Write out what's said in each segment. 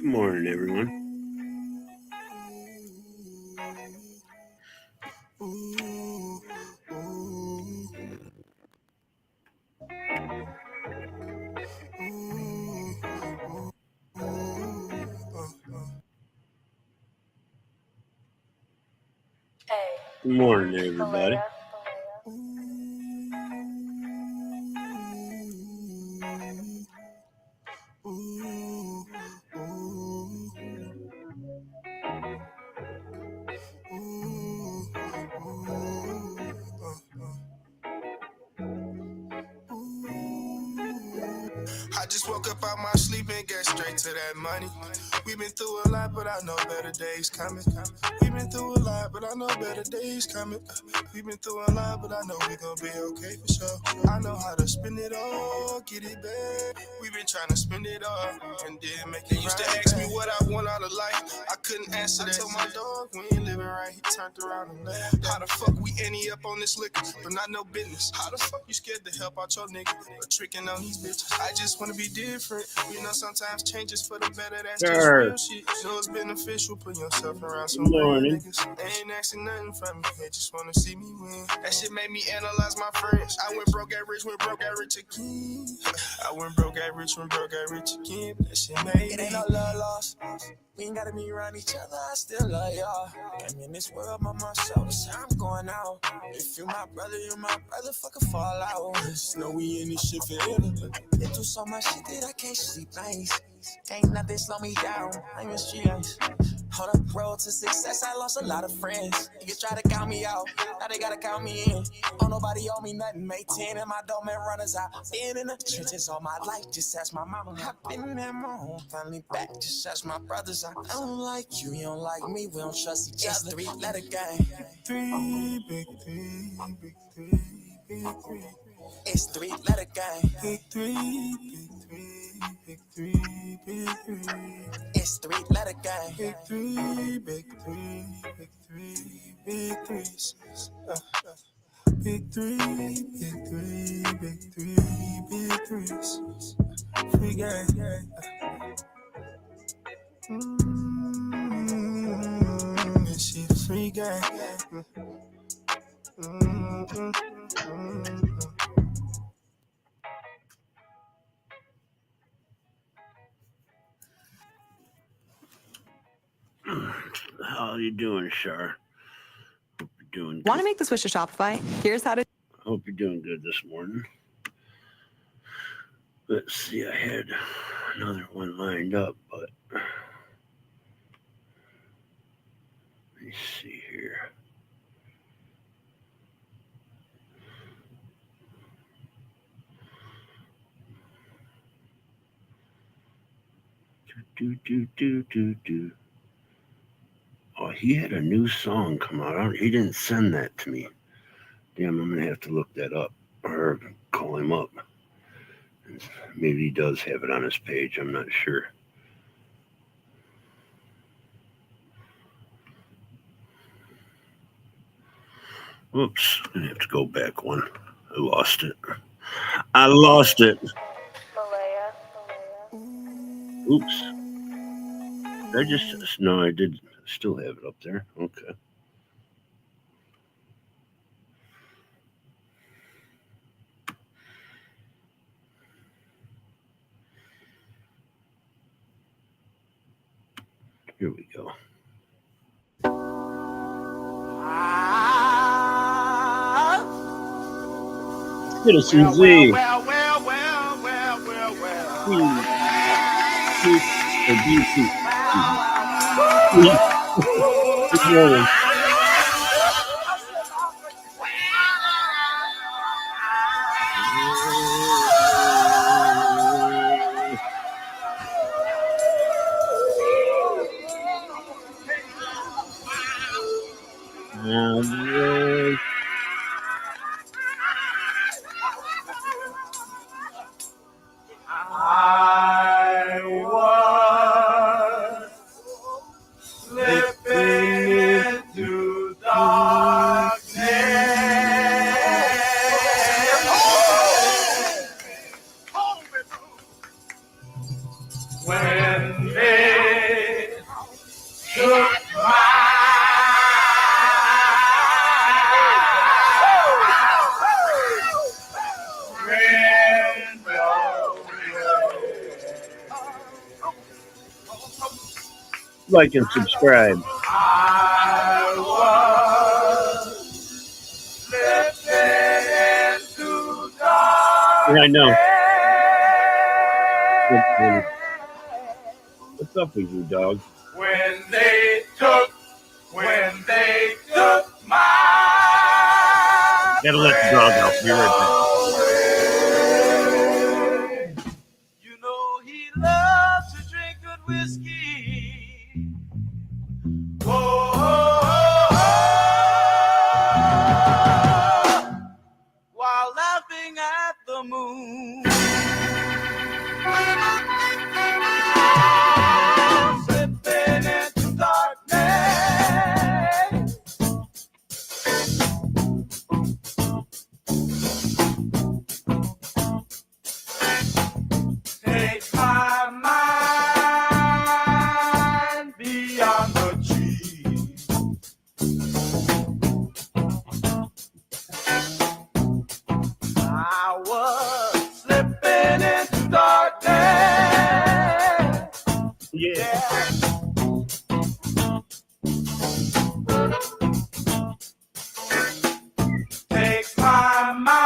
Morning, everyone. Good morning, everybody. I just woke up out my sleep and get straight to that money. We've been through a lot, but I know better days coming. We've been through a lot, but I know better days coming. We've been through a lot, but I know we gon' be okay for sure. I know how to spend it all, get it back. We've been trying to spend it all, and then make it. They used to ask me what I want out of life. I couldn't answer that. I told my dog we ain't living right. He turned around and laughed. How the fuck we ended up on this liquor, but not no business? How the fuck you scared to help out your nigga, or tricking on these bitches? I just wanna be different. You know, sometimes changes for the better. That's just real shit. So it's beneficial putting yourself around some real niggas. They ain't asking nothing from me. They just wanna see me win. That shit made me analyze my friends. I went broke, got rich, went broke, got rich again. I went broke, got rich, went broke, got rich again. But that shit made it ain't no love lost. We ain't gotta be around each other, I still love y'all. I'm in this world by myself, that's how I'm going out. If you my brother, fucking fall out. Just know we in this shit forever. Been through so much shit that I can't sleep nice. Ain't nothing slow me down, I'm in street ice. On the road to success, I lost a lot of friends. Niggas try to count me out, now they gotta count me in. Oh, nobody owe me nothing, made 10 and my doorman runners out. Been in the trenches all my life, just ask my mama. I've been at my home, finally back, just ask my brothers. I don't like you, you don't like me, we don't trust each other. 3-letter gang. Big three. It's 3-letter gang. Big three. It's 3-letter gang. Big three. Big threes. Big threes. Free gang. This shit free gang. How are you doing, Shar? Hope you're doing good. Want to make the switch to Shopify? Here's how to. Hope you're doing good this morning. Let's see, I had another one lined up, but let me see here. Do. Oh, he had a new song come out. He didn't send that to me. Damn, I'm gonna have to look that up or call him up. Maybe he does have it on his page. I'm not sure. Oops, I'm gonna have to go back one. I lost it. Oops. No, I did still have it up there. Okay. Here we go. Citizen Z. Well. Good morning. I was slipping into darkness when Like and subscribe. I was slipping into darkness. Yeah, I know. What's up with you, dog? When they took my Gotta let the dog out. Be right back. You know he loves to drink good whiskey. While laughing at the moon. Slipping into darkness. Take my mind beyond the trees. I was slipping into darkness. Yeah. Take my mind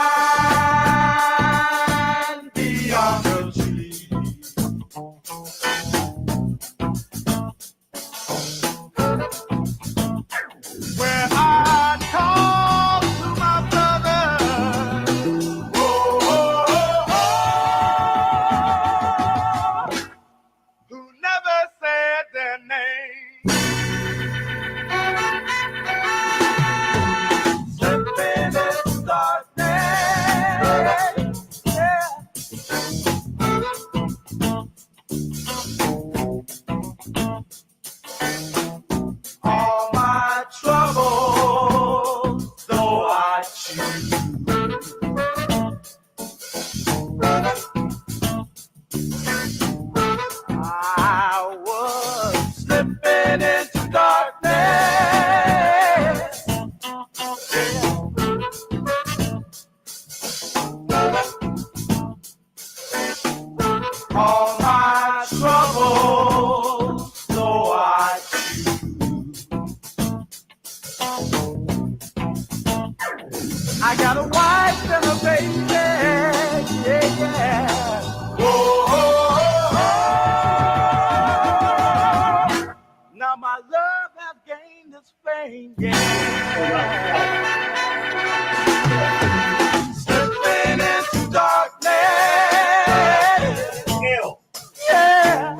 beyond the trees. Where I talk to my brother, who never said their name. Slipping into darkness. Yeah. All my troubles, though I choose. I was slipping into darkness. All my troubles, though I choose. I got a wife and a baby, yeah, yeah. Now my love has gained its fame, yeah. Slipping into darkness, yeah.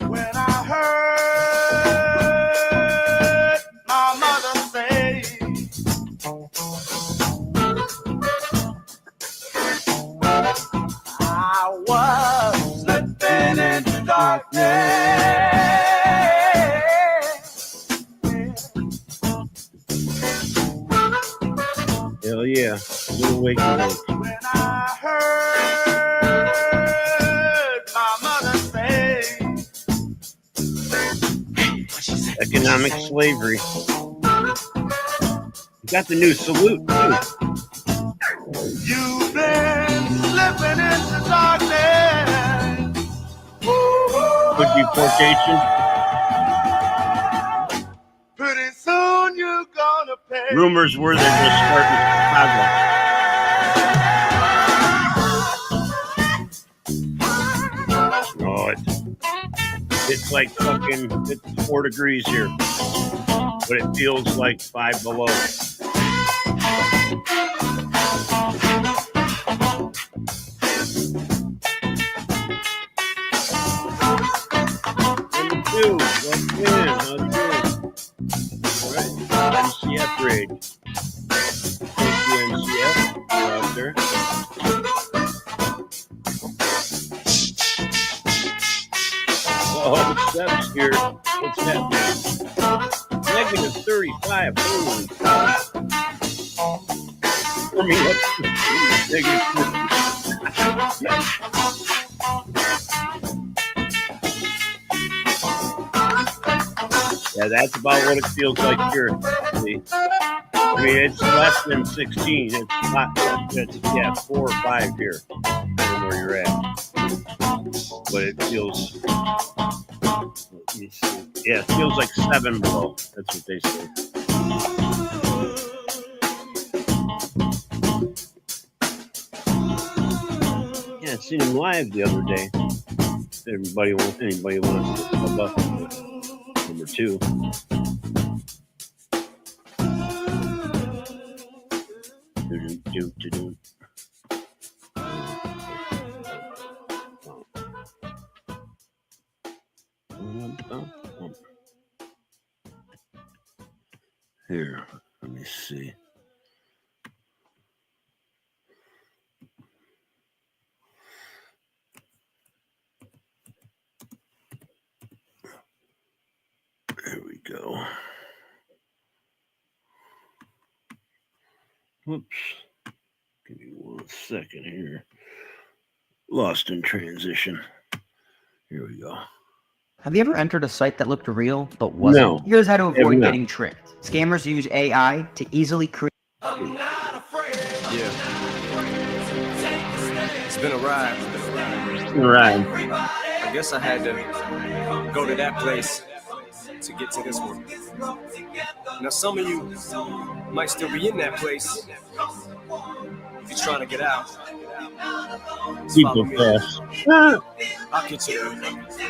When I heard my mother say, I was slipping into darkness. Hell yeah. Little wakey wake. When I heard my mother say, Economic slavery. You got the new salute, too. you've been slipping into darkness. Good deportation. Pretty soon you're gonna pay. Rumors were they're going to start in Chicago. Oh, it's like fucking 54 degrees here, but it feels like 5 below. NCF raid. Thank you, NCF. You're out there. Oh, Seb's here. What's happening? Negative 35. Holy cow. Warming up. Negative 50. Yeah, that's about what it feels like here. See? I mean, it's less than 16. It's not. It's 4 or 5 here, depending where you're at. But it feels. Let me see. Yeah, it feels like 7 below. That's what they say. Yeah, I seen him live the other day. Anybody wants to come up number 2. Here, let me see. There we go. Whoops. Give me 1 second here. Lost in transition. Here we go. Have you ever entered a site that looked real but wasn't? No. Here's how to avoid not. getting tricked. Scammers use AI to easily create. Yeah. It's been a ride. Right. I guess I had to go to that place to get to this one. Now, some of you might still be in that place if you're trying to get out. Just follow me. I'll get you.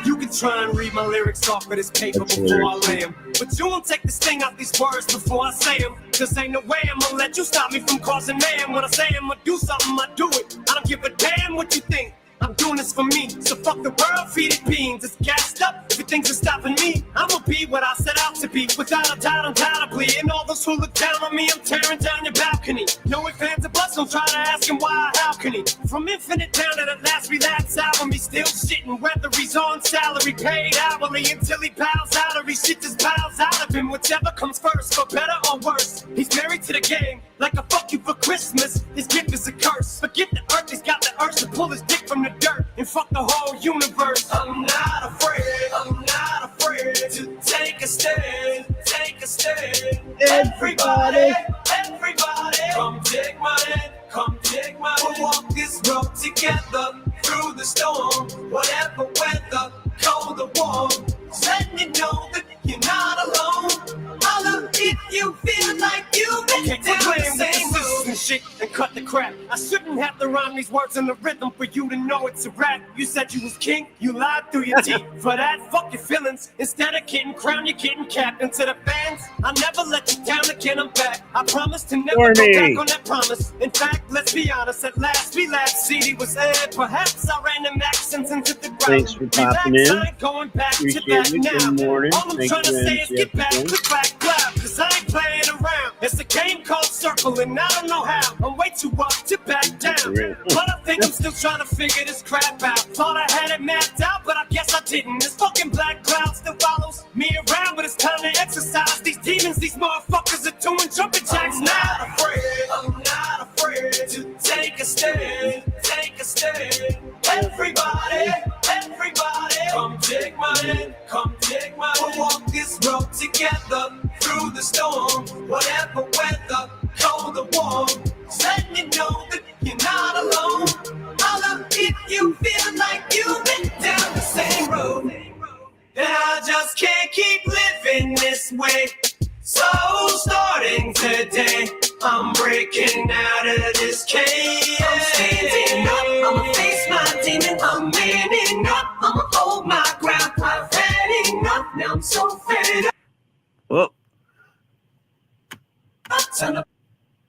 You can try and read my lyrics off of this paper That's before I lay them. But you won't take the sting out these words before I say them. Cause ain't no way I'm gonna let you stop me from causing man. When I say I'm gonna do something, I do it. I don't give a damn what you think. I'm doing this for me, so fuck the world, feed it beans. It's gassed up, everything's just stopping me. I'ma be what I set out to be, without a doubt, undoubtedly. And all those who look down on me, I'm tearing down your balcony. No ifs, ands, or buts, don't try to ask him why, how can he? From infinite down to the last relapse album, he's still shitting, whether he's on salary, paid hourly, until he bows out or he shit just bows out of him. Whichever comes first, for better or worse. He's married to the game, like a fuck you for Christmas. His gift is a curse. Forget the earth, he's got the urge to pull his dick from the dirt and fuck the whole universe. I'm not afraid to take a stand, Everybody, come take my hand, We'll walk this road together through the storm, whatever weather, cold or warm. Letting you know that you're not alone. Holla if you feel like you've been down the same road and shit and cut the crap. I shouldn't have to rhyme these words in the rhythm for you to know it's a rap. You said you was king, you lied through your teeth. For that, fuck your feelings. Instead of getting crowned, you're getting capped. And to the fans, I never let you down again, I'm back. I promise to never go back on that promise. In fact, let's be honest, at last we laughed. CD was aired, perhaps I ran them accents into the ground. Thanks for popping in. Going back Appreciate to that it. now. Good morning. All I'm trying to say is get back to black cloud, cause I ain't playing around. It's a game called Circle and I don't know how. I'm way too up to back down. But I think I'm still trying to figure this crap out. Thought I had it mapped out, but I guess I didn't. This fucking black cloud still follows me around, but it's time to exercise. These demons, these motherfuckers are doing jumping jacks now. I'm not afraid to take a stand, Everybody, come take my hand, We'll walk this road together through the storm, whatever weather, cold or warm. Letting you know that you're not alone. Holla if you feel like you've been down the same road. And I just can't keep living this way. So starting today, I'm breaking out of this cage. I'm standing up, I'ma face my demon. I'm manning up, I'ma hold my ground. I've had enough, now I'm so fed up. Oh. Time to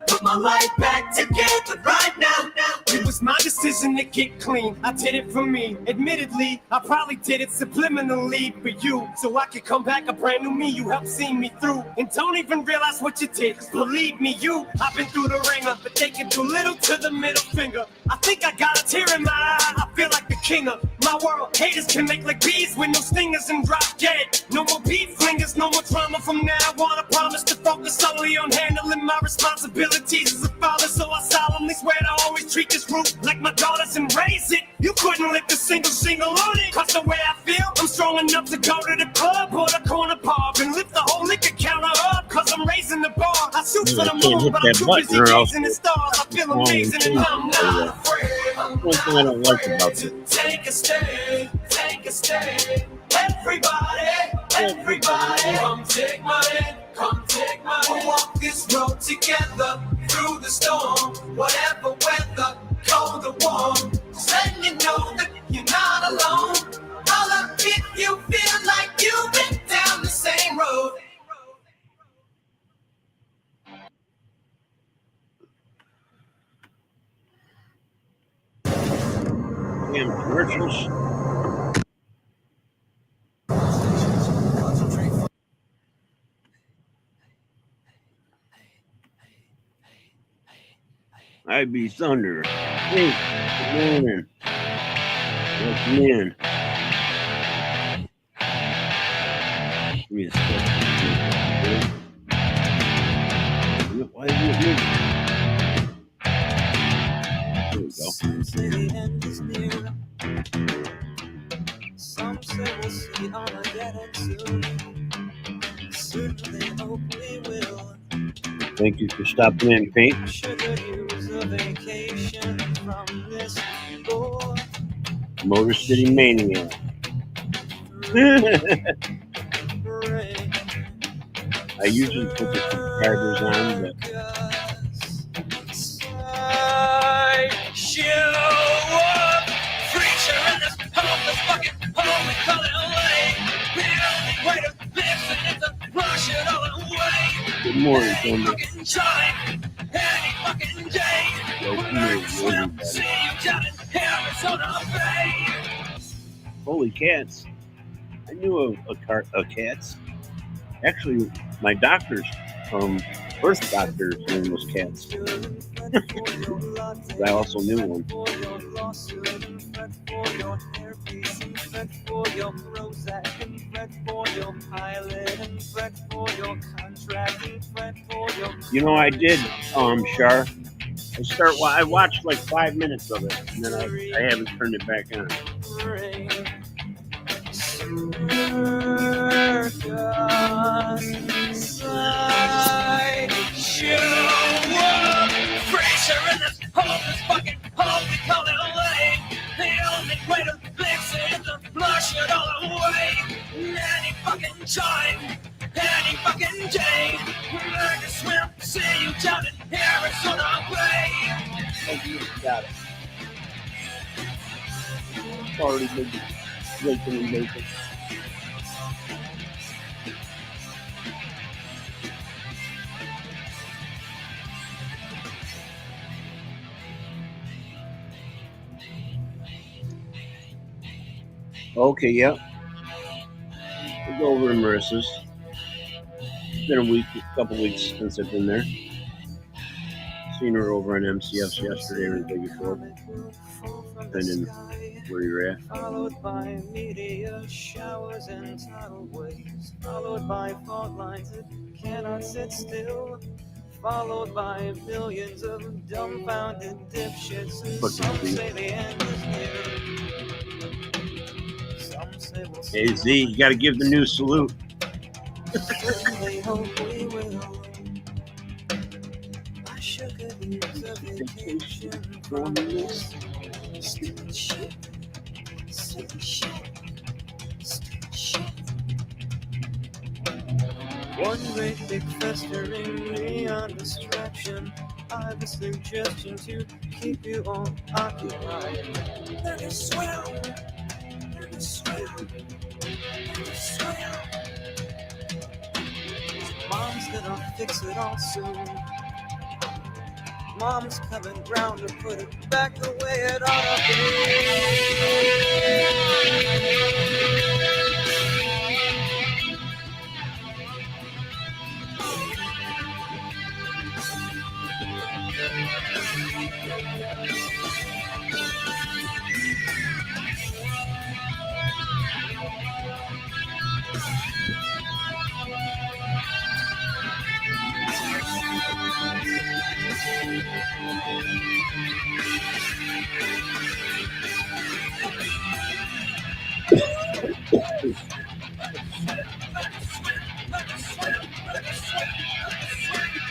put my life back together right now. It was my decision to get clean. I did it for me. Admittedly, I probably did it subliminally for you, so I could come back a brand new me. You helped see me through, and don't even realize what you did. Believe me, I've been through the ringer, but taking too little to the middle finger. I think I got a tear in my eye. I feel like the king of my world. Haters can make like bees with no stingers and drop dead. No more beef flingers, no more trauma from now on. I promise to focus solely on handling my responsibilities as a father, so I solemnly swear to always treat this roof like my daughters and raise it. You couldn't lift a single on it, cause the way I feel, I'm strong enough to go to the club or the corner pub and lift the shoot for the can't moon, hit but I'm that too button busy or else gazing the stars. I feel wrong amazing and thing. I'm not afraid. One thing I don't like about this. Take a stand, take a stand. Everybody, come take my hand, come take my hand. We'll walk this road together through the storm, whatever weather, cold or warm. Just letting you know that you're not alone. Holla if you feel like you've been down the same road. Damn commercials. I be Thunder. Hey, good morning. Welcome in. Give me a second. Why isn't it moving? There we go. Some say the end is near. Some say we'll see Armageddon soon. Certainly hope we will. Thank you for stopping in, Pink. Should use a vacation from this bore. Motor City Mania. Rain. I usually put the subscribers on, but Show up, preacher in this homeless fucking home we call it LA. The only way to fix it is to brush it all away. good morning, Any Thunder. fucking time, any fucking day. Yo, We're come here, gonna swim, everybody. see you down in Arizona Bay. Holy cats. I knew a cats. Actually, my doctor's first doctor's name was Cats. I also knew one. You know, I did, Shar. I watched like 5 minutes of it, and then I haven't turned it back on. Show up, Fraser in this homeless fucking home we call it LA. The only way to fix it is to flush it all away. Any fucking time, any fucking day. Learn to swim, see you down in Arizona Bay. Oh, you got it. Already making it. Okay, yep. We'll go over to Marissa's. It's been a couple weeks since I've been there. Seen her over on MCFs yesterday or the day before, depending where you're at. Followed by meteor showers and tidal waves, followed by fault lines that cannot sit still, followed by millions of dumbfounded dipshits. And some say the end is near. Some say we'll see. Hey Z, you gotta give the new salute. Certainly hope we will. I should have used a vacation from this stupid shit. Stupid shit. Stupid shit. One great big festering neon distraction. I've a suggestion to keep you all occupied. Let it swim. Let it swim. Let it swim. Mom's gonna fix it all soon. Mom's coming round to put it back the way it ought to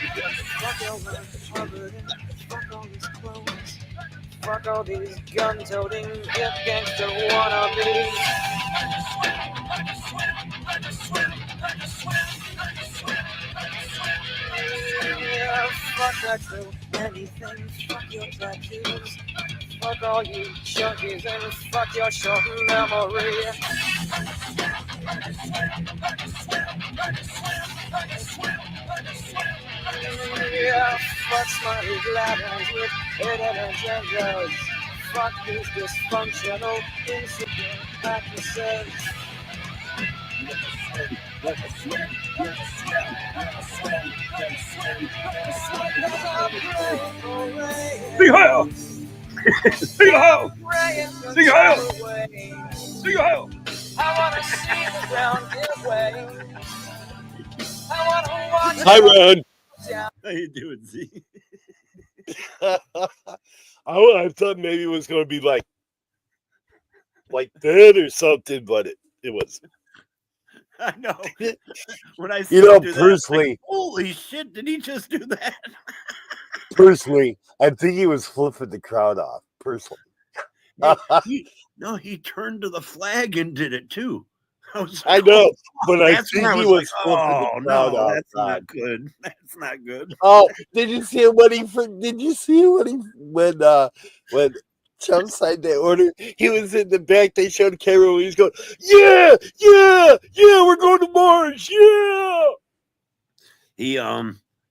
Fuck your work, Harvard, and fuck all these clones. Fuck all these gun-toting hip gangster wannabes. Yeah, fuck that crew, anything, fuck your tattoos. Fuck all you junkies and fuck your short memory. Yeah, fuck smiley bladders with hidden agendas. Fuck these dysfunctional, insecure practices. Sing Heil! Sing Heil! Sing Heil! Sing Heil! I wanna see the ground give way. I wanna watch. Hi, Ron. How you doing, Z? I thought maybe it was going to be like that or something, but it wasn't. I know. When I You know, do that, personally, like, holy shit, did he just do that? I think he was flipping the crowd off. Personally, He turned to the flag and did it too. I know, but I That's think when I he was was like, flipping the crowd off. that's not good. That's not good. Oh, did you see when Trump signed that order? He was in the back. They showed camera. He was going, yeah, we're going to Mars, yeah.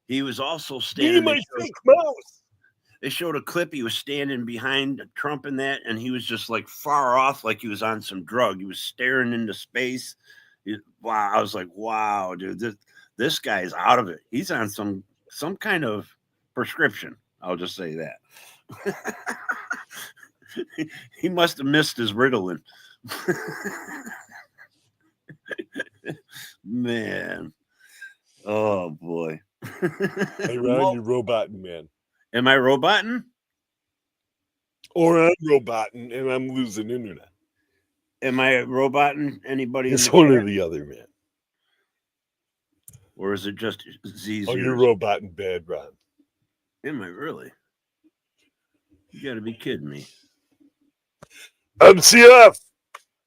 He was also Me standing. and my fake mouse. They showed a clip. He was standing behind Trump and that, and he was just like far off, like he was on some drug. He was staring into space. Wow, I was like, wow, dude, this guy's out of it. He's on some kind of prescription. I'll just say that. He must have missed his Ritalin. Man. Oh boy. Hey, Ron, you're roboting, man. Am I roboting? Or I'm roboting and I'm losing internet. Am I roboting anybody? It's one or the other, man. Or is it just Z's? Oh, you're roboting bad, Ron. Am I really? You got to be kidding me. MCF!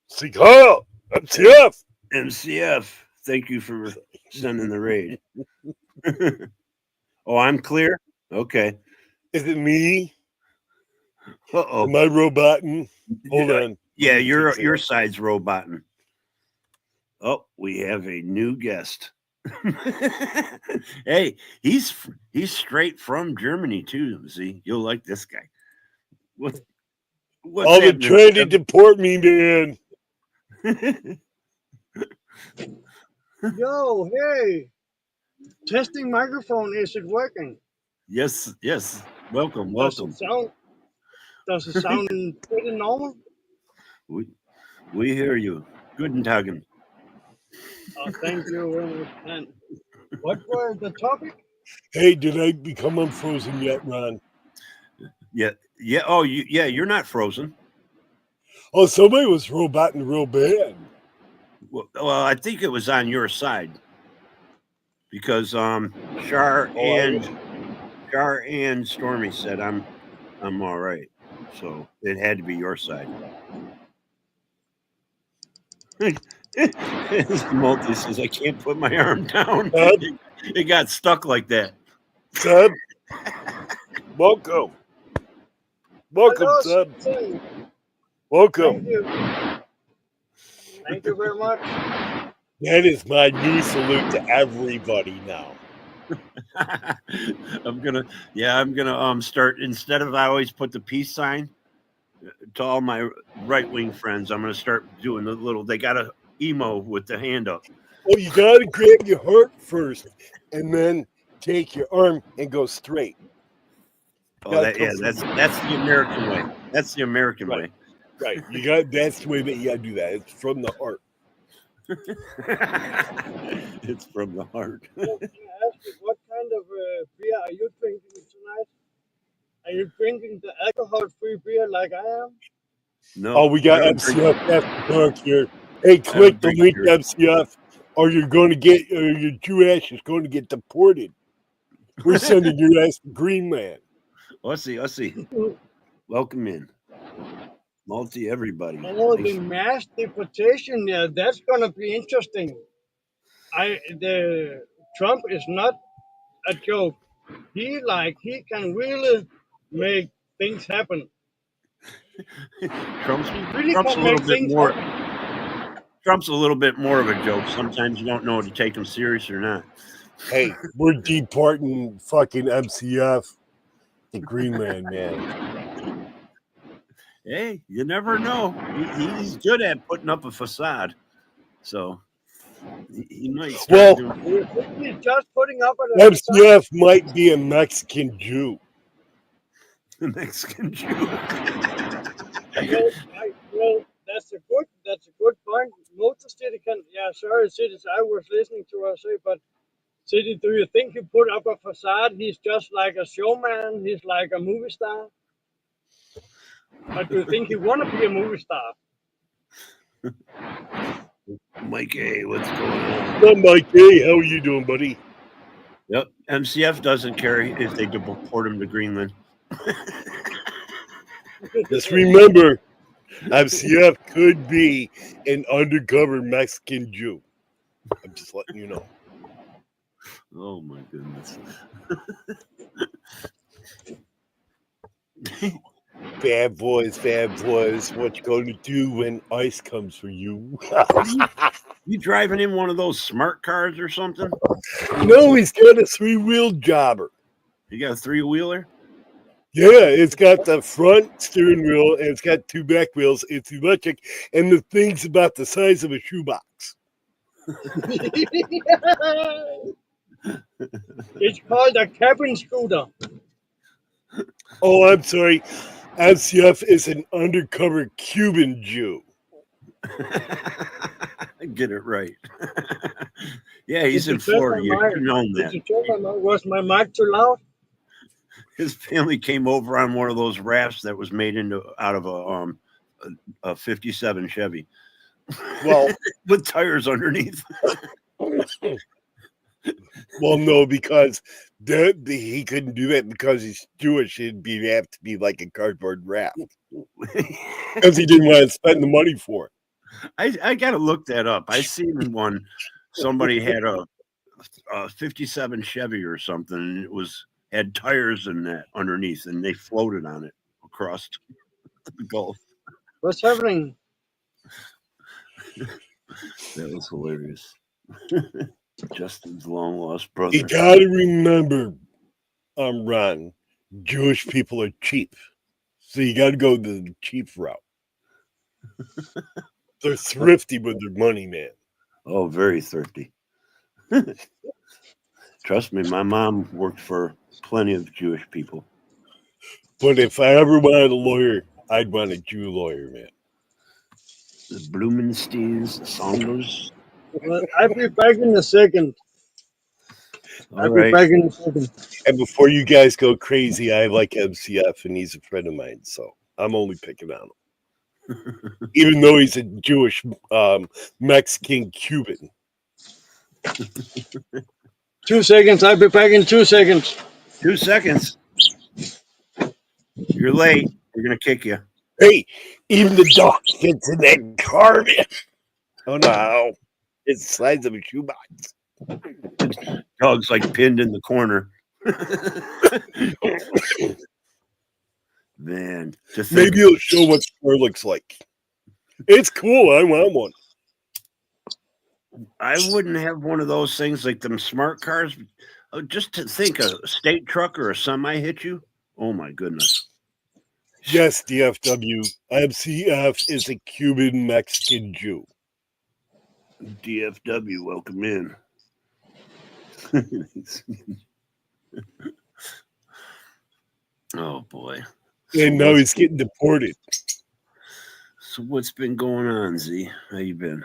See Kyle! MCF! MCF, thank you for sending the raid. Oh, I'm clear? Okay. Is it me? Uh-oh. Am I roboting? Hold on. Yeah, your side's roboting. Oh, we have a new guest. Hey, he's straight from Germany too. See, you'll like this guy. What's All the trying to deport me, man. Yo, hey. Testing microphone, is it working? Yes. Welcome. Does it sound pretty normal? We hear you. Guten Tagen. Oh, thank you very much. And what was the topic? Hey, did I become unfrozen yet, Ron? Yeah. Oh, you're not frozen. Oh, somebody was roboting real bad. Well, I think it was on your side because Char and Stormy said I'm all right, so it had to be your side. Multi says I can't put my arm down. It got stuck like that. Seb, welcome, Seb. Welcome. Thank you very much. That is my new salute to everybody now. I'm gonna start, instead of I always put the peace sign to all my right-wing friends, I'm gonna start doing the little, they got a emo with the hand up. Well, you gotta grab your heart first and then take your arm and go straight. Oh, that's the American way. That's the American way. Right. That's the way that you gotta do that. It's from the heart. It's from the heart. Well, can I ask you, what kind of beer are you drinking tonight? Are you drinking the alcohol-free beer like I am? No. Oh, we got MCF after dark here. Hey, click the link, MCF, or you're going to get, or your Jew ass is going to get deported. We're sending your ass to Greenland. Let's see. Welcome in. Multi everybody. Oh, the mass deportation. Yeah, that's gonna be interesting. The Trump is not a joke. He can really make things happen. Trump's He really Trump's a can little make bit things more happen. Trump's a little bit more of a joke. Sometimes you don't know to take him serious or not. Hey, we're deporting fucking MCF to Greenland, man. Hey, you never know. He's good at putting up a facade. So he might start doing Do you think he's just putting up a MCF might be a Mexican Jew. the Mexican Jew. Well, that's a good point. Most city can. Yeah, sorry, cities. I was listening to her say, but city, do you think he put up a facade? He's just like a showman. He's like a movie star. But do you think he want to be a movie star? Mike A, what's going on? Well, Mike A, how are you doing, buddy? Yep. MCF doesn't care if they deport him to Greenland. Just remember, MCF could be an undercover Mexican Jew. I'm just letting you know. Oh my goodness. Bad boys, what you going to do when ICE comes for you? You driving in one of those smart cars or something? No, he's got a 3-wheel jobber. You got a 3-wheeler? Yeah, it's got the front steering wheel and it's got 2 back wheels. It's electric, and the thing's about the size of a shoebox. It's called a cabin scooter. Oh, I'm sorry. MCF is an undercover Cuban Jew. Get it right. Yeah, he's in Florida. You should have known that. Was my mic too loud? His family came over on one of those rafts that was made out of a 57 Chevy. Well, with tires underneath. Well, no, because he couldn't do that because he's Jewish. It'd have to be like a cardboard raft because he didn't want to spend the money for it. I gotta look that up. I seen one. Somebody had a 57 Chevy or something, and it had tires in that underneath, and they floated on it across the Gulf. What's happening? That was hilarious. Justin's long lost brother. You gotta remember, Ron, Jewish people are cheap. So you gotta go the cheap route. They're thrifty with their money, man. Oh, very thrifty. Trust me, my mom worked for plenty of Jewish people. But if I ever wanted a lawyer, I'd want a Jew lawyer, man. The Blumensteins, the Saunders. Well, I'll be back in a second. All right. And before you guys go crazy, I like MCF, and he's a friend of mine, so I'm only picking on him. Even though he's a Jewish Mexican Cuban. 2 seconds. I'll be back in 2 seconds. 2 seconds. You're late. We're going to kick you. Hey, even the dog gets in that car, man. Oh, no. It's the size of a shoebox. Dog's like pinned in the corner. Man. Maybe he'll show what square looks like. It's cool. I want one. I wouldn't have one of those things like them smart cars. Just to think a state truck or a semi hit you. Oh, my goodness. Yes, DFW. MCF is a Cuban Mexican Jew. DFW, welcome in. Oh, boy. And now he's getting deported. So what's been going on, Z? How you been?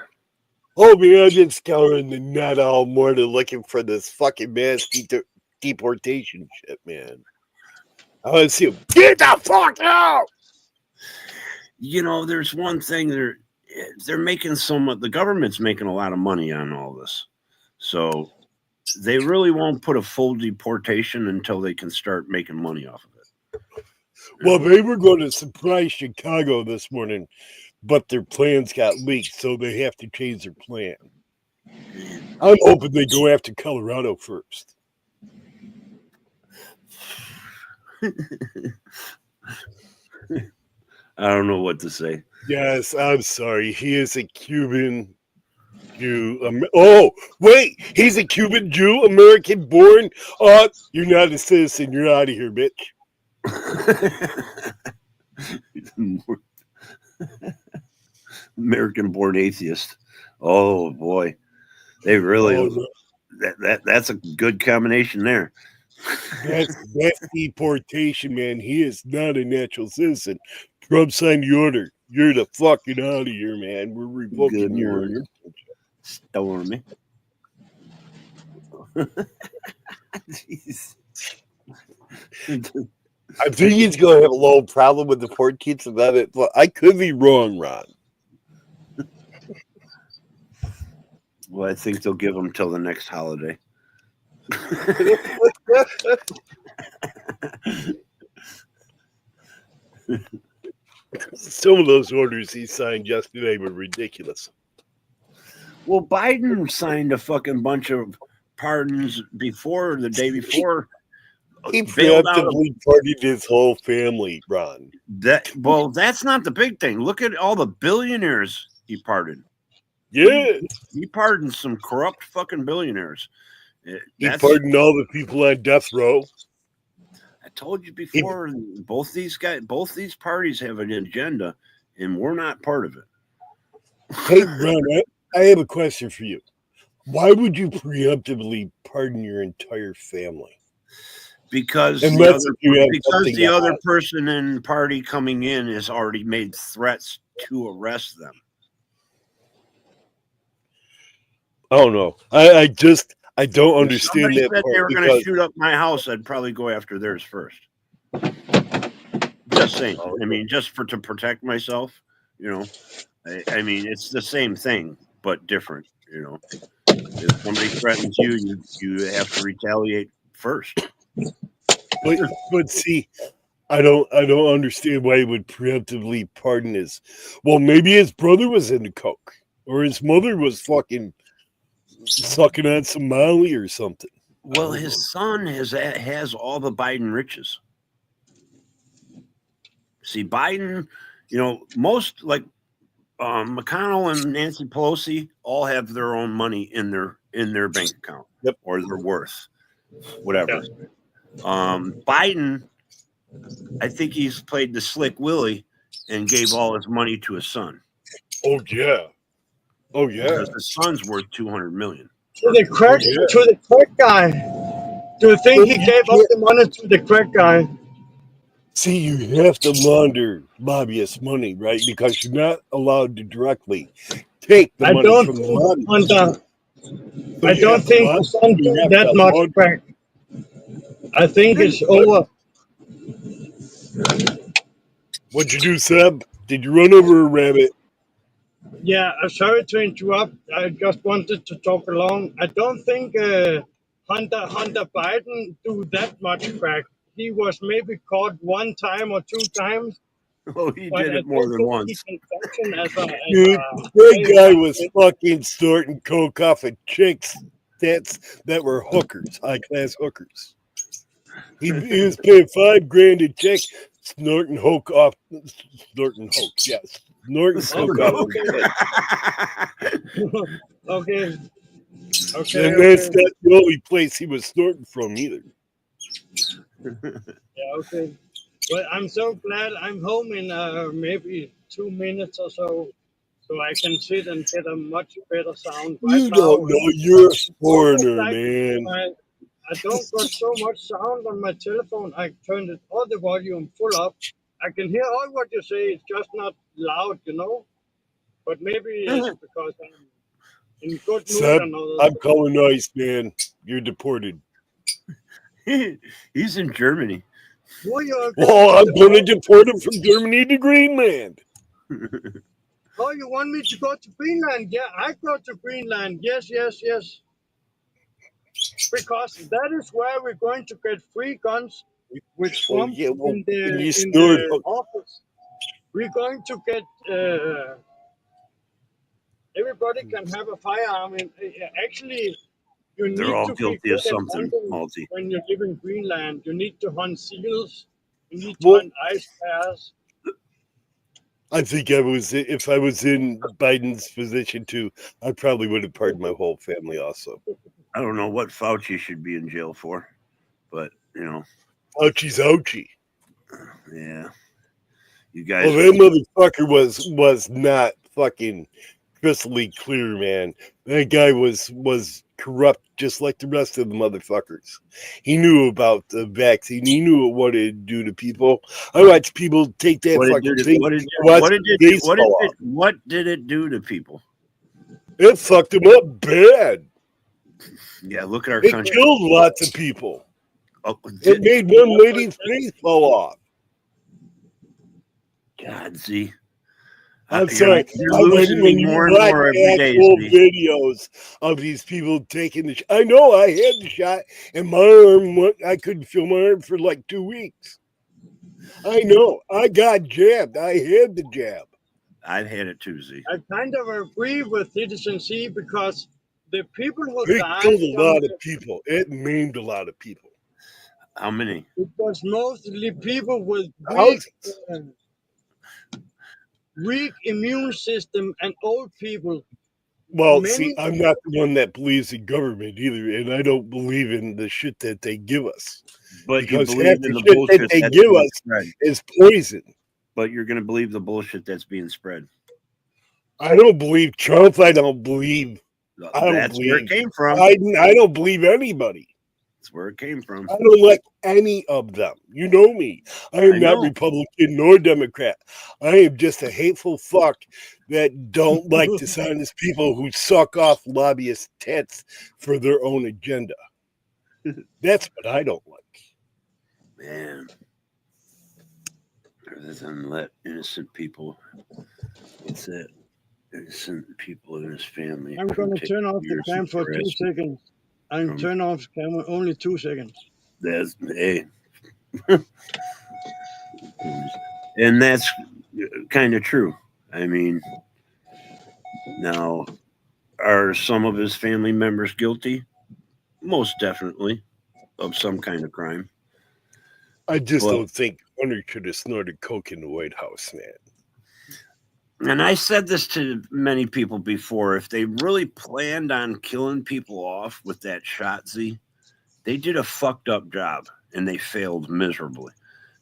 Oh, man, I've been scouring the net all morning looking for this fucking mass deportation shit, man. I want to see him. Get the fuck out! You know, there's one thing. They're making so much. The government's making a lot of money on all this. So they really won't put a full deportation until they can start making money off of it. Well, they were going to surprise Chicago this morning, but their plans got leaked, so they have to change their plan. I'm hoping they go after Colorado first. I don't know what to say. Yes, I'm sorry. He is a Cuban Jew. Oh, wait. He's a Cuban Jew, American born. Oh, you're not a citizen. You're out of here, bitch. American born atheist. Oh boy. They really that's a good combination there. That's deportation, man. He is not a natural citizen. Trump signed the order. You're the fucking out of here, man. We're revoking Good your morning. Stormy. Jeez. I think he's going to have a little problem with the 14th Amendment, but I could be wrong, Ron. Well, I think they'll give them till the next holiday. Some of those orders he signed yesterday were ridiculous. Well, Biden signed a fucking bunch of pardons before the day before. He bailed out preemptively pardoned his whole family, Ron. that's not the big thing. Look at all the billionaires he pardoned. Yeah. He pardoned some corrupt fucking billionaires. He pardoned all the people on death row. I told you before, both these parties have an agenda, and we're not part of it. Hey, Ron, I have a question for you. Why would you preemptively pardon your entire family? Because the other person in party coming in has already made threats to arrest them. I don't know. I don't understand If that said part. they were going to shoot up my house, I'd probably go after theirs first. Just saying. I mean, just to protect myself, you know. I mean, it's the same thing, but different, you know. If somebody threatens you, you have to retaliate first. But see, I don't understand why he would preemptively pardon his. Well, maybe his brother was into coke, or his mother was fucking sucking on some Molly or something. Well, his son has all the Biden riches. See, Biden, you know, most like McConnell and Nancy Pelosi all have their own money in their bank account, or their worth, whatever. Yeah. Biden, I think he's played the slick Willie and gave all his money to his son. Oh yeah. Because his son's worth $200 million. To the crack guy. Do you think he gave up the money to the crack guy? See, you have to launder lobbyists' money, right? Because you're not allowed to directly take the money from the lobbyists. I don't think the son did that much crack. I think it's over. What'd you do, Seb? Did you run over a rabbit? Yeah, sorry to interrupt. I just wanted to talk along. I don't think Hunter Biden do that much crack. He was maybe caught one time or two times. Oh, he did it more than once. Dude, that guy was fucking snorting coke off of chicks that were hookers, high-class hookers. He was paying $5,000 a check, snorting coke off of chicks. Okay. And that's not the only place he was snorting from either. Yeah, okay. Well, I'm so glad I'm home in maybe 2 minutes or so I can sit and get a much better sound. You don't know, you're a foreigner, man. I don't got so much sound on my telephone. I turned it all the volume full up. I can hear all what you say. It's just not loud, you know. But maybe it's because I'm in good mood. Seb, I'm calling ice, man. You're deported. He's in Germany. Well, I'm going to deport him from Germany to Greenland. Oh, you want me to go to Greenland? Yeah, I go to Greenland. Yes. because that is where we're going to get free guns with Trump yeah, well, in when you the snort, office. We're going to get everybody can have a firearm. And actually, you They're need all to be guilty of good at something, hunting Malty. when you live in Greenland. You need to hunt seals. You need to well, hunt ice bears. I think if I was in Biden's position too, I probably would have pardoned my whole family also. I don't know what Fauci should be in jail for, but Ouchie's ouchie. yeah, you Well, guys. that motherfucker was not fucking crystally clear, man. That guy was corrupt just like the rest of the motherfuckers. He knew about the vaccine. He knew what it'd do to people. I watch people take that What did fucking it do? thing. What did Watch it? their face fall off. What did it do to people? It fucked them up bad. Yeah, look at our It country. killed lots of people. Oh, It made one lady's face fall off. God, Z. I'm sorry. You're losing when me you more and watch more every day. actual Z. videos of these people taking the shot. I know I had the shot, and my arm, I couldn't feel my arm for like 2 weeks. I know. I got jabbed. I had the jab. I've had it too, Z. I kind of agree with Citizen C because the people who It died killed a from lot of people. It maimed a lot of people. How many? it was mostly people with Thousands. weak immune system and old people. Well, Many- see, I'm not the one that believes in government either, and I don't believe in the shit that they give us. But you Because believe half in the the shit that bullshit they that's give being us spread. is poison. But you're going to believe the bullshit that's being spread. I don't believe Trump. I don't believe. I don't That's where it believe came from. Biden. I don't believe anybody. That's where it came from. I don't like any of them. You know me. I am I not know. Republican nor Democrat. I am just a hateful fuck that don't like dishonest people who suck off lobbyists' tits for their own agenda. That's what I don't like. Man. Rather than let innocent people, what's that? Innocent people in his family. I'm going to take turn off the years cam of for 2 harassment. seconds. I'm from- turn off camera only 2 seconds. That's hey. And that's kind of true. I mean, now, are some of his family members guilty? Most definitely of some kind of crime. I just Well- don't think Hunter could have snorted coke in the White House, man. And I said this to many people before. If they really planned on killing people off with that shot, Z, they did a fucked up job and they failed miserably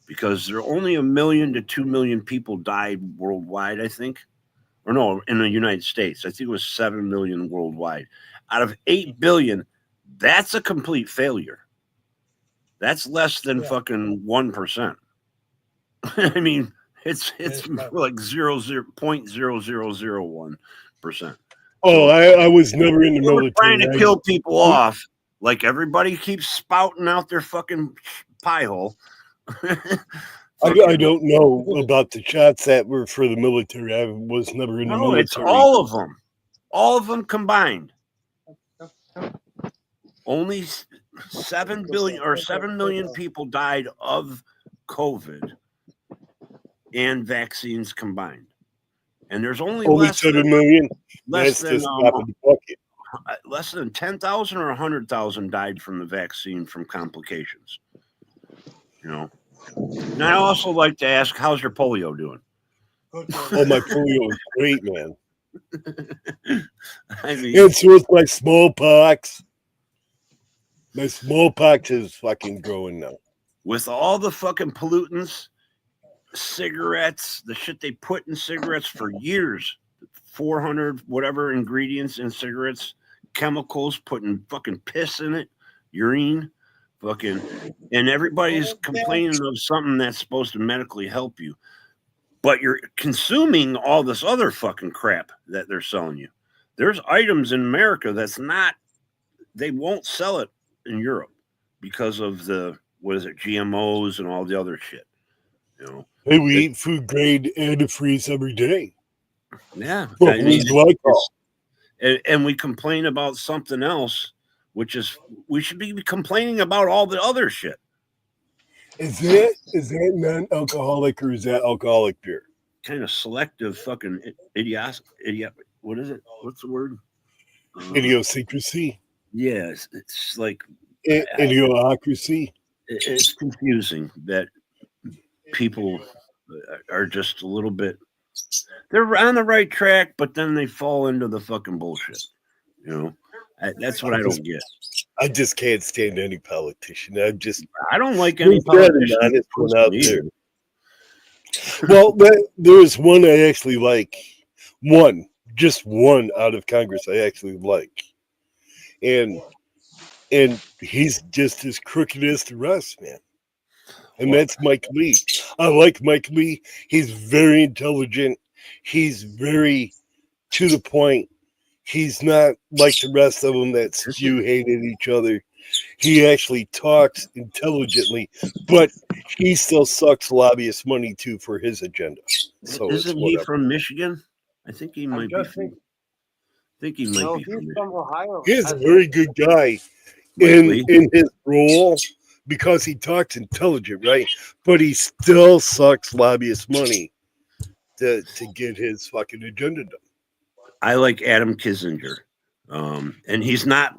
because there are only 1 million to 2 million people died worldwide, I think. Or no, in the United States. I think it was 7 million worldwide. Out of 8 billion, that's a complete failure. That's less than fucking 1%. I mean, it's like 0.0001%. Oh, I was never in the We're military. trying to kill people off, like everybody keeps spouting out their fucking pie hole. I don't know about the shots that were for the military. I was never in the No, military. it's all of them combined. Only 7 million people died of COVID and vaccines combined, and there's only Only 7 million. less That's than just top of the bucket. less than 10,000 or 100,000 died from the vaccine from complications. You know, and I also like to ask, how's your polio doing? Oh, my polio is great, man. I mean, And so is my smallpox. My smallpox is fucking growing now. with all the fucking pollutants, cigarettes, the shit they put in cigarettes for years, 400 whatever ingredients in cigarettes, chemicals, putting fucking piss in it, urine, fucking, and everybody's complaining of something that's supposed to medically help you, but you're consuming all this other fucking crap that they're selling you. There's items in America that's not, they won't sell it in Europe because of the, what is it, GMOs and all the other shit. You know, Hey, we eat food grade antifreeze every day. yeah. Well, I mean, glycol. and we complain about something else which is we should be complaining about all the other shit. Is that non-alcoholic or is that alcoholic beer? Kind of selective fucking idiot. What is it? What's the word? Idiosyncrasy. Yes, it's like Idiocracy. it's confusing that people are just a little bit. They're on the right track, but then they fall into the fucking bullshit. You know, that's what I don't get. I just can't stand any politician. I don't like any politician out there. Well, there's one I actually like. Just one out of Congress I actually like, and he's just as crooked as the rest, man. And that's Mike Lee. I like Mike Lee. He's very intelligent. He's very to the point. He's not like the rest of them that spew hate at each other. He actually talks intelligently, but he still sucks lobbyist money too for his agenda. So isn't he from Michigan? I think he might be. No, From he's Michigan. from Ohio. He's a very good guy in his role because he talks intelligent, right? But he still sucks lobbyist money to get his fucking agenda done. I like Adam Kissinger, and he's not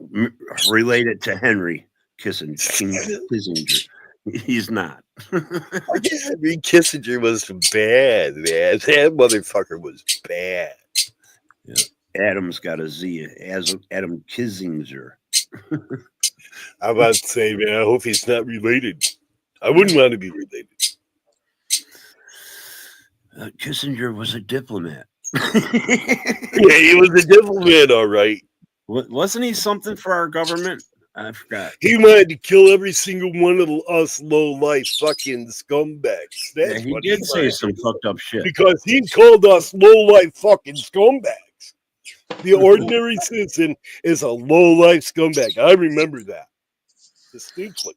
related to Henry Kissinger. He's not. Henry Kissinger was bad, man. That motherfucker was bad. Yeah. Adam's got a Z as Adam Kissinger. I'm about to say, man, I hope he's not related. I wouldn't want to be related. Kissinger was a diplomat. Yeah, he was a diplomat, all right. Wasn't he something for our government? I forgot. He wanted to kill every single one of us low-life fucking scumbags. Yeah, he did say some fucked up shit. Because he called us low-life fucking scumbags. The ordinary citizen is a low-life scumbag. I remember that distinctly.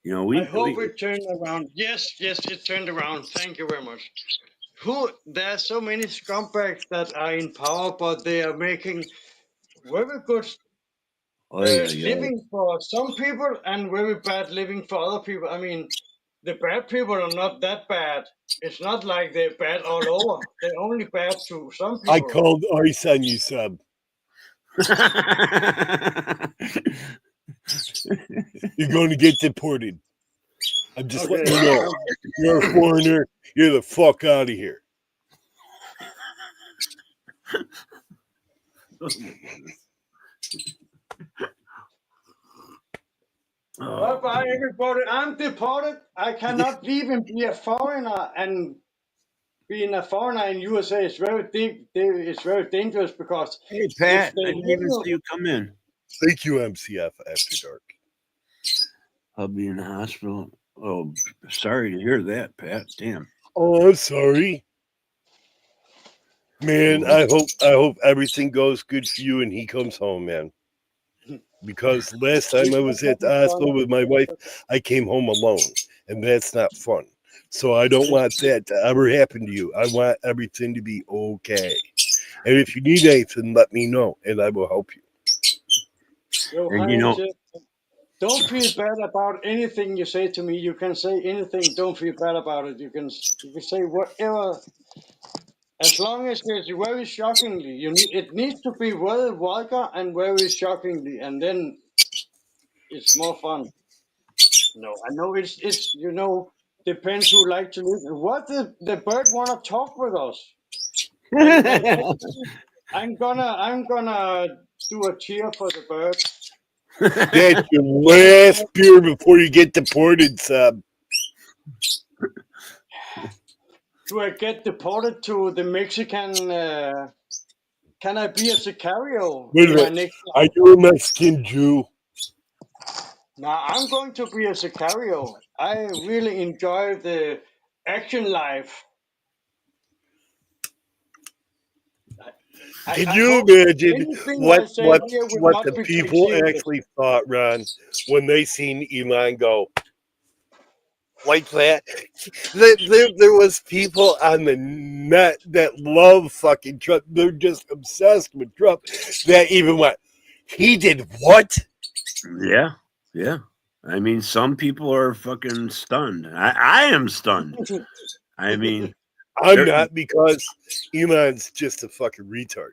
You know, I hope it turned around. Yes, it turned around. Thank you very much. There are so many scumbags that are in power, but they are making very good living for some people and very bad living for other people. I mean, the bad people are not that bad. It's not like they're bad all over. They're only bad to some people. I called ice on you, Sub. You're going to get deported. I'm just letting you know. You're a foreigner. You're the fuck out of here. Bye, everybody. I'm deported. I cannot even be a foreigner, and being a foreigner in USA is very very dangerous because. Hey Pat, I didn't even see you come in. Thank you, MCF After Dark. I'll be in the hospital. Oh, sorry to hear that, Pat. Damn. Oh, I'm sorry. Man, I hope everything goes good for you and he comes home, man. Because last time I was at the hospital with my wife, I came home alone, and that's not fun. So I don't want that to ever happen to you. I want everything to be okay. And if you need anything, let me know, and I will help you. And you know, don't feel bad about anything you say to me. You can say anything. Don't feel bad about it. You can say whatever. As long as it's very shockingly, it needs to be very vulgar and very shockingly, and then it's more fun. No, I know it's depends who like to listen. What the bird want to talk with us? I'm gonna do a cheer for the bird. That's your last beer before you get deported, Sub. Do I get deported to the Mexican? Can I be a Sicario? Wait a minute. Are you a Mexican Jew? No, I'm going to be a Sicario. I really enjoy the action life. Can you imagine what the people actually thought, Ron, when they seen Elon go like that? There was people on the net that love fucking Trump. They're just obsessed with Trump. That even went, He did what? Yeah, yeah. I mean, some people are fucking stunned. I am stunned. I mean, I'm There- not, because Elon's just a fucking retard.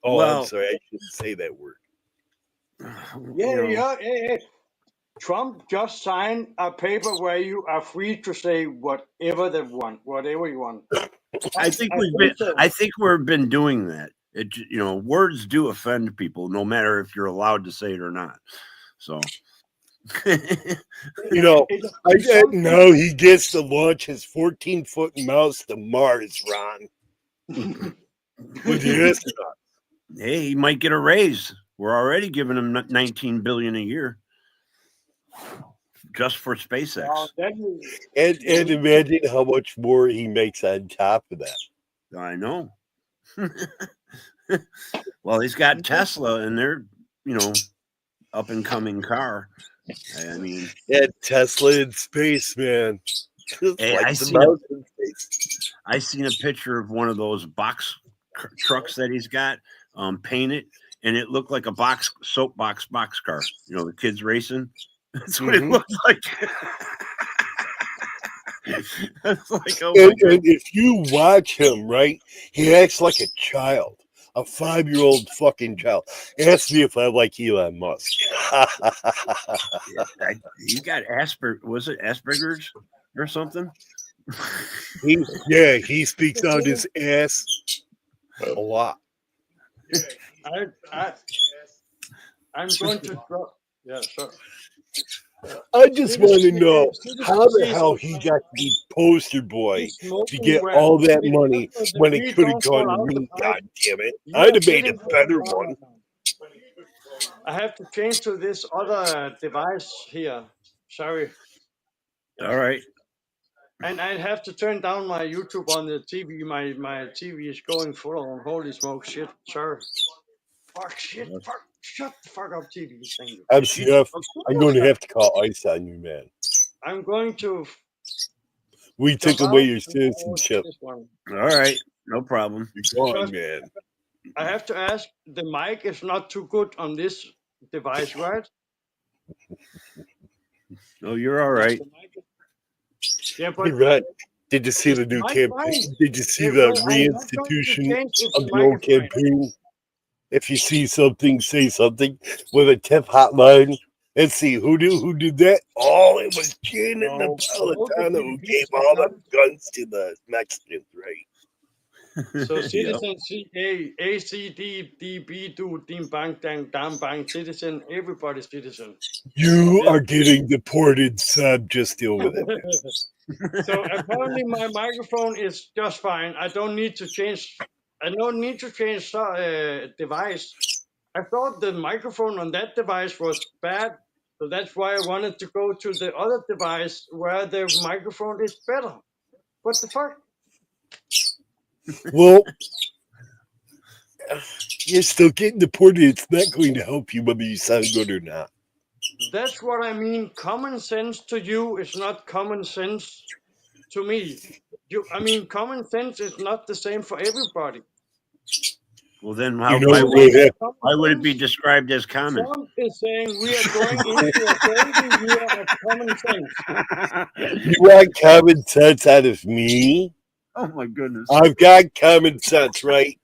Oh, I'm Well- sorry. I shouldn't say that word. Yeah. Trump just signed a paper where you are free to say whatever they want, whatever you want. I think so. I think we've been doing that. Words do offend people, no matter if you're allowed to say it or not. So, Now he gets to launch his 14-foot mouse to Mars, Ron. With the astronaut. Hey, he might get a raise. We're already giving him $19 billion a year just for SpaceX. And imagine how much more he makes on top of that. I know. Well, he's got Tesla in their, up and coming car. I mean, yeah, Tesla in space, man. Hey, Like I the seen mouse in space. I seen a picture of one of those box trucks that he's got painted, and it looked like a soapbox box car. The kids racing. That's what it looked like. That's like, oh my And if you watch him, right, he acts like a child, a 5-year-old fucking child. Ask me if I like Elon Musk. He got was it Asperger's or something? He speaks out his ass a lot. I'm going to drop. Yeah, sure. I just want to know how the hell he got to be poster boy to get all that money when it could have gone to me. God damn it! I'd have made a better one. I have to change to this other device here. Sorry. All right. And I have to turn down my YouTube on the TV. My TV is going full on. Holy smoke, shit, sir. Fuck, shit, fuck. Shut the fuck up, TV. Thank you. MCF, I'm going to have to call ICE on you, man. I'm going to. We took away your citizenship. All right, no problem. You're gone, man. I have to ask. The mic is not too good on this device, right? No, you're all right. Yeah, but Hey, Ron, did you see the new campaign? Did you see the reinstitution of the old campaign? If you see something, say something with a tip hotline. Let's see who did that. Oh, it was Jan and Napolitano who gave all the guns to the Mexicans, right? So citizen A C D D B do Dim Bang Dang Dam Bang citizen, everybody's citizen. You are getting deported, Seb. Just deal with it. So apparently my microphone is just fine. I don't need to change device. I thought the microphone on that device was bad, so that's why I wanted to go to the other device where the microphone is better. What the fuck? Well, you're still getting deported. It's not going to help you whether you sound good or not. That's what I mean. Common sense to you is not common sense to me. Common sense is not the same for everybody. Well, then why would it be described as common? Trump is saying we are going into a golden year of common sense. You want common sense out of me? Oh my goodness! I've got common sense, right?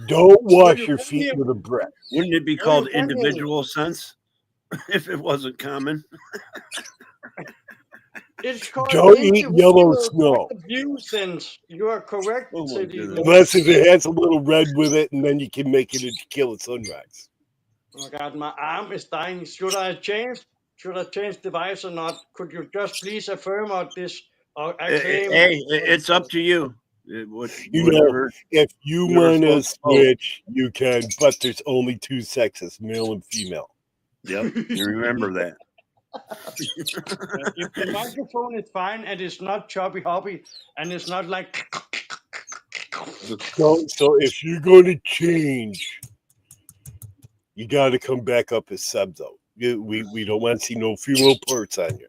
Don't wash your feet with a brush. Wouldn't it be called individual sense if it wasn't common? It's called Don't eat yellow snow. View sense. You are correct. Unless if it has a little red with it, and then you can make it into Kill Sunrise. Oh my God, my arm is dying. Should I change device or not? Could you just please affirm on this? Hey, it's up to you. If you want to switch, you can, but there's only two sexes, male and female. Yep, you remember that. If the microphone is fine and it's not choppy hoppy and it's not like. So if you're going to change, you got to come back up as sub though. We don't want to see no female parts on you.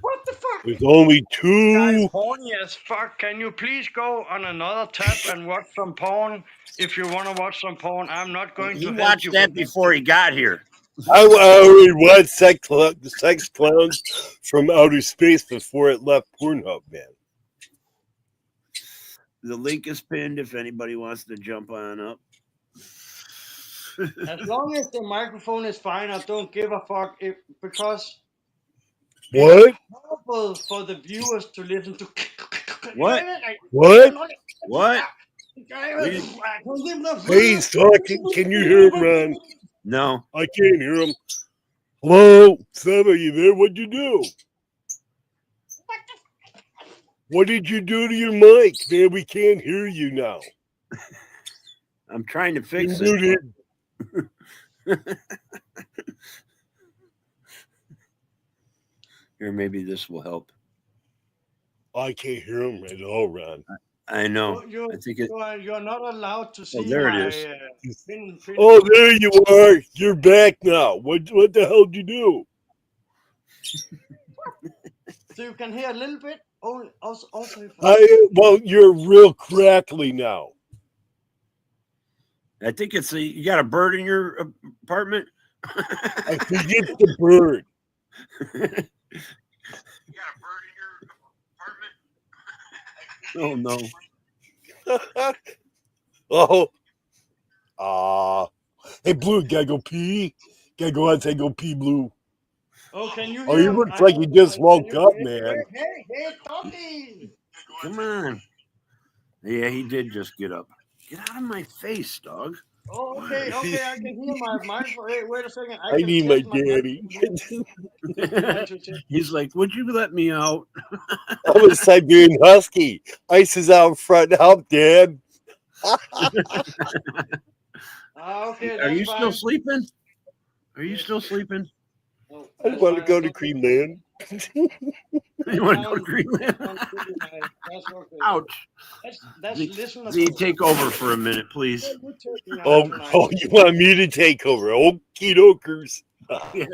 What the fuck? There's only Guy, two. horny as fuck. Can you please go on another tab and watch some porn? If you want to watch some porn, I'm not going He to help watched you. that with before he got here. I already watched sex clowns from outer space before it left Pornhub, man. The link is pinned if anybody wants to jump on up. As long as the microphone is fine, I don't give a fuck. Because What? it's horrible for the viewers to listen to. What? What? What? Hey, he's talking. Can you hear him, Ron? No. I can't hear him. Hello? Sam, are you there? What'd you do? What did you do to your mic? Man, we can't hear you now. I'm trying to You fix it. muted. Here, maybe this will help. I can't hear him at all, Ron. I know. You're I think it. not allowed to see there it my is. pin. Oh, there you are. You're back now. What the hell did you do? So you can hear a little bit. Also Well, you're real crackly now. I think it's you got a bird in your apartment. I think it's the bird. You got a bird in your apartment? Oh no. Hey, Blue, gotta go pee. Gotta go outside, go pee, Blue. Oh, can you Oh, hear you him? look like you just woke up, man. Hey, Tommy! Come on. Yeah, he did just get up. Get out of my face, dog. Oh, okay, I can hear my microphone. Hey, wait a second. I need my daddy. He's like, would you let me out? I'm a Siberian Husky. Ice is out front. Help, Dad. Okay, Are you fine. still sleeping? Are you still sleeping? Oh, I want to go to Greenland. You want to go to Greenland? That's okay. Ouch. That's listenable. Z, take over for a minute, please. Oh, you want me to take over? Okie dokers. Yeah,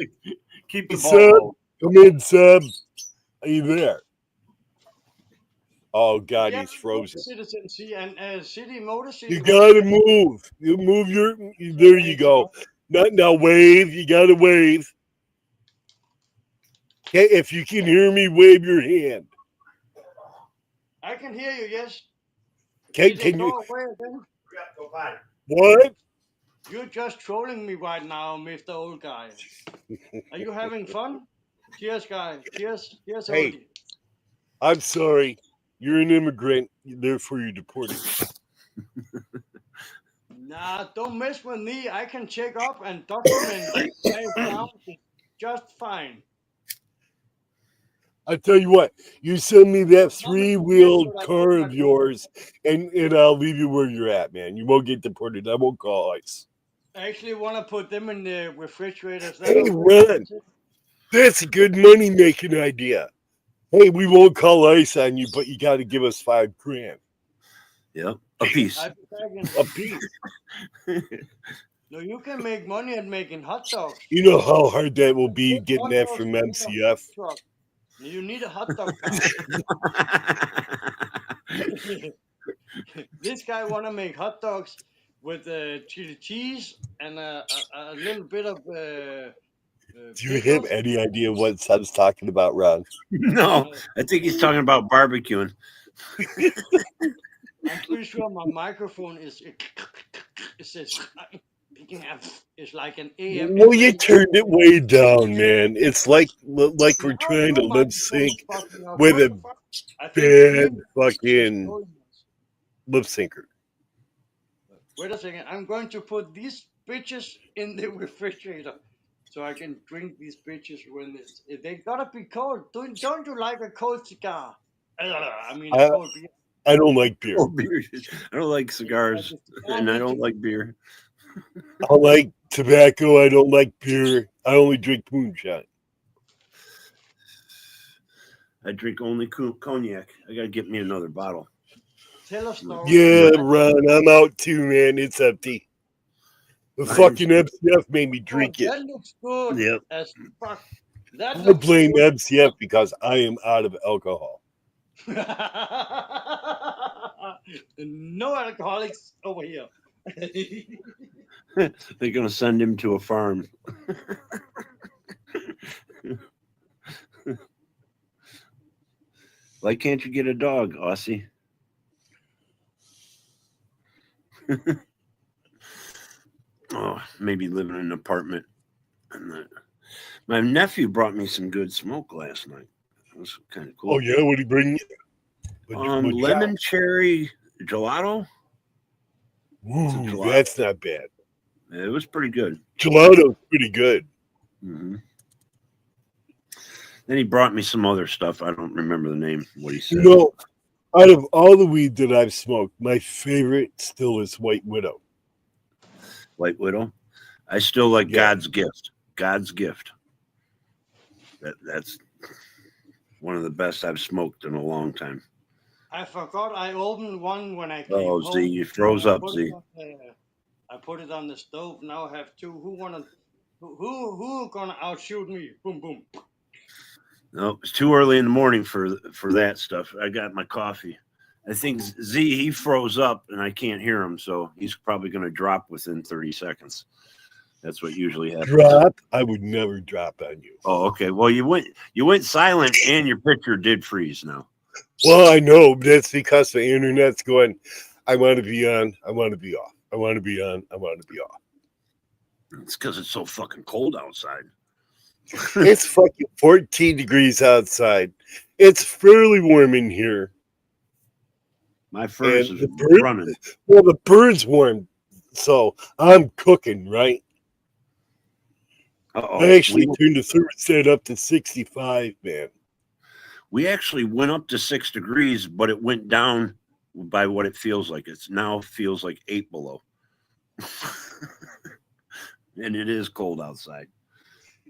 keep the Seb, ball. come in, Seb. Are you there? Oh, God, Yeah, he's frozen. Citizen C and City Motor City. You gotta move. You move your. There you go. Now wave. You gotta wave. Okay, if you can hear me, wave your hand. I can hear you. Yes. Can you? Go away again? What? You're just trolling me right now, Mr. Old Guy. Are you having fun? Cheers, guy. Cheers, Hey. oldie. I'm sorry. You're an immigrant. Therefore, you're deported. Nah, don't mess with me. I can check up and document just fine. I tell you what. You send me that 3-wheeled car of yours, and I'll leave you where you're at, man. You won't get deported. I won't call ICE. I actually want to put them in the refrigerator. Hey, Ron. That's a good money-making idea. Hey, we won't call ICE on you, but you got to give us $5,000. Yep, a piece. A piece. No, you can make money at making hot dogs. You know how hard that will be getting that from MCF. You need a hot dog. This guy want to make hot dogs with chili cheese and a little bit of. Do you have any idea what Seb's talking about, Ron? No, I think he's talking about barbecuing. I'm pretty sure my microphone is. It says. It's like an AM. Well, you turned it way down, man. It's like we're trying to lip sync with a bad fucking lip syncer. Wait a second. I'm going to put these bitches in the refrigerator so I can drink these bitches when they gotta be cold. Don't you like a cold cigar? I mean, a cold beer. I don't like beer. I don't like cigars, and I don't like beer. I like tobacco. I don't like beer. I only drink moonshine. I drink only cognac. I gotta get me another bottle. Tell us story. Yeah, Ron, I'm out too, man. It's empty. The fucking MCF made me drink it. That looks good. Yep. As fuck. That's I blame MCF because I am out of alcohol. No alcoholics over here. They're gonna send him to a farm. Why can't you get a dog, Aussie? Oh, maybe live in an apartment. My nephew brought me some good smoke last night. It was kind of cool. Oh yeah, what did he bring you? Lemon cherry gelato. Ooh, that's not bad. It was pretty good. Gelato's pretty good. Mm-hmm. Then he brought me some other stuff. I don't remember the name. What he said. You know, out of all the weed that I've smoked, my favorite still is White Widow. White Widow. I still like God's Gift. God's Gift. That's one of the best I've smoked in a long time. I forgot I opened one when I came Oh, home. Z, you froze up, Z. I put it on the stove. Now I have two. Who gonna outshoot me? Boom, boom. No, it's too early in the morning for that stuff. I got my coffee. I think Z, he froze up and I can't hear him, so he's probably going to drop within 30 seconds. That's what usually happens. Drop? I would never drop on you. Oh, okay. Well, you went silent and your picture did freeze now. Well, I know, but that's because the internet's going, I want to be on, I want to be off. I want to be on, I want to be off. It's because it's so fucking cold outside. It's fucking 14 degrees outside. It's fairly warm in here. My furnace is running. Well, the bird's warm, so I'm cooking, right? I actually turned the thermostat up to 65, man. We actually went up to 6 degrees, but it went down by what it feels like. It's now feels like 8 below. And it is cold outside.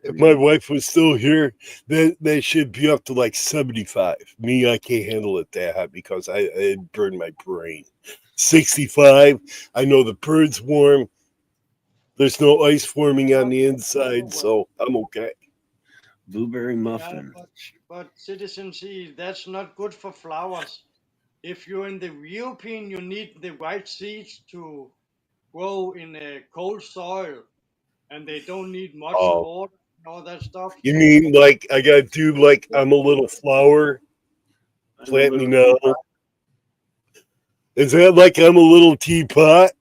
If my wife was still here, they should be up to like 75. Me, I can't handle it that hot because I burned my brain. 65, I know the bird's warm. There's no ice forming on the inside, so I'm okay. Blueberry muffin. Yeah, but Citizen C, that's not good for flowers. If you're in the European, you need the white seeds to grow in a cold soil, and they don't need much water and all that stuff. You mean like I gotta do like I'm a little flower? Plant me now. Is that like I'm a little teapot?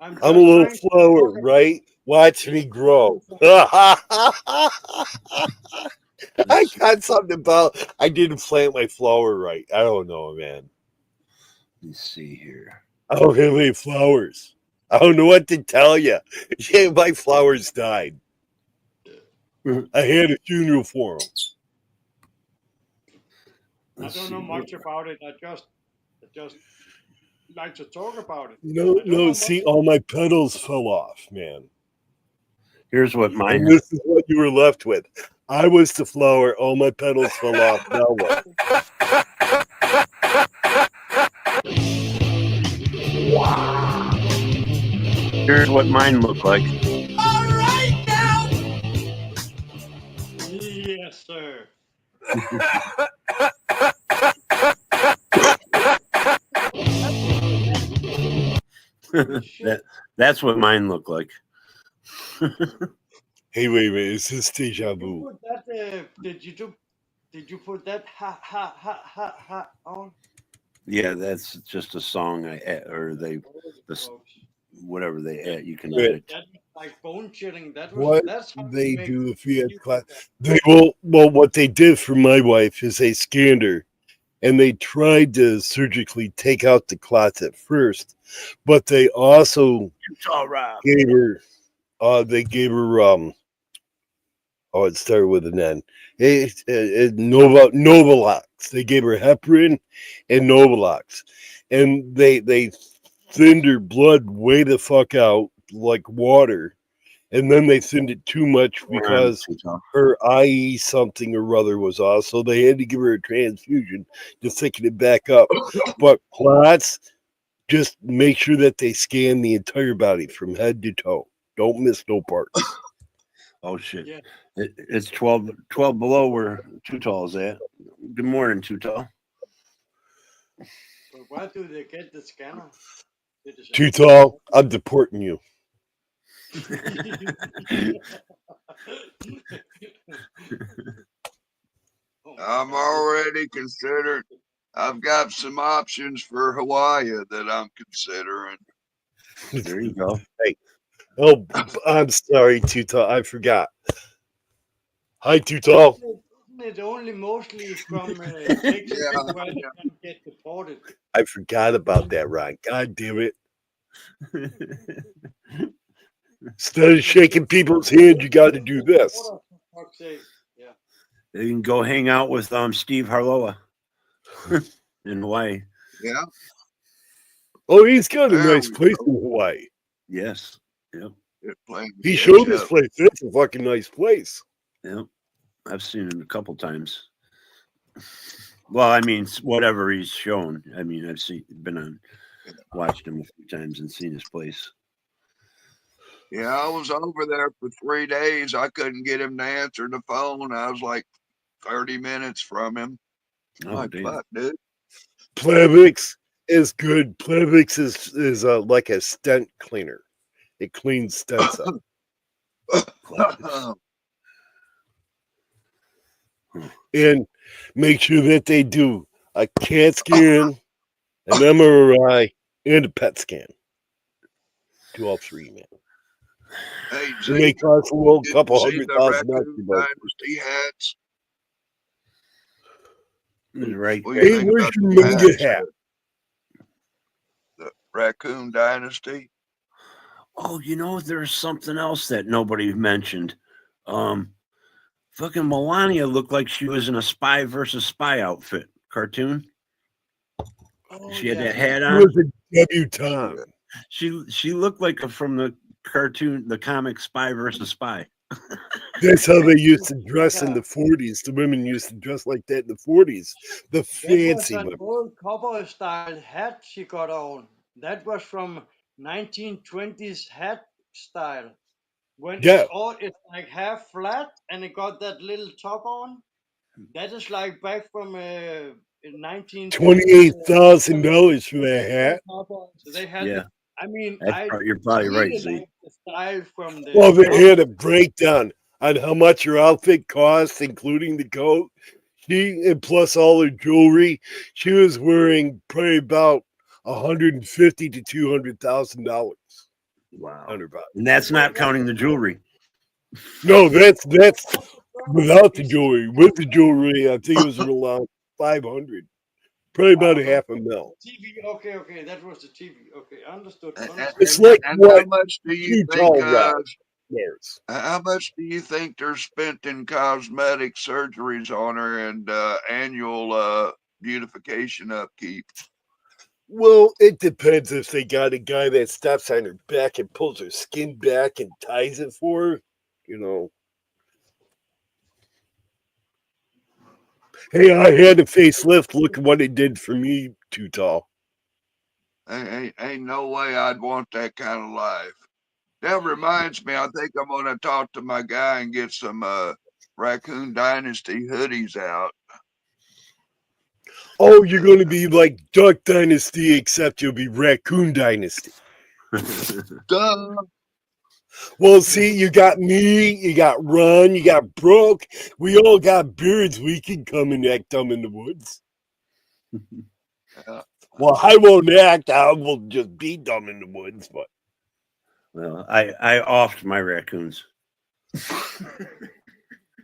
I'm a little flower, right? Watch me grow. I got something about I didn't plant my flower right. I don't know, man. Let's see here. I don't have any flowers. I don't know what to tell you. Yeah, my flowers died. I had a funeral for them. I don't know much about it. I just like to talk about it. No, see, all my petals fell off, man. Here's what mine. And this is what you were left with. I was the flower. All my petals fell off. Now what? Here's what mine looked like. All right now. Yes, sir. That's what mine looked like. Hey, wait a minute. Is this deja vu? Did you put that ha on? Yeah, that's just a song whatever they add. You can edit. That was like bone chilling. That's how they do if you had class. What they did for my wife is they scanned her and they tried to surgically take out the clots at first, but they also gave her it started with an N. Novalox. They gave her heparin and Novalox, and they thinned her blood way the fuck out like water, and then they thinned it too much because her IE something or other was off, so they had to give her a transfusion to thicken it back up. But clots, just make sure that they scan the entire body from head to toe. Don't miss no parts. Oh shit! Yeah. It's 12 below where Too Tall's at. Good morning, Too Tall. But where do they get the scanner? It is Too tall. I'm deporting you. Oh my I'm God. already considering. I've got some options for Hawaii that I'm considering. There you go. Oh, I'm sorry, Too Tall. I forgot. Hi, Too Tall. Isn't it only mostly from Texas Yeah, where they can get deported? I forgot about that, Ron. God damn it. Instead of shaking people's hand, you got to do this. For fuck's sake. Yeah. You can go hang out with Steve Harloa in Hawaii. yeah. Oh, he's got a There nice we place go. in Hawaii. Yes. Yep. They're playing He catch showed his up. place. That's a fucking nice place. Yep. I've seen him a couple times. Well, I mean, whatever he's shown. I mean, I've watched him a few times and seen his place. Yeah, I was over there for 3 days. I couldn't get him to answer the phone. I was like 30 minutes from him. Oh, Like, damn. fuck, dude. Plavix is good. Plavix is like a stent cleaner. It cleans stents up. And make sure that they do a CAT scan, an MRI, and a PET scan. Do all three, man. Hey, And Z, they cost a little did you couple see the $100,000. Raccoon Dynasty hats? Right. What do you Hey, think where's about your the manga hats? hat? The Raccoon Dynasty? Oh, there's something else that nobody mentioned. Fucking Melania looked like she was in a Spy versus Spy outfit cartoon. Oh, She had yeah. that hat She on. was a debutante. She looked like from the cartoon, the comic Spy versus Spy. That's how they used to dress in the 40s. The women used to dress like that in the 40s. The That was fancy an women. old cowboy style hat she got on. That was from 1920s hat style. When Yeah. it's like half flat and it got that little top on. That is like back from 1920s. $28,000 for that hat. So they had. Yeah, I mean, you're probably right, really Z. like the style from the. Well, they had a breakdown on how much your outfit cost, including the coat. And plus all her jewelry. She was wearing probably about $150,000 to $200,000. Wow. $100. And that's not counting the jewelry. No, that's without the jewelry. With the jewelry, I think it was around 500. Probably about a half a mil. TV. Okay, that was the TV. Okay, understood. It's like and what how much do you Too think? Tall wears. How much do you think they're spent in cosmetic surgeries on her and annual beautification upkeep? Well, it depends if they got a guy that steps on her back and pulls her skin back and ties it for her. Hey, I had a facelift. Look at what it did for me, Too Tall. Ain't no way I'd want that kind of life. That reminds me, I think I'm gonna talk to my guy and get some Raccoon Dynasty hoodies out. Oh, you're going to be like Duck Dynasty, except you'll be Raccoon Dynasty. Duh. Well, see, you got me, you got Ron, you got Brooke. We all got beards. We can come and act dumb in the woods. Well, I won't act. I will just be dumb in the woods. But well, I offed my raccoons.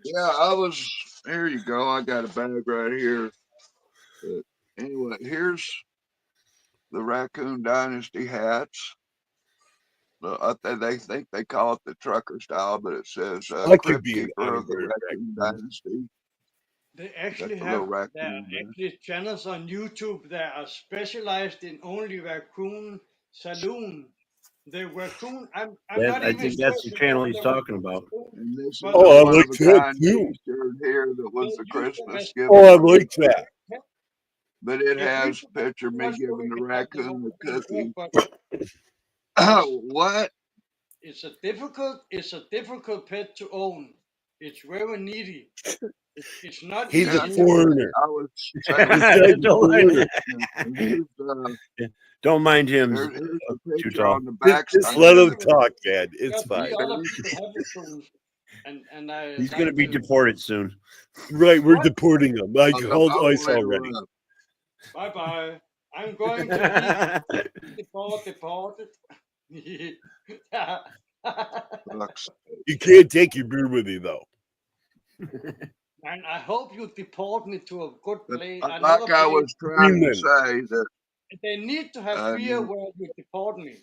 Yeah, I was. Here you go. I got a bag right here. But anyway, here's the Raccoon Dynasty hats. They think they call it the trucker style, but it says Crypt Keeper of the Raccoon Dynasty. They actually the have little there raccoon are there. actually channels on YouTube that are specialized in only raccoon saloon. The raccoon. I'm not I even think sure that's the if channel they he's were talking about. raccoon, And this is but a I one like of a that kind too. T-shirt here that was they the use them Christmas as gift. Oh, I for me. like that. But it yeah, has please a picture of me not so we giving the can have the raccoon whole a thing cookie. work, but What? it's a difficult pet to own. It's very needy. It's not He's easy. a foreigner. I was This saying, guy's a don't, foreigner. don't mind him. here's the picture Tall. on the back. Just let him talk, man. There It's are fine. 3 other people having phones, and I He's like going to be to- deported soon. Right, we're What? deporting him. I called ICE wanted to already. run. Bye bye. I'm going to be deported. Bucks. You can't take your beer with you, though. And I hope you deport me to a good But place. like I was trying to say that, They need to have beer where you deport me.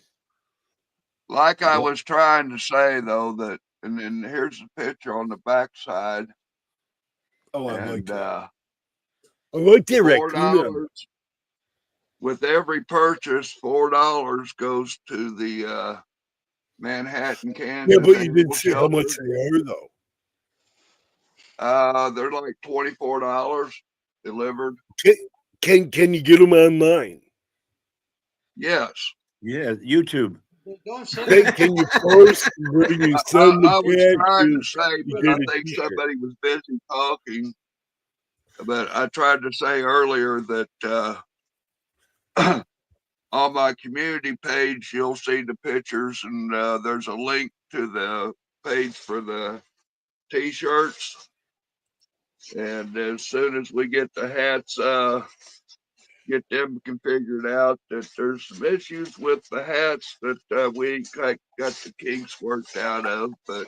like I was trying to say though, that, and then here's the picture on the backside. Oh, I like And that. I like that raccoon. $4 with every purchase. $4 goes to the Manhattan, Kansas. Yeah, but you didn't Animal say how much Shelter. they are, though. They're like $24 delivered. Can you get them online? Yes. Yeah, YouTube. Don't send Can you post where you send I the was trying to cash? say, you but get I a think t-shirt. somebody was busy talking. But I tried to say earlier that on my community page, you'll see the pictures, and there's a link to the page for the t-shirts. And as soon as we get the hats, get them configured out, that there's some issues with the hats that we got the kinks worked out of, but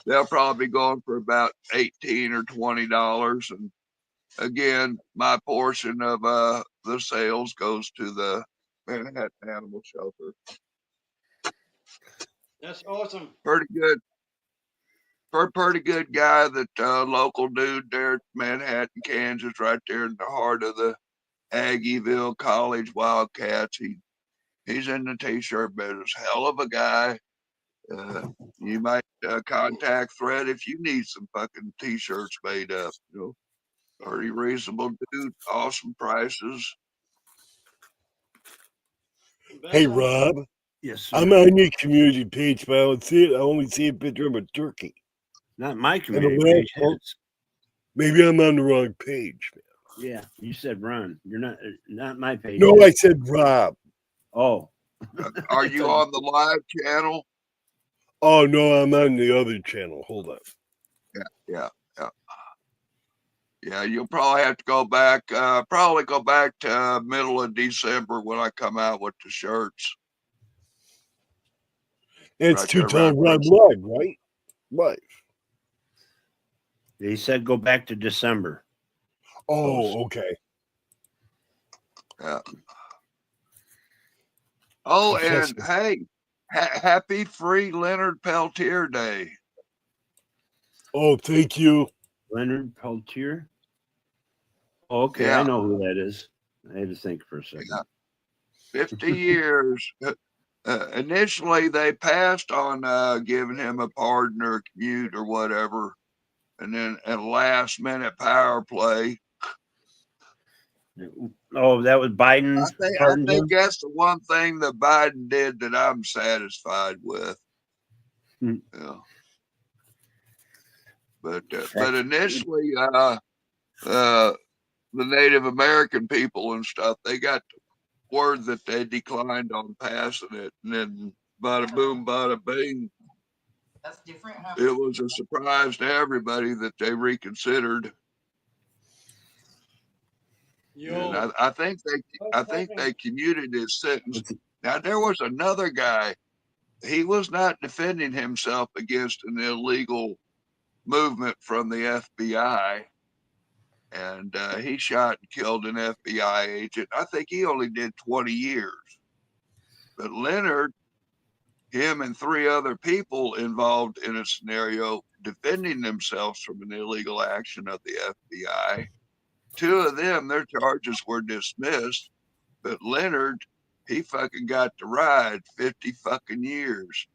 they'll probably be going for about $18 or $20. And again, my portion of the sales goes to the Manhattan Animal Shelter. That's awesome. Pretty good. Pretty good guy, that local dude there at Manhattan, Kansas, right there in the heart of the Aggieville College Wildcats. He's in the t-shirt business. Hell of a guy. You might contact Fred if you need some fucking t-shirts made up. You know, pretty reasonable dude. Awesome prices. Hey, Rob. Yes, sir. I'm on your community page, but I don't see it. I only see a picture of a turkey. Not my And community a page. lamp. His. Maybe I'm on the wrong page. Yeah, you said Ron. You're not my page. No, I said Rob. Oh. Are you on the live channel? Oh, no, I'm on the other channel. Hold on. Yeah, you'll probably have to go back, to middle of December when I come out with the shirts. It's Right Two there, Tone right Rob there. Live, right? Live. They said go back to December. Oh, okay. Yeah. Oh, Yes. and hey, happy Free Leonard Peltier Day. Oh, thank you. Leonard Peltier. Oh, okay, Yeah. I know who that is. I had to think for a second. Yeah. 50 years. Initially, they passed on giving him a pardon or a commute or whatever. And then at last minute power play. Oh, that was Biden. I think that's the one thing that Biden did that I'm satisfied with. Yeah. But initially, the Native American people and stuff, they got word that they declined on passing it, and then bada boom, bada bing. That's different. It was a surprise to everybody that they reconsidered. And I think they commuted his sentence. Now there was another guy. He was not defending himself against an illegal movement from the FBI, and he shot and killed an FBI agent. I think he only did 20 years. But Leonard, him and 3 other people involved in a scenario defending themselves from an illegal action of the FBI. 2 of them, their charges were dismissed, but Leonard, he fucking got to ride 50 fucking years.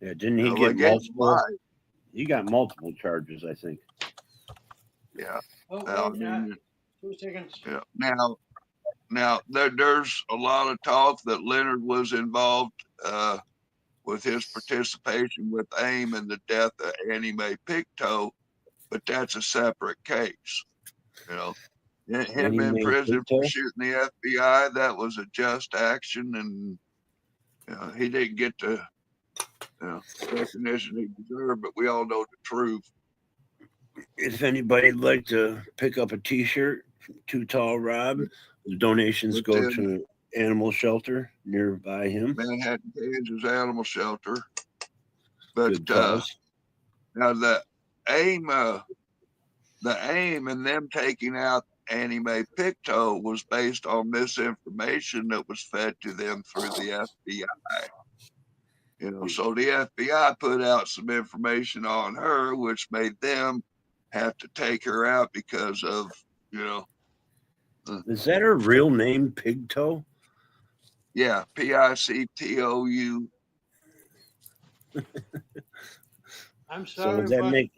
Yeah, didn't he get gave him multiple? life. He got multiple charges, I think. Yeah. Oh, 2 seconds. Yeah. Now there's a lot of talk that Leonard was involved with his participation with AIM and the death of Annie Mae Pictou, but that's a separate case. You know, him Annie in Mae prison for Pictou? shooting the FBI, that was a just action, and you know, he didn't get the recognition he deserved, but we all know the truth. If anybody'd like to pick up a T-shirt from Too Tall Rob, the donations go Within to an animal shelter nearby him. Manhattan, Kansas Animal Shelter. But Good cause. now the aim and them taking out Annie Mae Pictou was based on misinformation that was fed to them through the FBI. You know, so the FBI put out some information on her, which made them have to take her out because of, you know. Is that her real name, Pigtoe? Yeah, Pictou. I'm So sorry, does that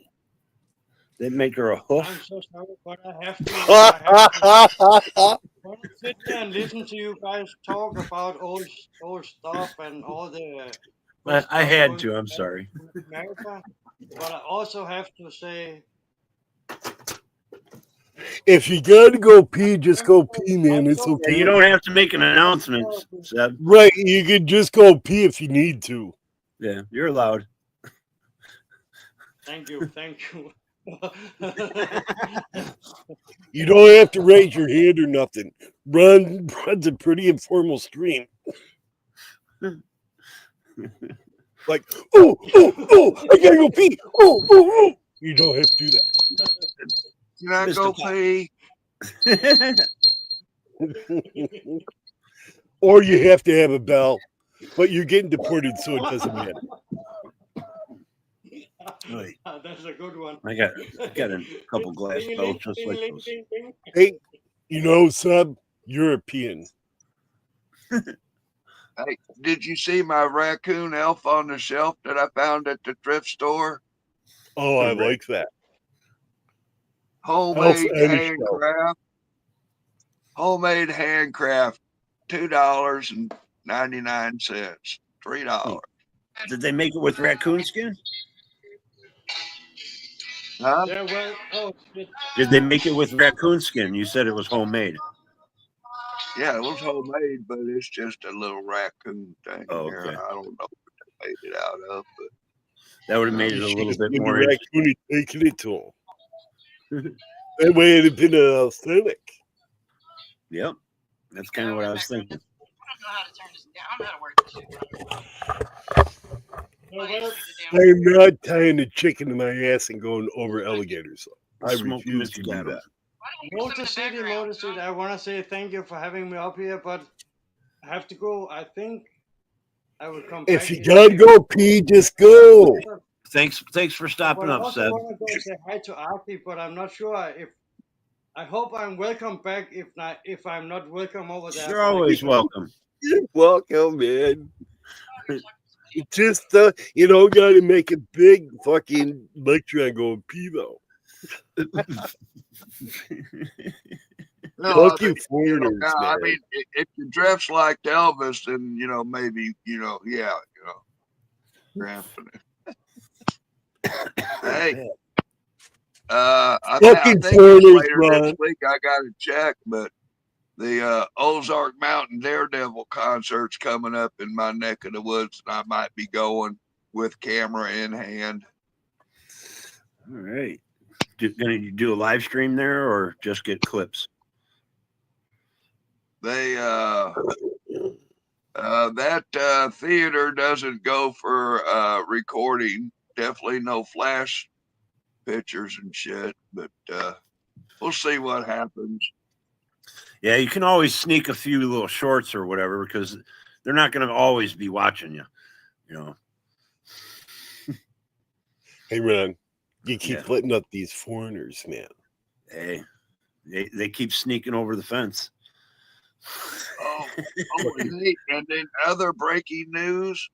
but make her a I'm hoof? so sorry, but I have to sit there and listen to you guys talk about old stuff and all the good I stuff had going to. I'm on sorry. in America. But I also have to say, If you gotta go pee, just go pee, man. It's Yeah, okay. you don't have to make an announcement, Seb. Right, you can just go pee if you need to. Yeah, you're allowed. thank you. You don't have to raise your hand or nothing. Run's a pretty informal stream. Like, oh, I gotta go pee. Oh. You don't have to do that. Can I go pee? Or you have to have a bell, but you're getting deported, so it doesn't matter. Right. That's a good one. I got a couple glass bells just like those. Hey, you know, Sub, European. Hey, did you see my raccoon elf on the shelf that I found at the thrift store? Oh, I like that. Homemade handcraft. Homemade handcraft. $2.99. $3. Did they make it with raccoon skin? Huh? Yeah, well, oh, shit. Did they make it with raccoon skin? You said it was homemade. Yeah, it was homemade, but it's just a little raccoon thing. Oh, here. okay. I don't know what they made it out of, but That would have made it a little bit more The raccoon is taking it to him. That way it'd have been authentic. Yep. That's kind of what I was thinking. I don't know how to turn this down. I don't know how to work this shit. I'm not tying a chicken to my ass and going over alligators. I Smoke refuse to Mr. do Adams. that. Motor City, I want to say thank you for having me up here, but I have to go. I think I will come back. If you gotta go pee, just go. Thanks for stopping I up, also Seb. want to go say hi to Archie, but I'm not sure if. I hope I'm welcome back. If I'm not welcome over there, You're always welcome. You're welcome, man. Just you don't gotta make a big fucking lecture and go pee though. no, Fuck you foreigners, I man. mean, if you dress like Elvis, then maybe Grandpa. Hey, I think foreigners, later Ron. this week I got to check, but the Ozark Mountain Daredevil concert's coming up in my neck of the woods, and I might be going with camera in hand. All right. Gonna do a live stream there or just get clips? They that theater doesn't go for recording. Definitely no flash pictures and shit, but we'll see what happens. Yeah, you can always sneak a few little shorts or whatever because they're not going to always be watching you. Hey, Ron, you keep letting up these foreigners, man. Hey, they keep sneaking over the fence. Oh, and then other breaking news: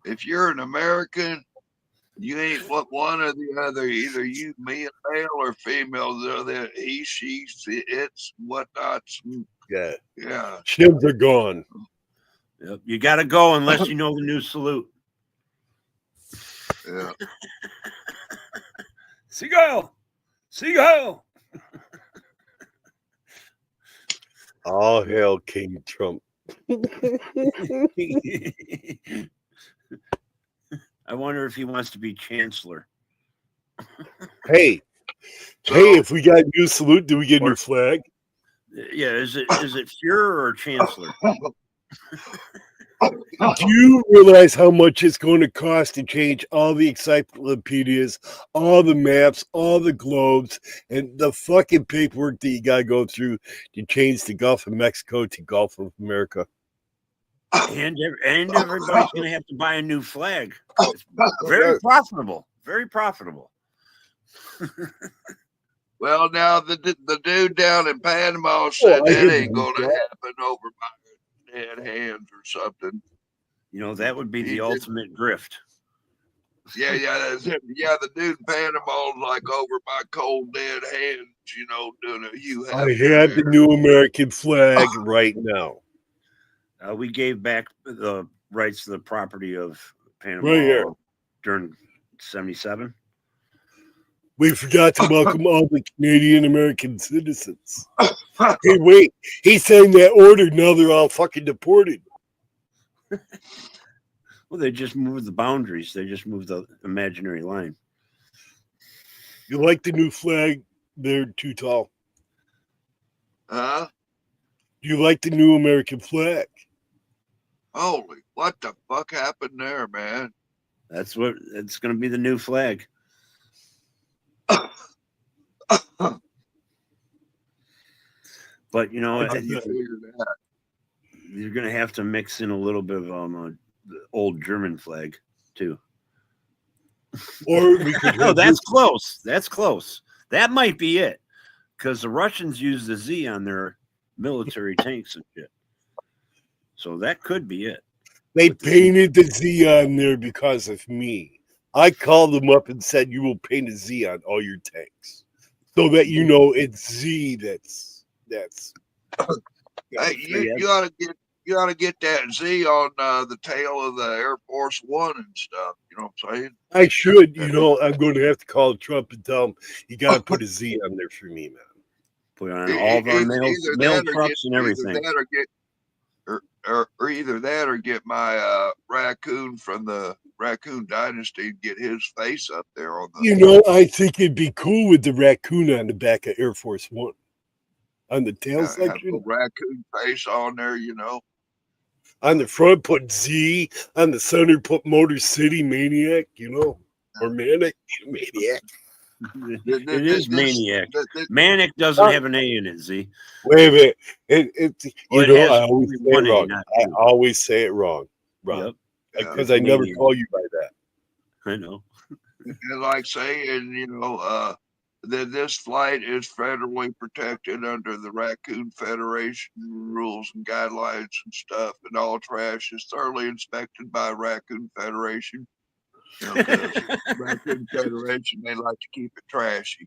if you're an American, you ain't what one or the other. Either you, me, male or female. They're he, she, it's whatnots. Yeah. Yeah. Shims are gone. Yep. You got to go unless you know the new salute. Yeah. Seagull! Seagull! All hail King Trump. I wonder if he wants to be chancellor. Hey, if we got a new salute, do we get a new flag? Yeah, is it Fuhrer or chancellor? Do you realize how much it's going to cost to change all the encyclopedias, all the maps, all the globes, and the fucking paperwork that you got to go through to change the Gulf of Mexico to Gulf of America? And everybody's going to have to buy a new flag. It's very profitable. Very profitable. Well, now the dude down in Panama said that ain't going to happen over my dead hands or something. You know, that would be the ultimate grift. Yeah, that's it. Yeah, the dude in Panama's like over my cold dead hands, you know, doing a you have. I have the new American flag right now. We gave back the rights to the property of Panama Right here. during 77. We forgot to welcome all the Canadian American citizens. Hey, wait. He signed that order. Now they're all fucking deported. Well, they just moved the boundaries. They just moved the imaginary line. You like the new flag? They're too tall. Huh? You like the new American flag? Holy, what the fuck happened there, man? That's what it's going to be, the new flag. But you know, you're going to have to mix in a little bit of the old German flag too. Or we could. No, that's close. That's close. That might be it, because the Russians use the Z on their military tanks and shit. So that could be it. They painted the Z on there because of me. I called them up and said, "You will paint a Z on all your tanks, so that you know it's Z." That's. Hey, you ought to get that Z on the tail of the Air Force One and stuff. You know what I'm saying? I should. You know, I'm going to have to call Trump and tell him you got to put a Z on there for me, man. Put on all of our mail trucks and everything. Or either that or get my raccoon from the Raccoon Dynasty and get his face up there on the. You know, I think it'd be cool with the raccoon on the back of Air Force One. On the tail section. Have a raccoon face on there, you know. On the front, put Z. On the center, put Motor City Maniac, you know. Or Maniac. It is Maniac. Manic doesn't have an A in it, Z. Wait a minute. I always say it wrong. I always say it wrong. Yep. Because I never call you by that. I know. And like saying, you know, that this flight is federally protected under the Raccoon Federation rules and guidelines and stuff, and all trash is thoroughly inspected by Raccoon Federation. You know, 'cause Raccoon Federation, they like to keep it trashy.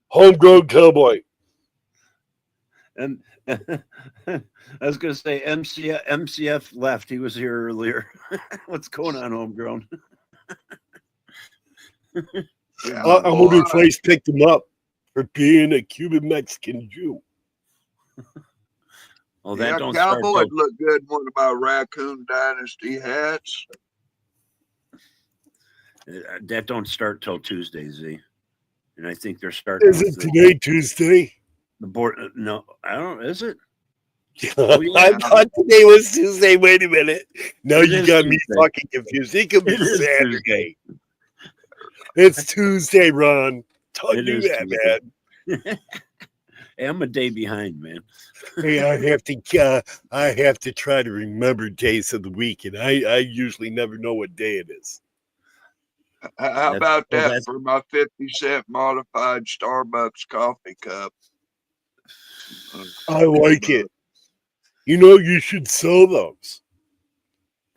Homegrown cowboy. And I was going to say MCF left. He was here earlier. What's going on, Homegrown? I wonder if Rice picked him up for being a Cuban Mexican Jew. Oh, that don't Cowboy start. Look good in one of my Raccoon Dynasty hats. That don't start till Tuesday, Z. And I think they're starting. Is it today, Tuesday? The board? No, I don't. Is it? Oh, yeah. I thought today was Tuesday. Wait a minute. Now you got me fucking confused. It could be Saturday. It's Tuesday, Ron. Don't do that, man. I'm a day behind, man. Hey, I have to try to remember days of the week, and I usually never know what day it is. How about that for my 50-cent modified Starbucks coffee cup? I like it. You know, you should sell those.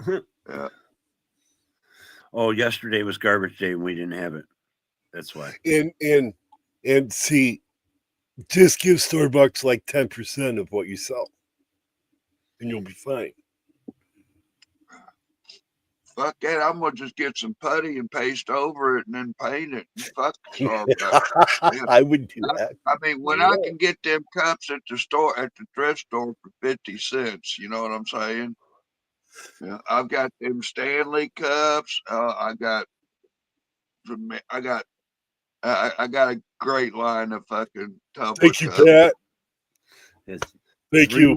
Yeah. Oh, yesterday was garbage day and we didn't have it. That's why. And see, just give Starbucks like 10% of what you sell, and you'll be fine. fuck that. I'm gonna just get some putty and paste over it and then paint it. And fuck the Sawgrass. Yeah. I would do that. I mean, when I can get them cups at the store, at the thrift store for 50 cents, you know what I'm saying? Yeah, I've got them Stanley cups. I got a great line of fucking tumbler Thank you, cups. Pat. It's Thank you.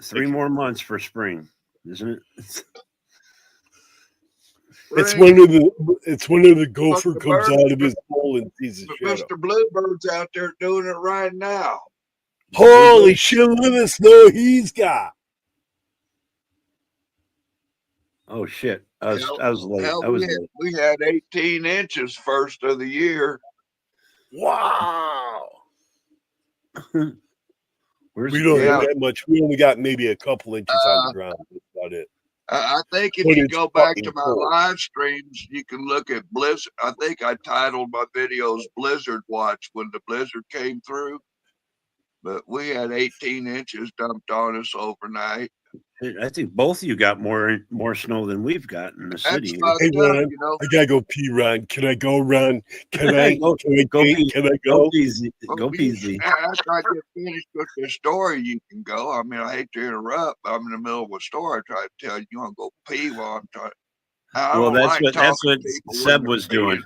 three more months for spring, isn't it? It's one of the gopher the comes bird- out of his hole and sees his But shadow. Mr. Bluebird's out there doing it right now. Holy shit! Look at the snow he's got. Oh shit! I was late. Hell, I was late. we had 18 inches first of the year. Wow. Where's We don't Yeah. have that much. We only got maybe a couple inches on the ground. That's about it. I think if But you it's go back fucking to my cold. live streams, you can look at Blizzard. I think I titled my videos Blizzard Watch when the blizzard came through. But we had 18 inches dumped on us overnight. I think both of you got more snow than we've got in the That's city. fucked Hey, up, Ron, you know. I gotta go pee, Ron. Can I go, Ron? Can I Go- Can I go pee? pee. Can I Go go? peasy. Go Well, you- peasy. After I get finished with the story, you can go. I mean, I hate to interrupt. I'm in the middle of a story. I try to tell you, you want to go pee while I'm trying. I Well, don't that's like what talking to people when Seb they're was doing.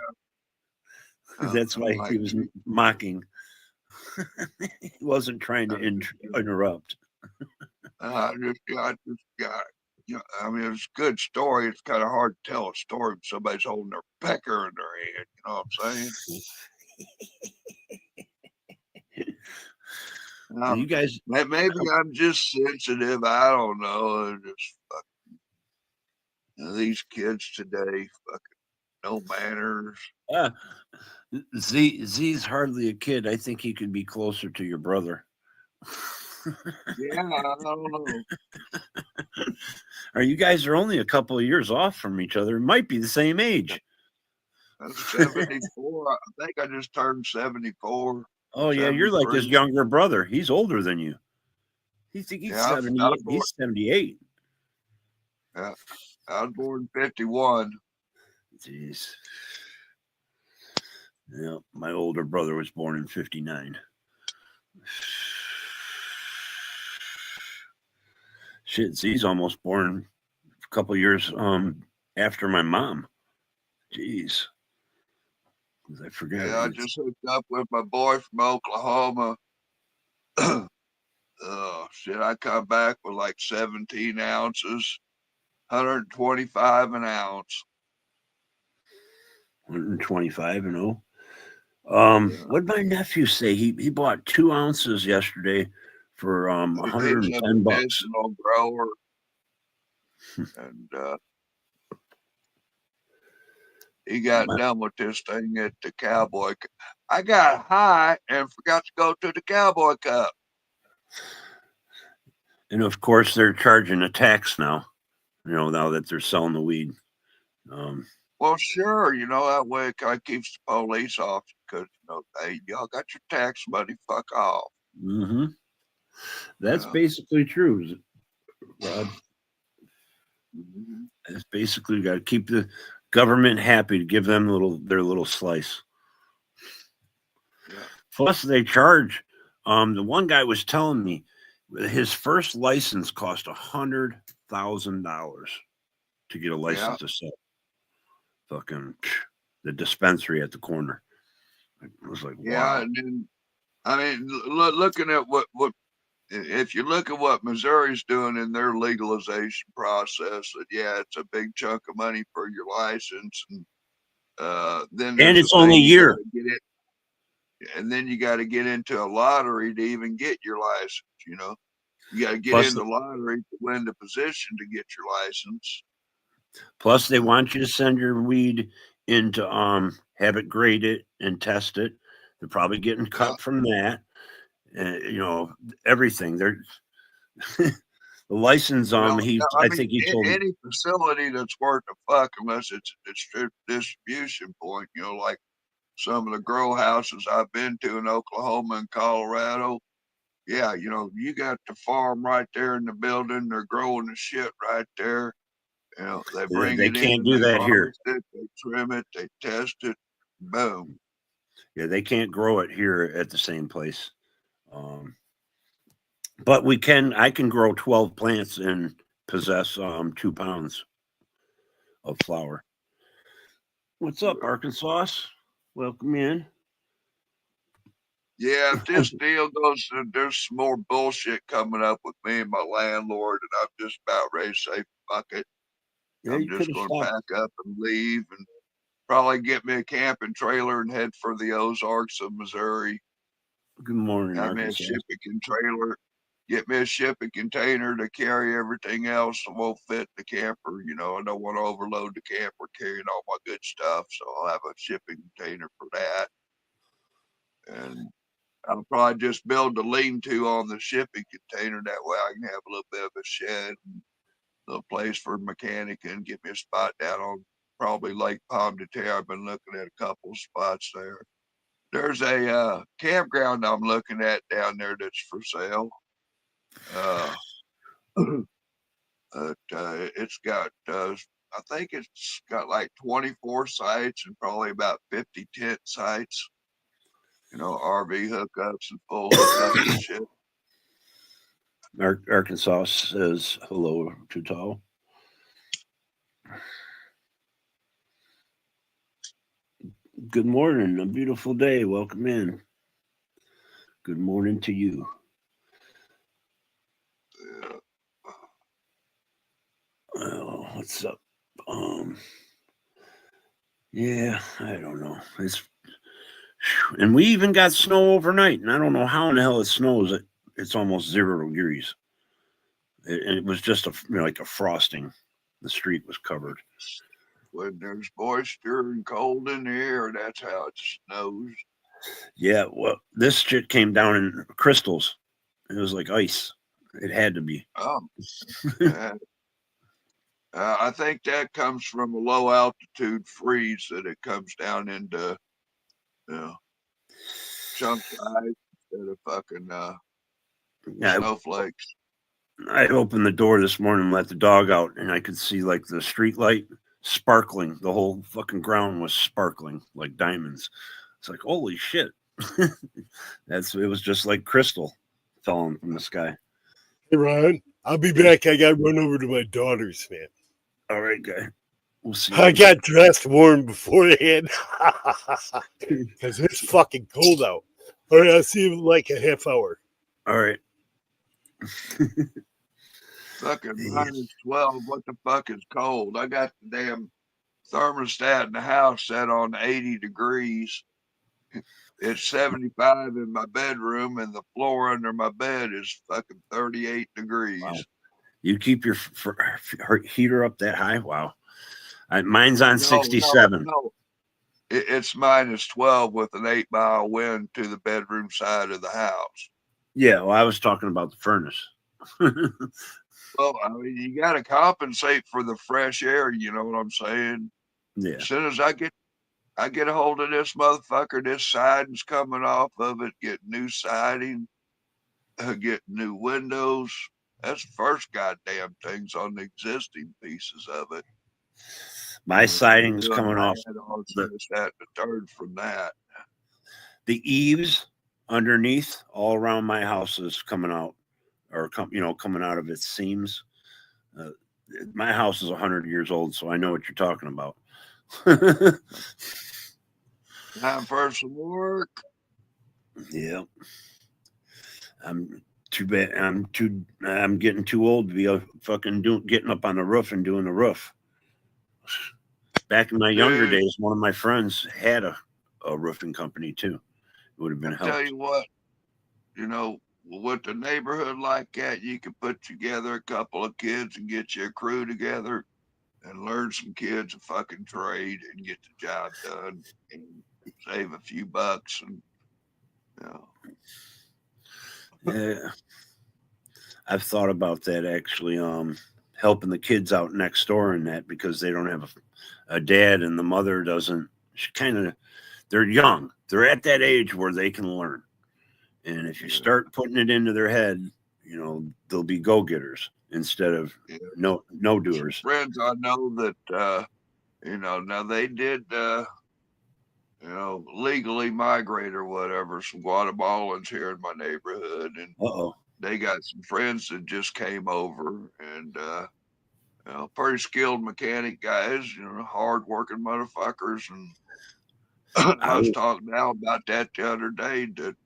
peeing. That's I'm why like, he was mocking. He wasn't trying to interrupt. I just got, you know, I mean, it's a good story. It's kind of hard to tell a story when somebody's holding their pecker in their hand. You know what I'm saying? You guys, Maybe I'm just sensitive. I don't know. Just fucking, you know, these kids today, fucking no manners. Z's hardly a kid. I think he could be closer to your brother. Yeah, I don't know. Or you guys are only a couple of years off from each other. It might be the same age. I'm 74. I think I just turned 74. Oh yeah, you're like his 73. younger brother. He's older than you. He's Yeah, I was 78. born- He's 78. Yeah, I was born in 51. Jeez. Yeah, my older brother was born in 59. Shit, Z's almost born a couple years after my mom. Jeez. I forgot. Yeah, I just hooked up with my boy from Oklahoma. Oh, shit, I come back with like 17 ounces, 125 an ounce. 125 and 0. What did my nephew say? He bought 2 ounces yesterday for He's a 110 bucks. medicinal grower. And he got done with this thing at the Cowboy. I got high and forgot to go to the Cowboy Cup. And of course, they're charging a tax now. You know, now that they're selling the weed. Well, sure, you know, that way it kind of keeps the police off because, you know, hey, y'all got your tax money, fuck off. Mm-hmm. That's Yeah. basically true, Rod. Mhm. That's basically got to keep the government happy to give them their little slice. Yeah. Plus, they charge. The one guy was telling me his first license cost $100,000 to get a license to sell. Fucking the dispensary at the corner. I was like, Yeah, wow. and then, I mean, looking at what if you look at what Missouri's doing in their legalization process, that yeah, it's a big chunk of money for your license, and then And there's it's the only thing a you year. gotta get it, and then you got to get into a lottery to even get your license. You know, you got to get Plus in the lottery to win the position to get your license. Plus, they want you to send your weed into have it graded and test it. They're probably getting cut from that. You know, everything. They're the license. Well, I think he told me. any facility that's worth a fuck, unless it's a distribution point. You know, like some of the grow houses I've been to in Oklahoma and Colorado. Yeah, you know, you got the farm right there in the building. They're growing the shit right there. You know, they bring They it can't in, do they that here. harvest it, they trim it, they test it, boom. Yeah, they can't grow it here at the same place. But I can grow 12 plants and possess 2 pounds of flour. What's up, Arkansas? Welcome in. Yeah, if this deal goes, there's some more bullshit coming up with me and my landlord, and I'm just about ready to say, fuck it. Yeah, I'm you just could have going to stopped. pack up and leave and probably get me a camping trailer and head for the Ozarks of Missouri. Good morning, Got me a Arkansas. shipping trailer. Get me a shipping container to carry everything else that won't fit the camper. You know, I don't want to overload the camper carrying all my good stuff, so I'll have a shipping container for that. And I'll probably just build a lean-to on the shipping container. That way I can have a little bit of a shed, and a little place for a mechanic, and get me a spot down on probably Lake Palm de Terre. I've been looking at a couple of spots there. There's a campground I'm looking at down there that's for sale. It's got, I think it's got like 24 sites and probably about 50 tent sites. You know, RV hookups and full hookups and shit. Arkansas says hello to Tal. Good morning. A beautiful day. Welcome in. Good morning to you. Oh, what's up? Yeah, I don't know. And we even got snow overnight, and I don't know how in the hell it snows. It's almost 0 degrees. It was just like a frosting. The street was covered. When there's moisture and cold in the air, that's how it snows. Yeah, well, this shit came down in crystals. It was like ice. It had to be. Oh, yeah. I think that comes from a low altitude freeze that it comes down into, you know, chunks of ice instead of fucking snowflakes. I opened the door this morning and let the dog out, and I could see like the street light sparkling. The whole fucking ground was sparkling like diamonds. It's like, holy shit. It was just like crystal falling from the sky. Hey, Ron, I'll be back. I got to run over to my daughter's, man. All right, guy. We'll see. I got dressed warm beforehand because it's fucking cold out. All right, I'll see you in like a half hour. All right. Fucking -12. What the fuck is cold? I got the damn thermostat in the house set on 80 degrees. It's 75 in my bedroom, and the floor under my bed is fucking 38 degrees. Wow. You keep your heater up that high? Wow. Mine's on 67. No. It's -12 with an 8-mile wind to the bedroom side of the house. Yeah, well, I was talking about the furnace. Well, I mean, you got to compensate for the fresh air. You know what I'm saying? Yeah. As soon as I get a hold of this motherfucker, this siding's coming off of it, get new siding, get new windows. That's the first goddamn things on the existing pieces of it. My siding's coming off. That the third from that. The eaves underneath all around my house is coming out, or coming out of its seams. My house is 100 years old, so I know what you're talking about. Time for some work. Yeah. I'm too bad. I'm getting too old to be getting up on the roof and doing the roof. Back in my younger days, one of my friends had a roofing company too. It would have been helpful. Tell you what, with the neighborhood like that, you could put together a couple of kids and get you a crew together and learn some kids a fucking trade and get the job done and save a few bucks and Yeah, I've thought about that actually. Helping the kids out next door in that, because they don't have a dad and the mother doesn't. They're young. They're at that age where they can learn. And if you start putting it into their head, they'll be go-getters. instead of Yeah. no doers. Friends I know that now they did legally migrate or whatever, some Guatemalans here in my neighborhood, and Uh-oh. they got some friends that just came over, and pretty skilled mechanic guys, hard working motherfuckers. And I was talking now about that the other day, that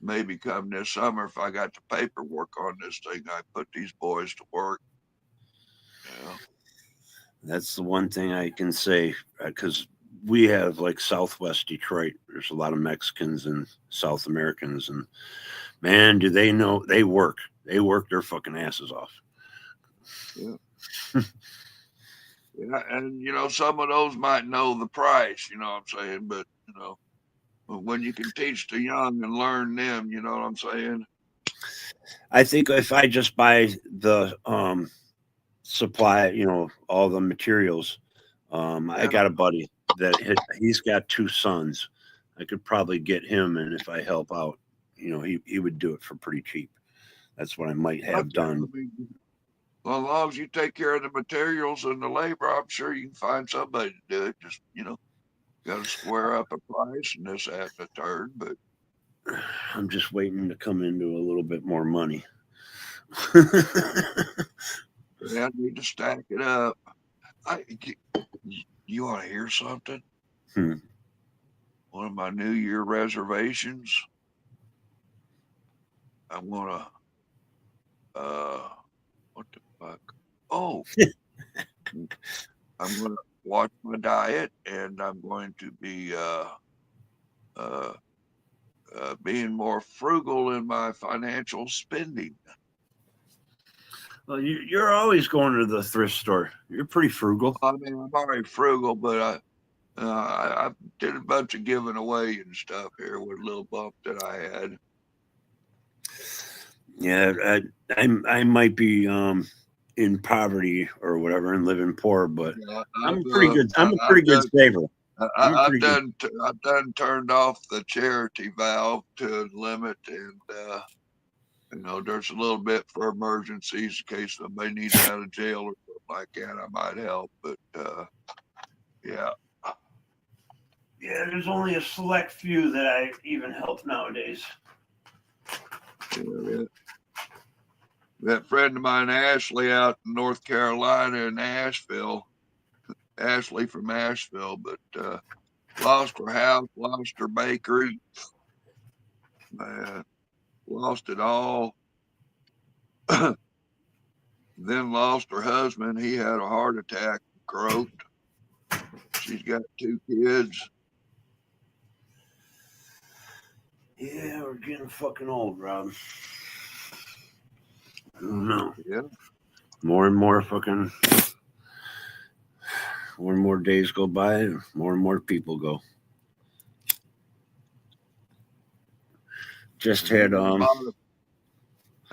maybe come this summer, if I got the paperwork on this thing, I put these boys to work. That's the one thing I can say, because we have like Southwest Detroit. There's a lot of Mexicans and South Americans, and man, do they know they work. They work their fucking asses off. Yeah. Yeah, and some of those might know the price, you know what I'm saying? But when you can teach the young and learn them, you know what I'm saying? I think if I just buy the supply, all the materials, I got a buddy that he's got 2 sons. I could probably get him, and if I help out, he would do it for pretty cheap. That's what I might have done. Well, as long as you take care of the materials and the labor, I'm sure you can find somebody to do it. Just, got to square up a price and this, that, and the third. But I'm just waiting to come into a little bit more money. I need to stack it up. You want to hear something? One of my New Year reservations. I want to, what the fuck? Oh, I'm going to watch my diet, and I'm going to be being more frugal in my financial spending. Well, you're always going to the thrift store. You're pretty frugal. I mean, I'm already frugal, but I did a bunch of giving away and stuff here with a little bump that I had. Yeah, I might be in poverty or whatever and living poor, but I'm pretty good. I'm a pretty good saver. I've done turned off the charity valve to limit, and there's a little bit for emergencies in case somebody needs out of jail or something like that. I might help, but yeah. Yeah, there's only a select few that I even help nowadays. Yeah. That friend of mine, Ashley, out in North Carolina in Asheville, Ashley from Asheville, but lost her house, lost her bakery, lost it all. Then lost her husband. He had a heart attack, croaked. She's got 2 kids. Yeah, we're getting fucking old, Rob. I don't know. Yeah. More and more days go by, more and more people go. Just had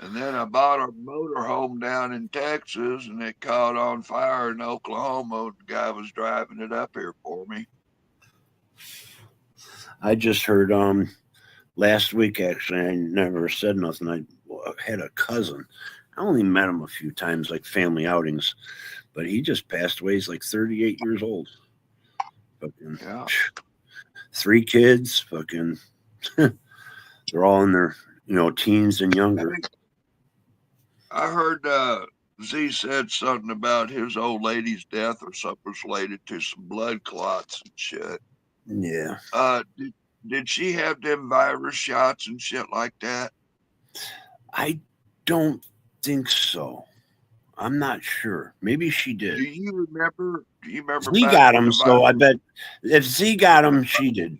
And then I bought a motorhome down in Texas, and it caught on fire in Oklahoma. The guy was driving it up here for me. I just heard last week, actually. I never said nothing. I had a cousin. I only met him a few times, like family outings, but he just passed away. He's like 38 years old. Fucking 3 kids. Fucking, they're all in their teens and younger. I heard Z said something about his old lady's death or something related to some blood clots and shit. Yeah. Did she have them virus shots and shit like that? I don't think so. I'm not sure. Maybe she did. Do you remember? Z got them, so I bet if Z got them, she did.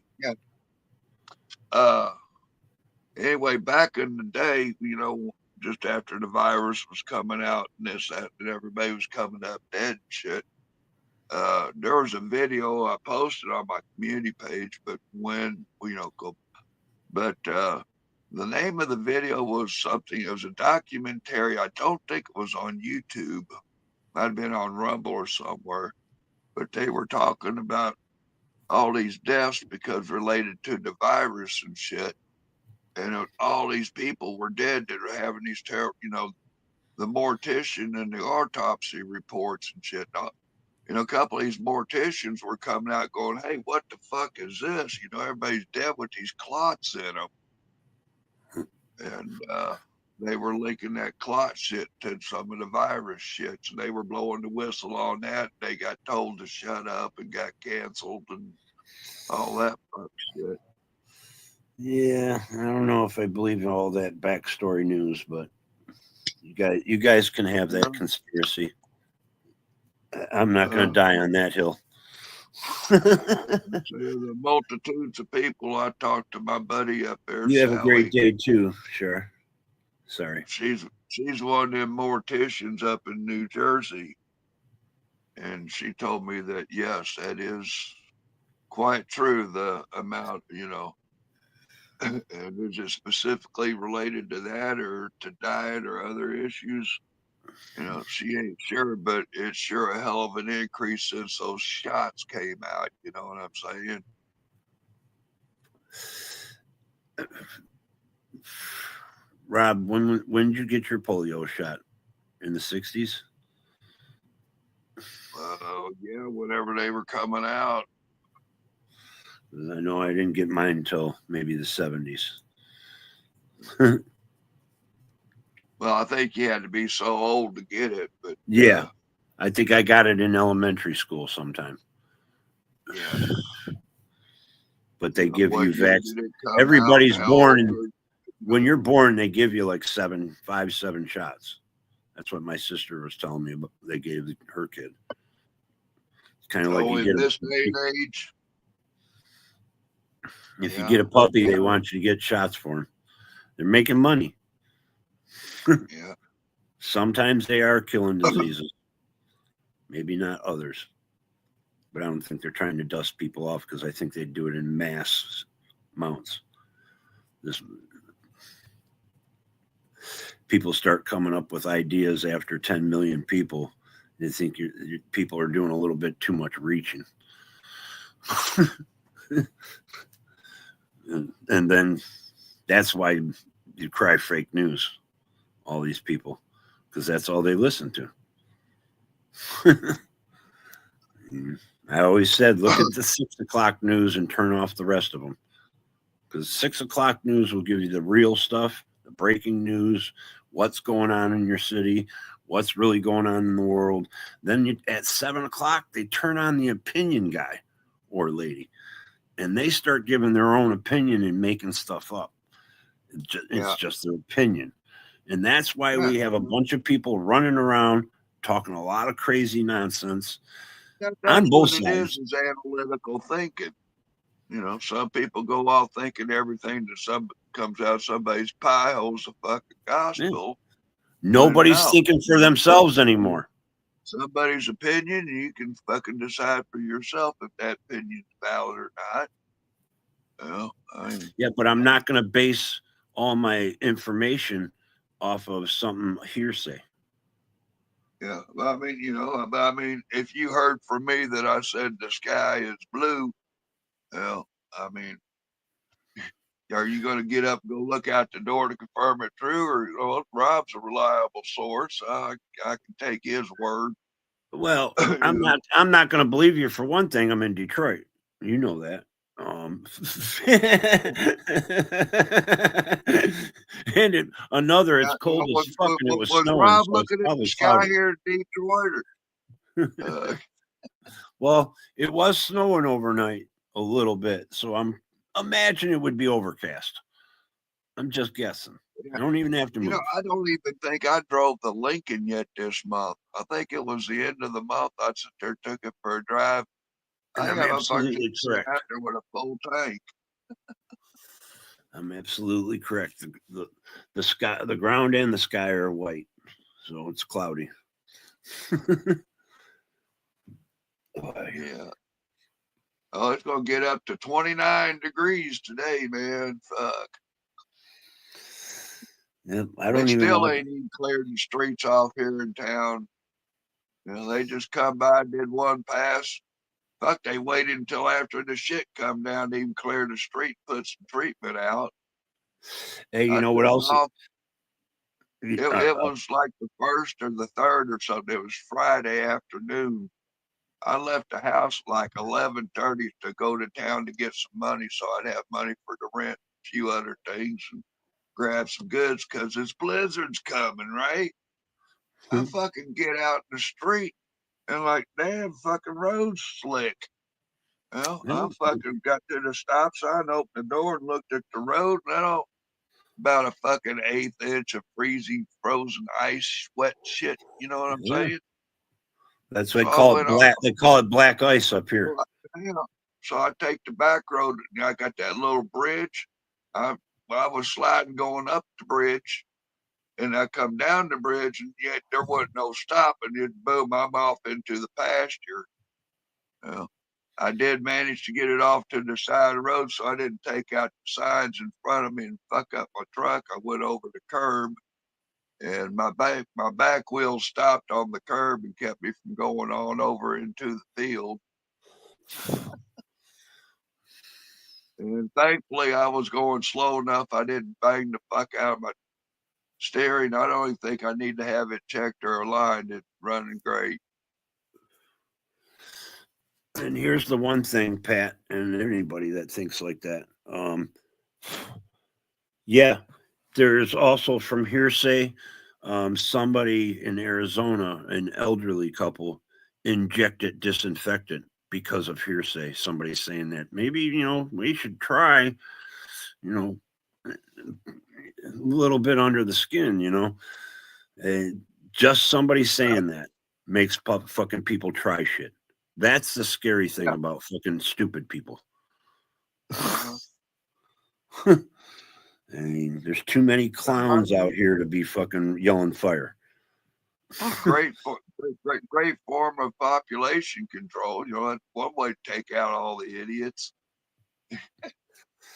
Yeah. Anyway, back in the day, just after the virus was coming out and this, that, and everybody was coming up dead and shit. There was a video I posted on my community page, but the name of the video was something. It was a documentary. I don't think it was on YouTube. Might have been on Rumble or somewhere. But they were talking about all these deaths because related to the virus and shit. And all these people were dead that are having these terrible, the mortician and the autopsy reports and shit. You know, a couple of these morticians were coming out going, "Hey, what the fuck is this? You know, everybody's dead with these clots in them." And they were linking that clot shit to some of the virus shit. So they were blowing the whistle on that. They got told to shut up and got canceled and all that fuck shit. Yeah, I don't know if I believe in all that backstory news, but you guys can have that conspiracy. I'm not going to die on that hill. The multitudes of people. I talked to my buddy up there. You have Sally. a great day too. Sure. Sorry. She's one of them morticians up in New Jersey, and she told me that yes, that is quite true. The amount, you know, and is it specifically related to that or to diet or other issues? You know, she ain't sure, but it's sure a hell of an increase since those shots came out. You know what I'm saying? Rob, when did you get your polio shot? In the 60s? Yeah, whenever they were coming out. I know I didn't get mine until maybe the 70s. Well, I think you had to be so old to get it, but yeah, I think I got it in elementary school sometime. Yeah. But they give you vaccine. Everybody's born, and when you're born, they give you like 7 shots. That's what my sister was telling me about. They gave her kid. It's kind of like you get this day and age. If you get a puppy, they want you to get shots for him. They're making money. Yeah. Sometimes they are killing diseases. Maybe not others. But I don't think they're trying to dust people off because I think they do it in mass amounts. People start coming up with ideas after 10 million people. They think people are doing a little bit too much reaching. And then that's why you cry fake news, all these people, because that's all they listen to. I always said, look at the 6 o'clock news and turn off the rest of them, because 6 o'clock news will give you the real stuff, the breaking news, what's going on in your city, what's really going on in the world. Then at 7 o'clock, they turn on the opinion guy or lady, and they start giving their own opinion and making stuff up. It's just their opinion. And that's why we have a bunch of people running around talking a lot of crazy nonsense on both sides. It is analytical thinking. You know, some people go off thinking everything that comes out somebody's pie hole's a fucking gospel. Yeah. Nobody's thinking for themselves anymore. Somebody's opinion, and you can fucking decide for yourself if that opinion's valid or not. Well, yeah, but I'm not going to base all my information off of something hearsay. Yeah, well, I mean, you know, if you heard from me that I said the sky is blue, well, I mean, are you going to get up and go look out the door to confirm it true, or Rob's a reliable source? I can take his word. Well, I'm not going to believe you for one thing. I'm in Detroit. You know that. And another, it's cold as fuck, and it was snowing. Rob looking at the sky here in Detroit? Well, it was snowing overnight a little bit, so I'm imagining it would be overcast. I'm just guessing. I don't even have to move. You know, I don't even think I drove the Lincoln yet this month. I think it was the end of the month. I sit there, took it for a drive. I'm absolutely correct. Out there with a full tank. I'm absolutely correct. The sky, the ground, and the sky are white, so it's cloudy. Yeah. Oh, it's gonna get up to 29 degrees today, man. Fuck. Yeah, They still ain't even cleared the streets off here in town. You know, they just come by and did one pass. Fuck, they waited until after the shit come down to even clear the street, put some treatment out. Hey, you know what else? It was like the 1st or the 3rd or something. It was Friday afternoon. I left the house like 11:30 to go to town to get some money so I'd have money for the rent, a few other things, and grab some goods because this blizzard's coming, right? I fucking get out in the street and like, damn, fucking road's slick. Well, I fucking got to the stop sign, opened the door, and looked at the road. And about a fucking 1/8 inch of freezing, frozen ice, wet shit. You know what I'm saying? That's what they call it. Black. They call it black ice up here. So I take the back road. And I got that little bridge. I was sliding going up the bridge, and I come down the bridge, and yet there wasn't no stopping. And boom, I'm off into the pasture. Well, I did manage to get it off to the side of the road, so I didn't take out the signs in front of me and fuck up my truck. I went over the curb, and my back wheel stopped on the curb and kept me from going on over into the field. And thankfully, I was going slow enough. I didn't bang the fuck out of my steering. I don't even think I need to have it checked or aligned. It's running great. And here's the one thing, Pat, and anybody that thinks like that. Yeah, there's also from hearsay, somebody in Arizona, an elderly couple, injected disinfectant because of hearsay. Somebody saying that maybe, we should try, a little bit under the skin, just somebody saying that makes fucking people try shit. That's the scary thing about fucking stupid people. I mean, there's too many clowns out here to be fucking yelling fire. Great form of population control. That's one way to take out all the idiots.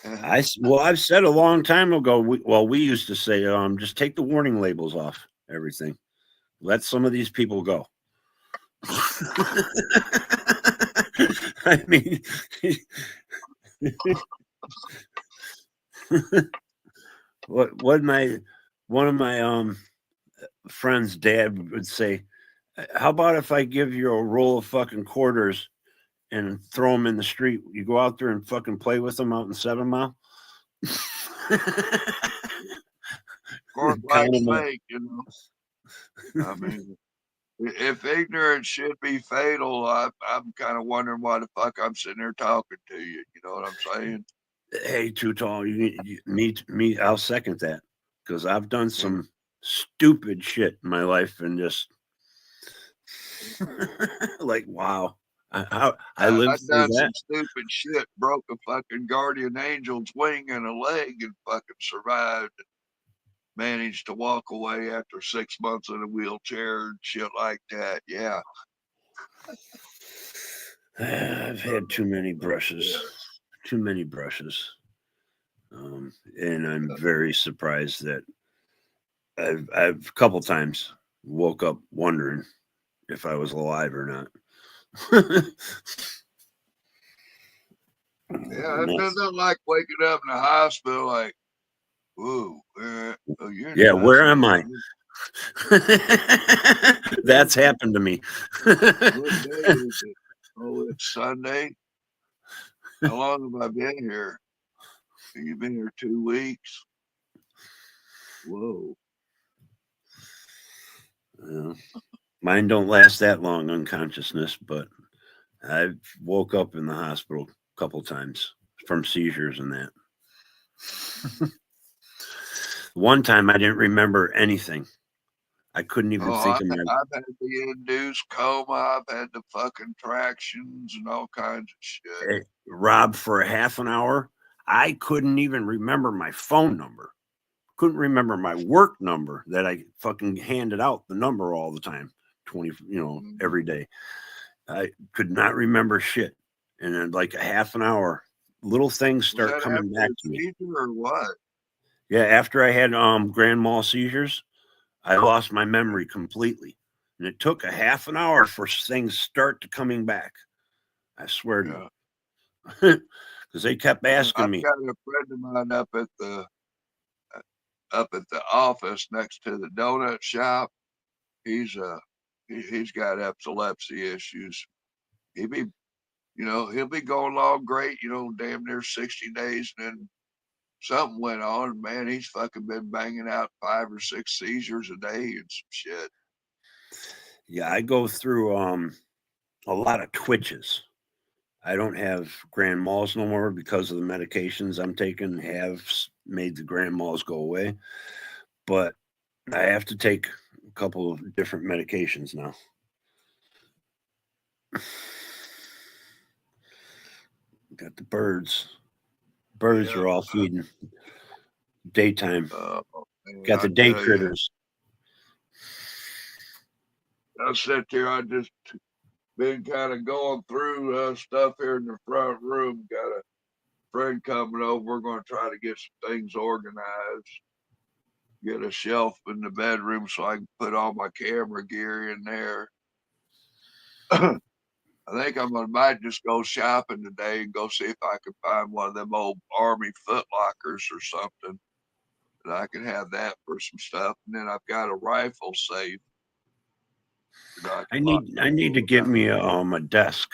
I've said a long time ago. We used to say, just take the warning labels off everything. Let some of these people go. I mean, one of my friend's dad would say, how about if I give you a roll of fucking quarters and throw them in the street? You go out there and fucking play with them out in 7 Mile. Or like snake, I mean, if ignorance should be fatal, I'm kind of wondering why the fuck I'm sitting there talking to you. You know what I'm saying? Hey, Too Tall, me, I'll second that, because I've done some stupid shit in my life and just like, wow. I lived through done that. some stupid shit, broke a fucking guardian angel's wing and a leg and fucking survived. Managed to walk away after 6 months in a wheelchair and shit like that. Yeah. I've had too many brushes. And I'm very surprised that I've a couple times woke up wondering if I was alive or not. Yeah, it doesn't like waking up in the hospital like, whoa, where am I? That's happened to me. What day is it? Oh, it's Sunday. How long have I been here? You've been here 2 weeks. Whoa. Mine don't last that long, unconsciousness, but I've woke up in the hospital a couple times from seizures and that. One time I didn't remember anything. I couldn't even think of my... I've had the induced coma. I've had the fucking tractions and all kinds of shit. Hey, Rob, for a half an hour, I couldn't even remember my phone number. Couldn't remember my work number that I fucking handed out the number all the time, every day. I could not remember shit. And then like a half an hour, little things start coming back to me. Or what? Yeah, after I had grand mal seizures, I lost my memory completely. And it took a half an hour for things start to coming back. I swear to you. Because they kept asking me. I've got a friend of mine up at the up at the office next to the donut shop. He's got epilepsy issues. He'll be going along great, damn near 60 days, and then something went on. Man, he's fucking been banging out 5 or 6 seizures a day and some shit. Yeah, I go through a lot of twitches. I don't have grand malls no more because of the medications I'm taking have made the grand malls go away. But I have to take a couple of different medications now. Got the birds. Birds are all feeding daytime. Got the day critters. I sit there. I just been kind of going through stuff here in the front room. Got a friend coming over. We're going to try to get some things organized. Get a shelf in the bedroom so I can put all my camera gear in there. I think might just go shopping today and go see if I can find one of them old Army Foot Lockers or something. And I can have that for some stuff. And then I've got a rifle safe. I need to get me a desk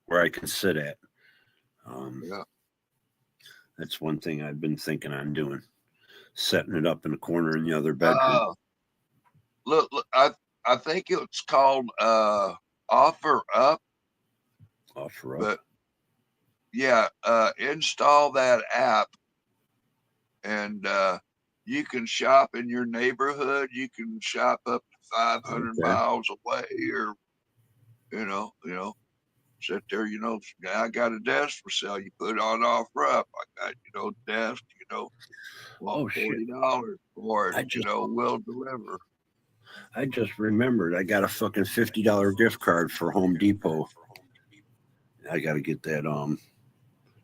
where I can sit at. Yeah. That's one thing I've been thinking on doing. Setting it up in a corner in the other bedroom. Look, I think it's called Offer Up. Offer Up. But yeah, install that app, and you can shop in your neighborhood. You can shop up to 500 miles away, or sit there. I got a desk for sale. You put it on Offer Up. I got desk. $40 for it. We'll deliver. I just remembered I got a fucking $50 gift card for Home Depot. I got to get that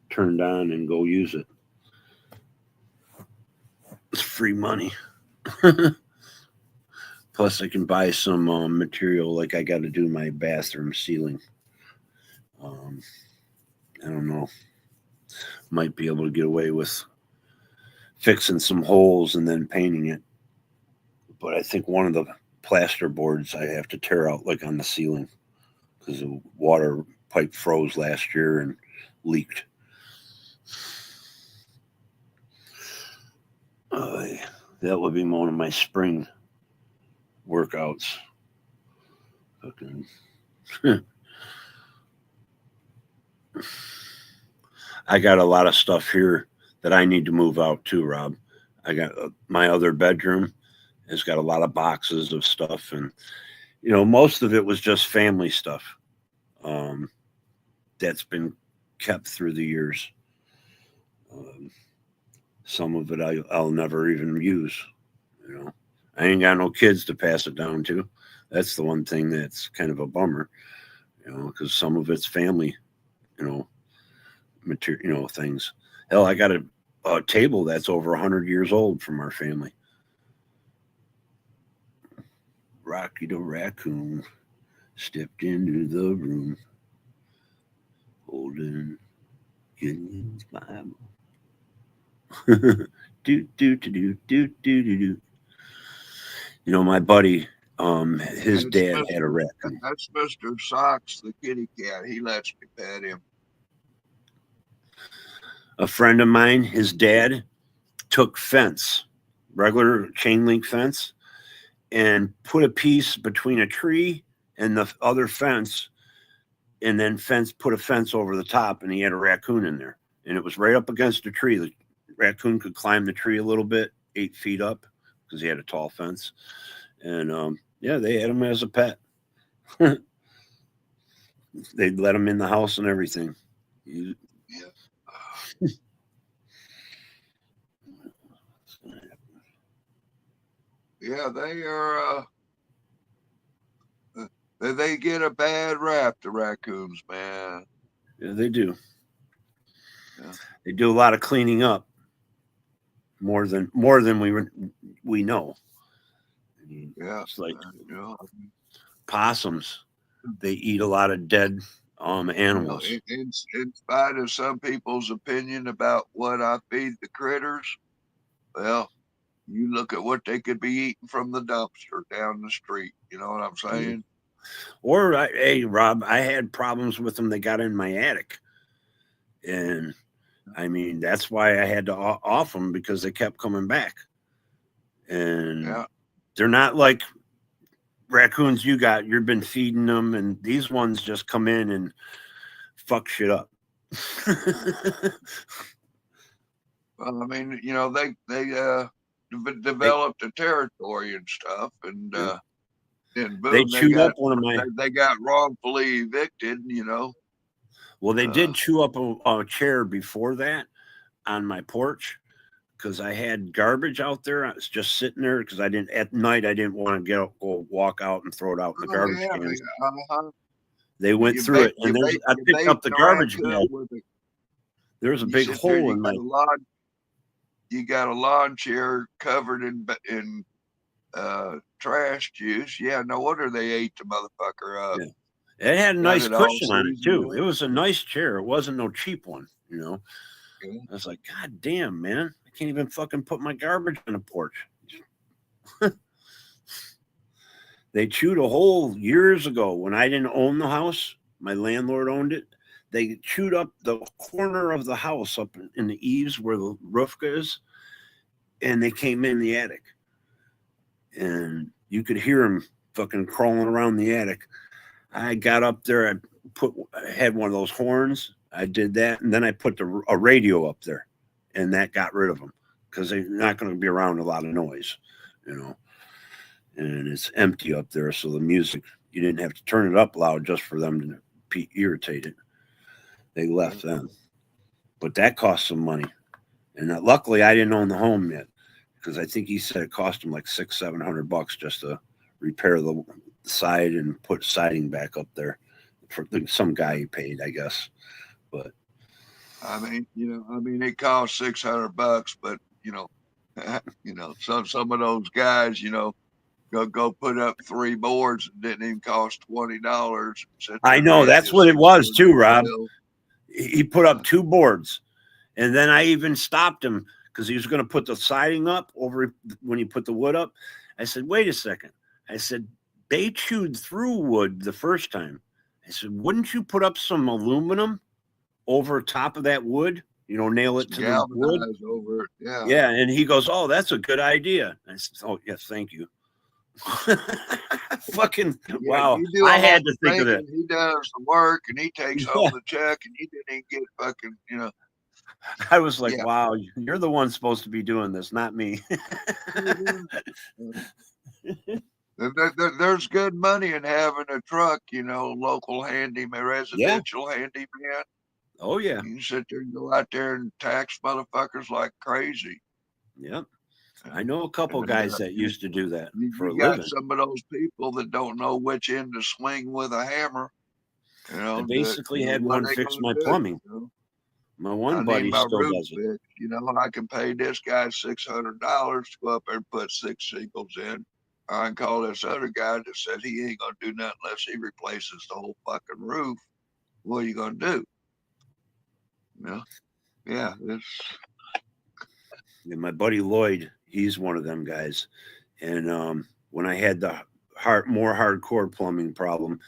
turned on and go use it. It's free money. Plus, I can buy some material like I got to do my bathroom ceiling. I don't know. Might be able to get away with fixing some holes and then painting it. But I think one of the plaster boards I have to tear out like on the ceiling because the water pipe froze last year and leaked. That would be one of my spring workouts. Fucking. I got a lot of stuff here that I need to move out too, Rob. I got my other bedroom has got a lot of boxes of stuff, and most of it was just family stuff that's been kept through the years. Some of it I'll never even use. I ain't got no kids to pass it down to. That's the one thing that's kind of a bummer, because some of it's family, material, things. Hell, I got a table that's over 100 years old from our family. Rocky the raccoon stepped into the room, holding Gideon's Bible. My buddy, his dad had a raccoon. That's Mr. Socks, the kitty cat. He lets me pet him. A friend of mine, his dad took fence, regular chain link fence, and put a piece between a tree and the other fence, and then put a fence over the top, and he had a raccoon in there. And it was right up against a tree. The raccoon could climb the tree a little bit, 8 feet up, because he had a tall fence. And they had him as a pet. They'd let him in the house and everything. Yeah, they are. They get a bad rap, the raccoons, man. Yeah, they do. Yeah. They do a lot of cleaning up, more than we know. Yeah, it's like possums. They eat a lot of dead animals. In spite of some people's opinion about what I feed the critters, well, You look at what they could be eating from the dumpster down the street. You know what I'm saying? Or, hey, Rob, I had problems with them that got in my attic. And, I mean, that's why I had to off them because they kept coming back. And they're not like raccoons you got. You've been feeding them, and these ones just come in and fuck shit up. Well, I mean, you know, they developed a territory and stuff, and boom, they chewed up one of my. They got wrongfully evicted, you know. Well, they did chew up a chair before that on my porch because I had garbage out there. I was just sitting there because I didn't at night. I didn't want to go walk out and throw it out in the garbage cans. They went through it, and I picked up the garbage bag. There's a big hole in my. You got a lawn chair covered in trash juice. Yeah, no wonder they ate the motherfucker up. Yeah. It had a nice cushion on it too. It was a nice chair. It wasn't no cheap one, you know. Yeah. I was like, God damn, man. I can't even fucking put my garbage on the porch. They chewed a hole years ago when I didn't own the house. My landlord owned it. They chewed up the corner of the house up in the eaves where the roof is, and they came in the attic. And you could hear them fucking crawling around the attic. I got up there. I had one of those horns. I did that, and then I put a radio up there, and that got rid of them because they're not going to be around a lot of noise, you know. And it's empty up there, so the music, you didn't have to turn it up loud just for them to be irritated. They left then, but that cost some money, and luckily I didn't own the home yet because I think he said it cost him like $600-700 just to repair the side and put siding back up there for some guy he paid, I guess. But I mean, it cost $600, but some of those guys, go put up 3 boards and didn't even cost $20. I know that's what it was too, Rob. He put up 2 boards, and then I even stopped him because he was going to put the siding up over when he put the wood up. I said, wait a second. I said, they chewed through wood the first time. I said, wouldn't you put up some aluminum over top of that wood? Nail it to the wood. Over it. Yeah. Yeah. And he goes, oh, that's a good idea. I said, oh, yes, thank you. Fucking wow. I had to think of it. He does the work and he takes home the check and he didn't even get fucking, I was like, wow, you're the one supposed to be doing this, not me. There's good money in having a truck, local handyman, residential handyman. Oh, yeah. You can sit there and go out there and tax motherfuckers like crazy. Yep. I know a couple guys that used to do that for a living. You got some of those people that don't know which end to swing with a hammer. I basically had one fix my plumbing. My one buddy still does it. I can pay this guy $600 to go up there and put 6 shingles in. I can call this other guy that said he ain't gonna do nothing unless he replaces the whole fucking roof. What are you gonna do? Yeah, my buddy Lloyd, he's one of them guys. And when I had the more hardcore plumbing problem,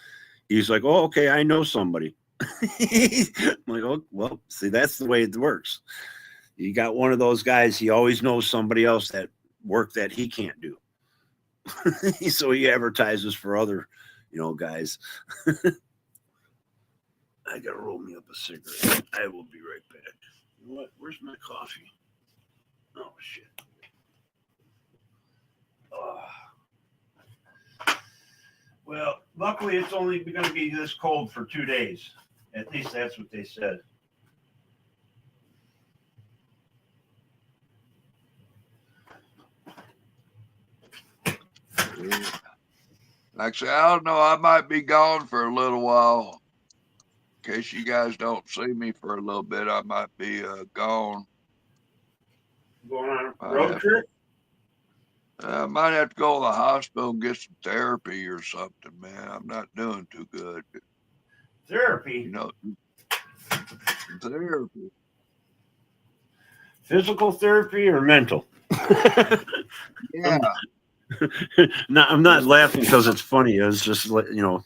he's like, oh, okay, I know somebody. I'm like, oh, well, see, that's the way it works. You got one of those guys, he always knows somebody else that work that he can't do. So he advertises for other, guys. I gotta roll me up a cigarette. I will be right back. You know what? Where's my coffee? Oh shit. Well, luckily it's only going to be this cold for 2 days. At least that's what they said. Like I said, I don't know. I might be gone for a little while. In case you guys don't see me for a little bit, I might be gone. Going on a road trip? I might have to go to the hospital and get some therapy or something, man. I'm not doing too good. Therapy? Therapy. Physical therapy or mental? Yeah. No, I'm not laughing because it's funny. It's just, Well,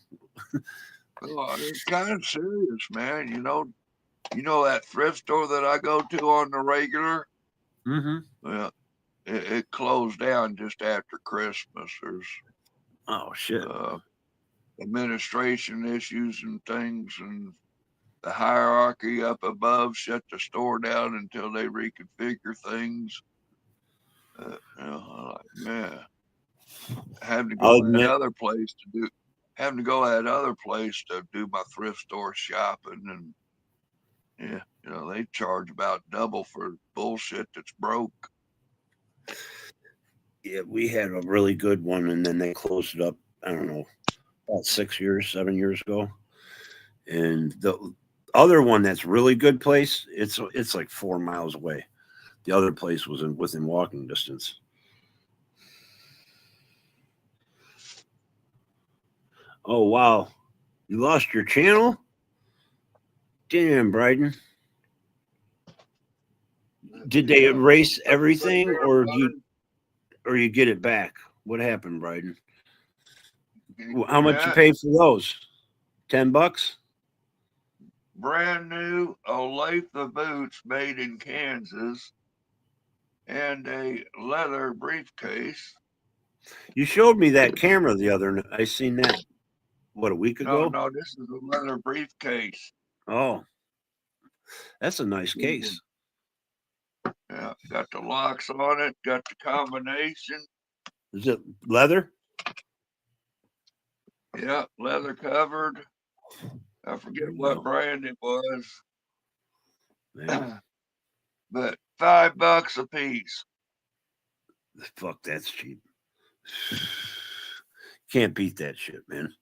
it's kind of serious, man. You know that thrift store that I go to on the regular? Mm-hmm. Well, it closed down just after Christmas. There's Oh, shit. administration issues and things, and the hierarchy up above shut the store down until they reconfigure things. I'm like, man, having to I'll go to admit, another place to do my thrift store shopping, and yeah, they charge about double for bullshit that's broke. yeah, we had a really good one, and then they closed it up, I don't know, about 7 years ago. And the other one that's really good place, it's like 4 miles away. The other place was within walking distance. Oh, wow. You lost your channel? Damn, Bryden. Did they erase everything, or you get it back? What happened, Bryden? How much you pay for those? $10? Brand new Olathe boots made in Kansas and a leather briefcase. You showed me that camera the other night. I seen that, what, a week ago? No, this is a leather briefcase. Oh, that's a nice case. Yeah, got the locks on it, got the combination. Is it leather? Yeah, leather covered. I forget what brand it was. But $5 a piece. Fuck, that's cheap. Can't beat that shit, man.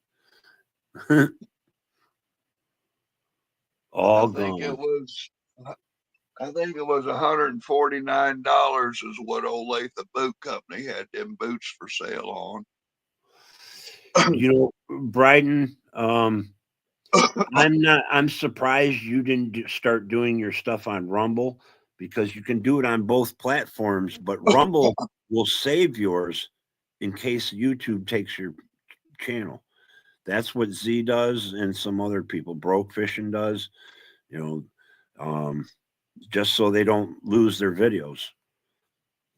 All I think gone. it was $149 is what Olathe Boot Company had them boots for sale on. Bryden, I'm surprised you didn't start doing your stuff on Rumble, because you can do it on both platforms, but Rumble will save yours in case YouTube takes your channel. That's what Z does, and some other people. Broke Fishing does, just so they don't lose their videos.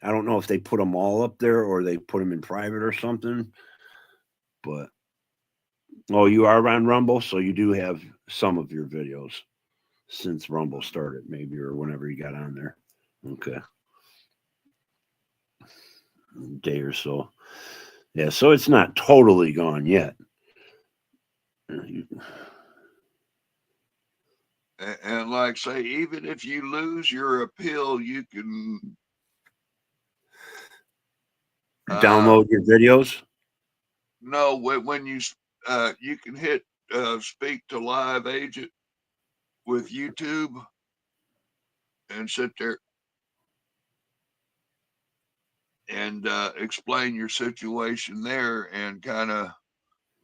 I don't know if they put them all up there or they put them in private or something, but you are on Rumble, so you do have some of your videos since Rumble started, maybe, or whenever you got on there. Okay. A day or so. Yeah, so it's not totally gone yet. And like say, even if you lose your appeal, you can download your videos. No, when you can hit speak to live agent with YouTube and sit there and explain your situation there and kind of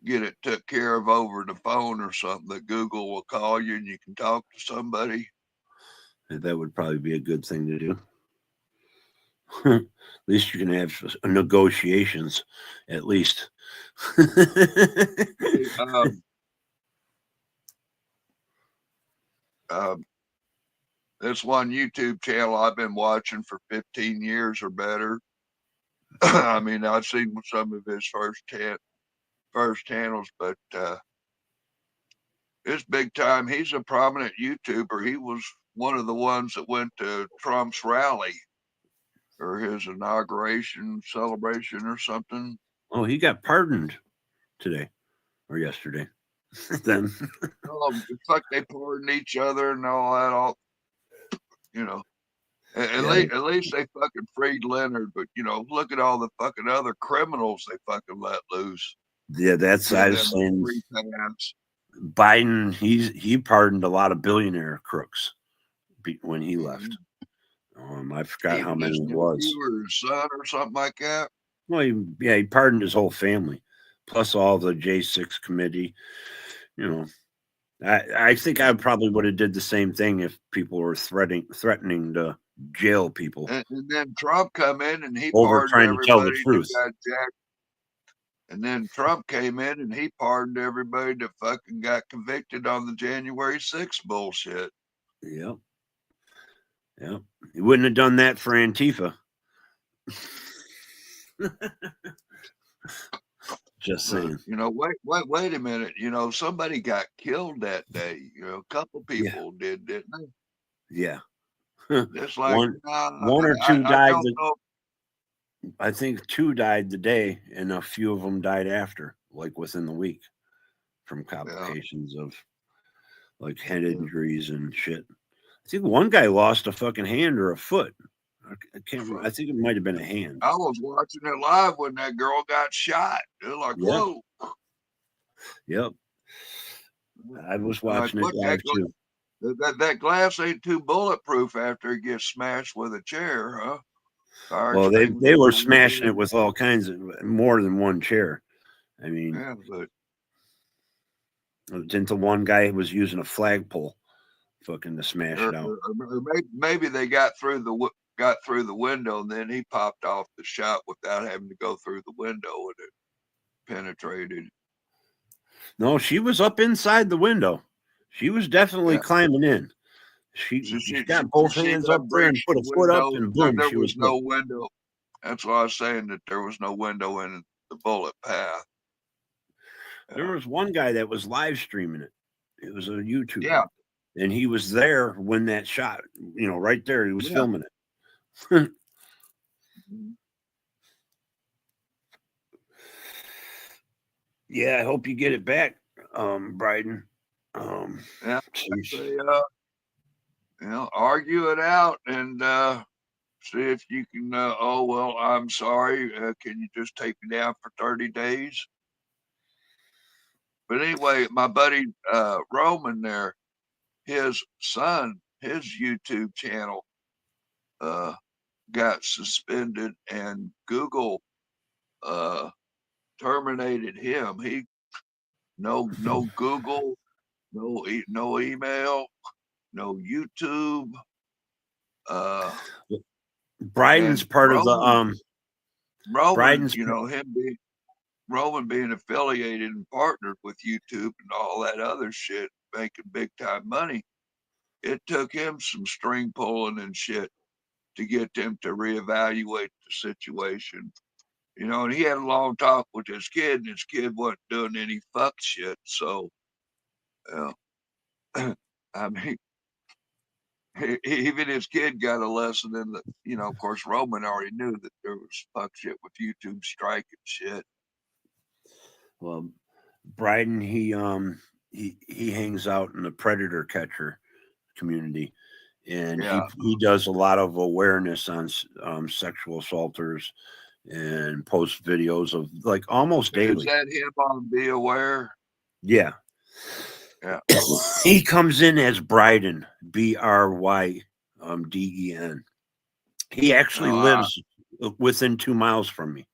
get it took care of over the phone or something, that Google will call you and you can talk to somebody. That would probably be a good thing to do. At least you can have negotiations, at least. This one YouTube channel I've been watching for 15 years or better. I mean, I've seen some of his first channels, but it's big time. He's a prominent YouTuber. He was one of the ones that went to Trump's rally or his inauguration celebration or something. Oh, he got pardoned today or yesterday. Then it's like they pardoned each other and all that. At least they fucking freed Leonard, but look at all the fucking other criminals they fucking let loose. Yeah, that's I was saying. Biden, he pardoned a lot of billionaire crooks when he left. I forgot how many it was. Or his son or something like that. Well, he pardoned his whole family, plus all the J6 committee. I think I probably would have did the same thing if people were threatening to jail people And then Trump come in and he over pardoned trying to tell the everybody truth. that got jacked. And then Trump came in and he pardoned everybody that fucking got convicted on the January 6th bullshit. Yep. Yep. He wouldn't have done that for Antifa. Just saying. You know, wait a minute. You know, somebody got killed that day. You know, a couple people did, didn't they? Yeah. It's like one or two I died. don't know. I think 2 died the day, and a few of them died after, like within the week, from complications of like head injuries and shit. I think one guy lost a fucking hand or a foot. I can't remember. I think it might have been a hand. I was watching it live when that girl got shot. They're like, whoa. Yep. I was watching it live too. That glass ain't too bulletproof after it gets smashed with a chair, huh? Well, they were smashing it with all kinds of more than one chair. I mean, yeah, but didn't the one guy was using a flagpole, fucking to smash it out? Or maybe they got through the window and then he popped off the shot without having to go through the window and it penetrated. No, she was up inside the window. She was definitely climbing in. She got both hands up there and put a foot up, and boom, there she was was no window. That's why I was saying that there was no window in the bullet path. There was one guy that was live streaming it. It was a YouTuber. Yeah. And he was there when that shot, you know, right there. He was filming it. Yeah, I hope you get it back, Bryden. You know, argue it out and see if you can. Oh well, I'm sorry. Can you just take me down for 30 days? But anyway, my buddy Roman there, his son, his YouTube channel got suspended, and Google terminated him. He no Google, no email, no YouTube. Bryden's part of the Roman, Bryden's, you know, Roman being affiliated and partnered with YouTube and all that other shit, making big time money. It took him some string pulling and shit to get them to reevaluate the situation. You know, and he had a long talk with his kid, and his kid wasn't doing any fuck shit. So, I mean, even his kid got a lesson in the, you know, of course, Roman already knew that there was fuck shit with YouTube striking shit. Well, Bryden, he hangs out in the predator catcher community, and he does a lot of awareness on sexual assaulters and posts videos of like almost daily. Is that him on Be Aware? Yeah. Yeah. He comes in as Bryden, Bryden. He actually lives within 2 miles from me.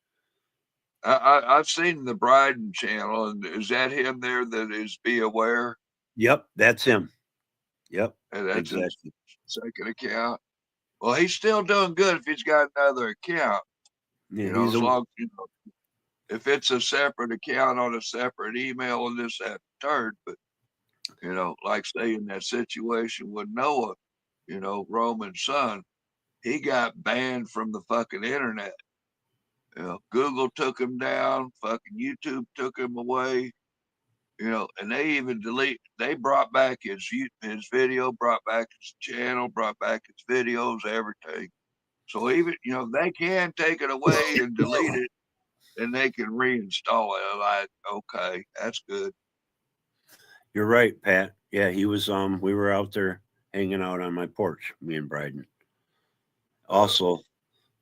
I've seen the Bryden channel, and is that him there that is Be Aware? Yep, that's him. Yep, and that's exactly. his second account. Well, he's still doing good if he's got another account. Yeah, you know, as long you know, if it's a separate account on a separate email and this, that, and third. But you know, like say in that situation with Noah, you know, Roman's son, he got banned from the fucking internet. You know, Google took him down, fucking YouTube took him away, you know, and they even they brought back his video, brought back his channel, brought back his videos, everything. So even, you know, they can take it away and delete it, and they can reinstall it. I'm like, okay, that's good. You're right, Pat. Yeah, he was, we were out there hanging out on my porch, me and Bryden. Also,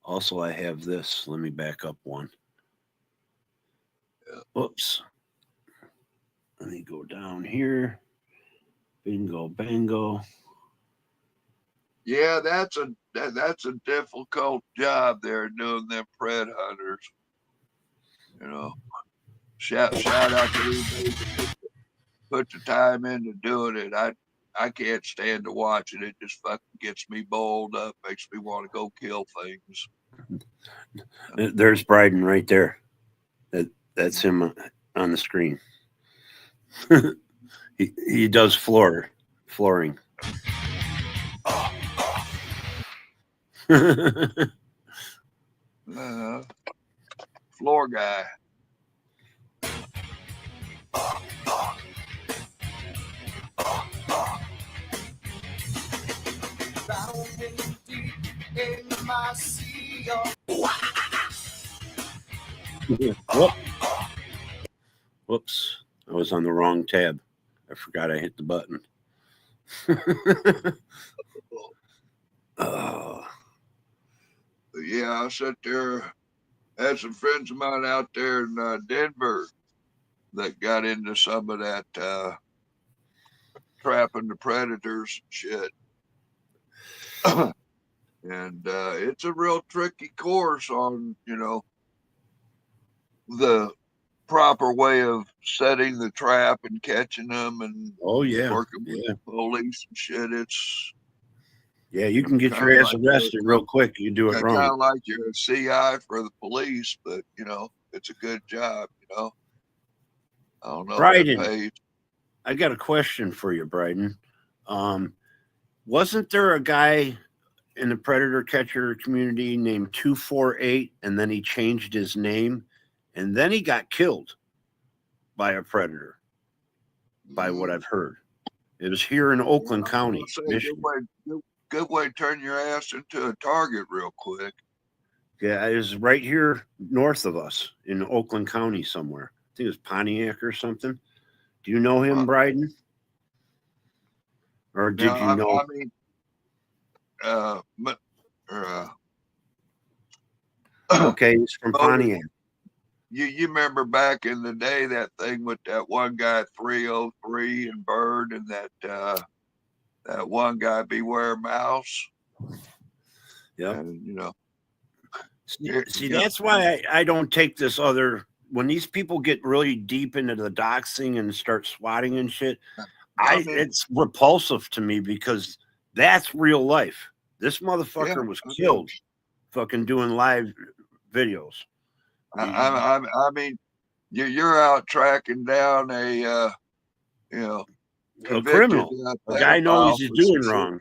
I have this. Let me back up one. Oops. Let me go down here. Bingo, bango. Yeah, that's a difficult job there doing them pred hunters. You know, shout out to everybody that put the time into doing it. I can't stand to watch it. It just fucking gets me boiled up, makes me want to go kill things. There's Bryden right there. That's him on the screen. he does flooring. Floor guy. Whoops. I was on the wrong tab. I forgot I hit the button. Oh. Yeah, I sat there, had some friends of mine out there in Denver that got into some of that trapping the predators and shit. And it's a real tricky course on, the proper way of setting the trap and catching them and working with the police and shit. It's you can get your ass arrested real quick. You do it wrong. Kind of like you're a CI for the police, but it's a good job. I don't know. Bryden, I got a question for you, Bryden. Wasn't there a guy in the predator catcher community named 248, and then he changed his name, and then he got killed by a predator, by what I've heard? It was here in Oakland County, Michigan. Good way to turn your ass into a target real quick. Yeah, it was right here north of us in Oakland County somewhere. I think it was Pontiac or something. Do you know him, Bryden? Or did you know? Okay, he's from Pontiac. You remember back in the day that thing with that one guy 303 and Bird and that one guy Beware Mouse. Yeah. And, See, that's why I don't take this other. When these people get really deep into the doxing and start swatting and shit, it's repulsive to me because that's real life. This motherfucker was killed fucking doing live videos. I mean, you're out tracking down a criminal. A guy knows he's doing wrong.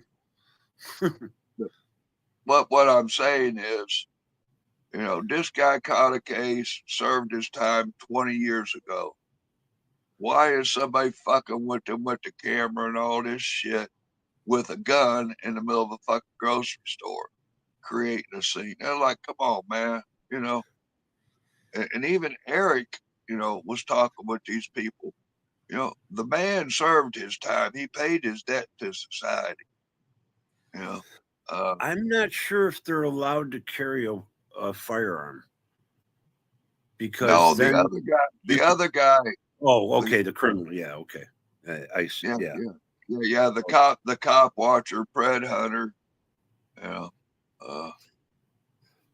But what I'm saying is, this guy caught a case, served his time 20 years ago. Why is somebody fucking with him with the camera and all this shit with a gun in the middle of a fucking grocery store, creating a scene? They're like, come on, man, And even Eric, was talking with these people. The man served his time. He paid his debt to society. I'm not sure if they're allowed to carry a firearm because the other guy. Oh, okay, the criminal. Yeah, okay. I see. Yeah. The cop watcher, pred hunter.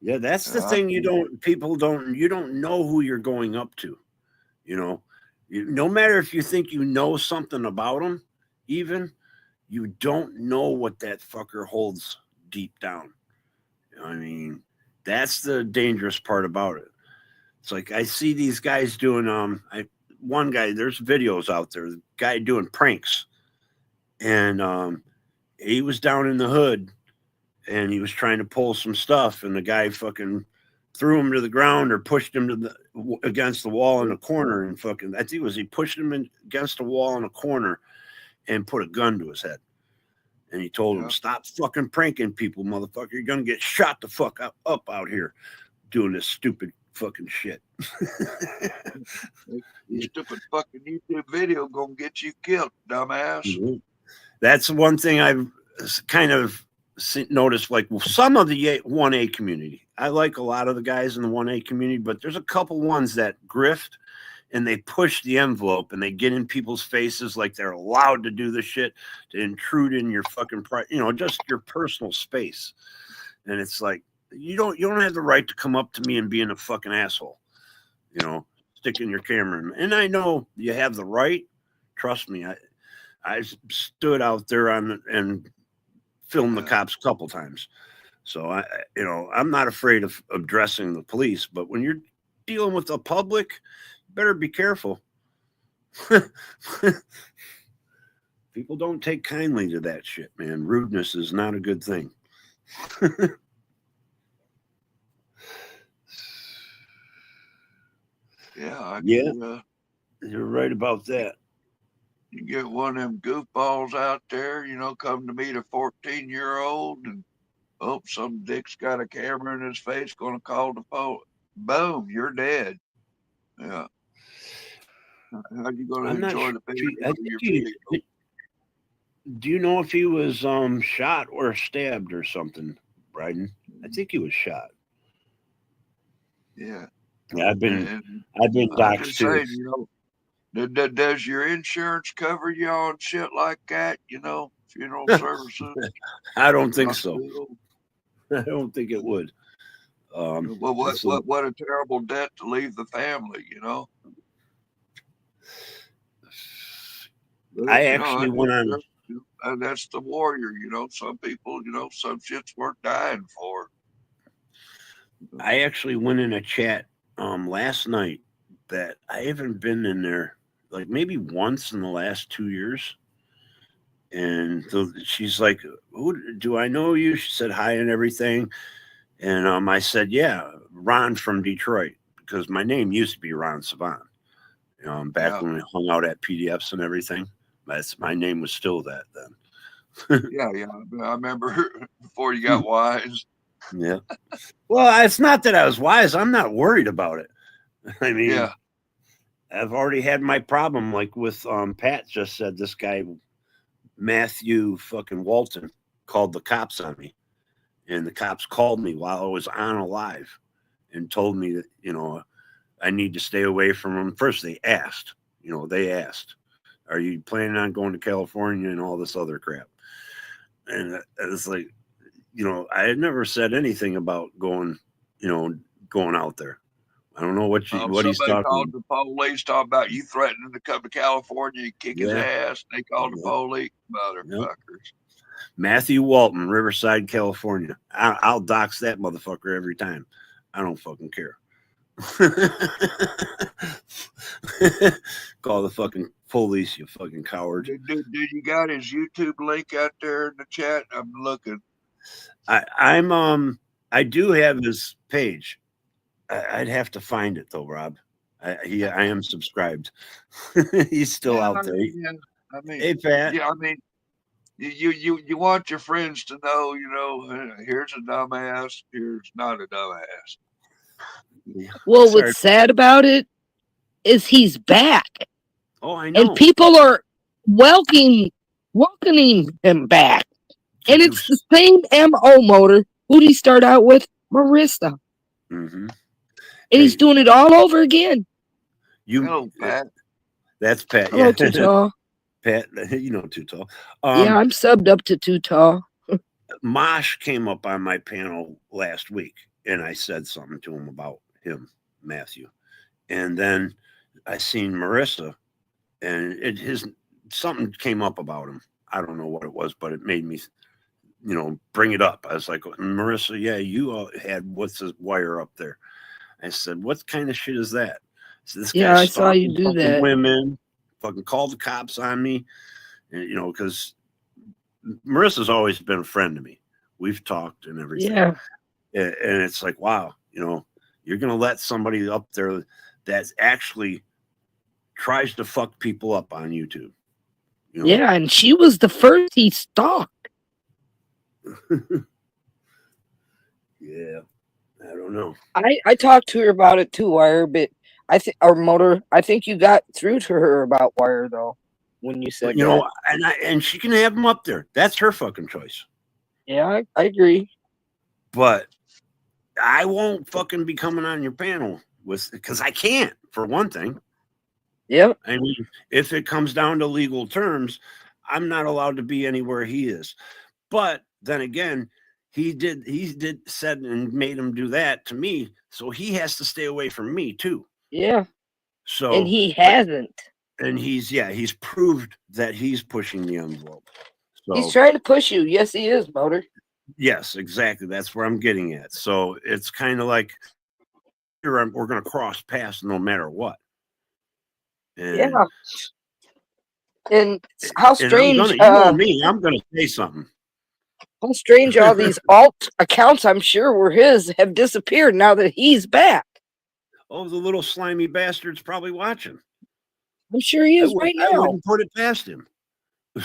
Yeah, that's the thing. You don't know who you're going up to. No matter if you think you know something about them, even you don't know what that fucker holds deep down. I mean, that's the dangerous part about it. It's like I see these guys doing one guy, there's videos out there, the guy doing pranks. And he was down in the hood and he was trying to pull some stuff, and the guy fucking threw him to the ground or pushed him against the wall in a corner, and fucking, I think it was he pushed him against the wall in a corner and put a gun to his head. And he told him, stop fucking pranking people, motherfucker. You're going to get shot the fuck up out here doing this stupid fucking shit. You stupid fucking YouTube video going to get you killed, dumbass. Mm-hmm. That's one thing I've kind of noticed, like some of the 1A community. I like a lot of the guys in the 1A community, but there's a couple ones that grift and they push the envelope and they get in people's faces like they're allowed to do the shit, to intrude in your fucking just your personal space. And it's like, you don't have the right to come up to me and be in a fucking asshole, sticking your camera in. And I know you have the right, trust me. I stood out there and filmed the cops a couple times. So I'm not afraid of addressing the police, but when you're dealing with the public, you better be careful. People don't take kindly to that shit, man. Rudeness is not a good thing. Yeah, You're right about that. You get one of them goofballs out there, come to meet a 14-year-old, and some dick's got a camera in his face, going to call the police. Boom, you're dead. Yeah. How you going to enjoy the video? Do you know if he was shot or stabbed or something, Bryden? I think he was shot. Yeah. I've been doxxed too. Does your insurance cover you on shit like that? Funeral services. I don't think so. I don't think it would. Well, what a terrible debt to leave the family, I actually went on. That's the warrior, Some people, some shit's worth dying for. I actually went in a chat last night that I haven't been in there like maybe once in the last 2 years. And she's like, "Who do I know you?" She said hi and everything. And I said, "Yeah, Ron from Detroit," because my name used to be Ron Savant. Back when we hung out at PDFs and everything. My name was still that then. Yeah. I remember before you got wise. Yeah. Well, it's not that I was wise. I'm not worried about it. I mean, I've already had my problem. Like with Pat just said, this guy Matthew fucking Walton called the cops on me, and the cops called me while I was on a live and told me that I need to stay away from them. First, they asked, "Are you planning on going to California?" and all this other crap. And it's like, I had never said anything about going out there. I don't know what he's talking called the police, talking about you threatening to come to California and kick his ass. They called the police, motherfuckers. Matthew Walton, Riverside, California. I'll dox that motherfucker every time. I don't fucking care. Call the fucking police, you fucking coward. Dude, you got his YouTube link out there in the chat? I'm looking. I do have his page. I'd have to find it though, Rob. I am subscribed. He's still out there. Hey, Pat. Yeah, I mean, you want your friends to know, here's a dumbass, here's not a dumbass. Well, what's sad about it is he's back. Oh, I know. And people are welcoming him back. And it's the same MO motor. Who'd he start out with? Marissa. Mm-hmm. And he's doing it all over again. Hello, Pat. That's Pat. Hello, Too Tall. Pat, Too Tall. Yeah, I'm subbed up to Too Tall. Mosh came up on my panel last week, and I said something to him about him, Matthew. And then I seen Marissa, and something came up about him. I don't know what it was, but it made me, bring it up. I was like, Marissa, yeah, you had what's the wire up there? I said, what kind of shit is that? So this I saw you do that. Women fucking called the cops on me, and, because Marissa's always been a friend to me. We've talked and everything. Yeah. And it's like, wow, you're going to let somebody up there that actually tries to fuck people up on YouTube. Yeah, and she was the first he stalked. Yeah. I don't know. I talked to her about it too, Wire, but Motor. I think you got through to her about Wire though when you said and she can have him up there. That's her fucking choice. Yeah, I agree. But I won't fucking be coming on your panel because I can't, for one thing. Yep. I mean, if it comes down to legal terms, I'm not allowed to be anywhere he is. But then again, he said and made him do that to me, so he has to stay away from me too. Yeah. So and he hasn't. And he's proved that he's pushing the envelope. So He's trying to push you. Yes, he is, Motor. yes, exactly. That's where I'm getting at. So it's kind of like we're going to cross paths no matter what. And, Yeah. And how strange, you know me, I'm going to say something. how strange all these alt accounts, I'm sure were his, have disappeared now that he's back. Oh, the little slimy bastard's probably watching. I'm sure he is right I now. wouldn't put it past him.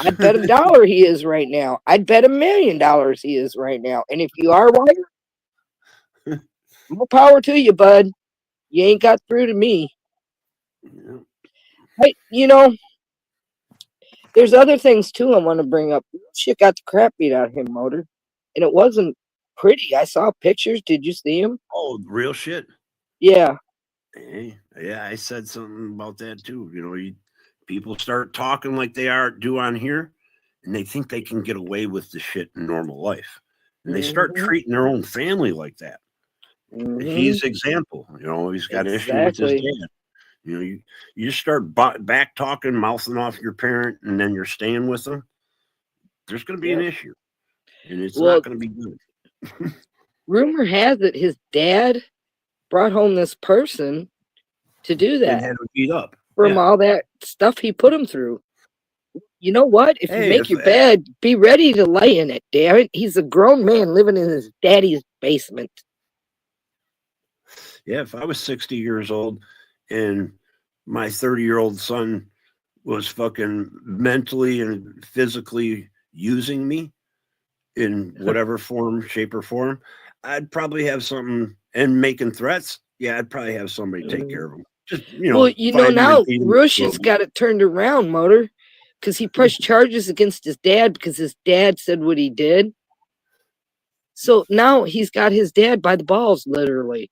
I'd bet $1 he is right now. I'd bet $1 million he is right now. And if you are Wire, more power to you, bud. You ain't got through to me. Yeah. Hey, you know, there's other things too I want to bring up. Shit got the crap beat out of him, Motor. And it wasn't pretty. I saw pictures. Did you see him? Oh, real shit. Yeah. Hey, yeah, I said something about that too. You know, people start talking like they do on here, and they think they can get away with the shit in normal life. And they start treating their own family like that. He's example. You know, he's got issue with his dad. You know, you just start back talking, mouthing off your parent, and then you're staying with them. There's going to be an issue, and it's not going to be good. Rumor has it his dad brought home this person to do that. And had him beat up from all that stuff he put him through. You know what? If you make your bed, be ready to lay in it. Damn it! He's a grown man living in his daddy's basement. Yeah, if I was 60 years old and my 30-year-old son was fucking mentally and physically using me in whatever form, shape, or form, I'd probably have something, and making threats. Yeah, I'd probably have somebody take care of him. Just, you know. Well, you know, now Russia's got it turned around, Motor, because he pressed charges against his dad because his dad said what he did. So now he's got his dad by the balls, literally.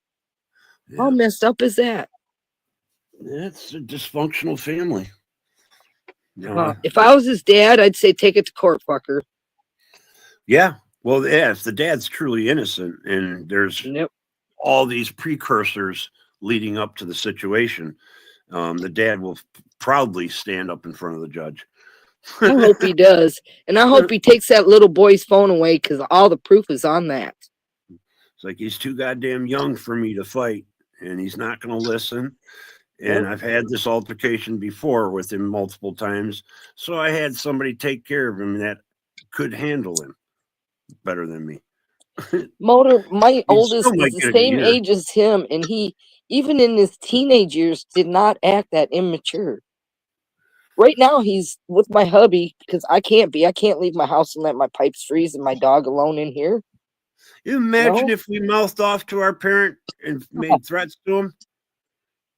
How messed up is that? It's a dysfunctional family. If I was his dad, I'd say take it to court, fucker. Yeah. Well, yeah, if the dad's truly innocent and there's all these precursors leading up to the situation, the dad will proudly stand up in front of the judge. I hope he does. And I hope he takes that little boy's phone away because all the proof is on that. It's like he's too goddamn young for me to fight, and he's not going to listen. And I've had this altercation before with him multiple times. So I had somebody take care of him that could handle him better than me. Motor, my oldest is the same age as him, and he, even in his teenage years, did not act that immature. Right now, he's with my hubby because I can't leave my house and let my pipes freeze and my dog alone in here. You imagine if we mouthed off to our parent and made threats to him?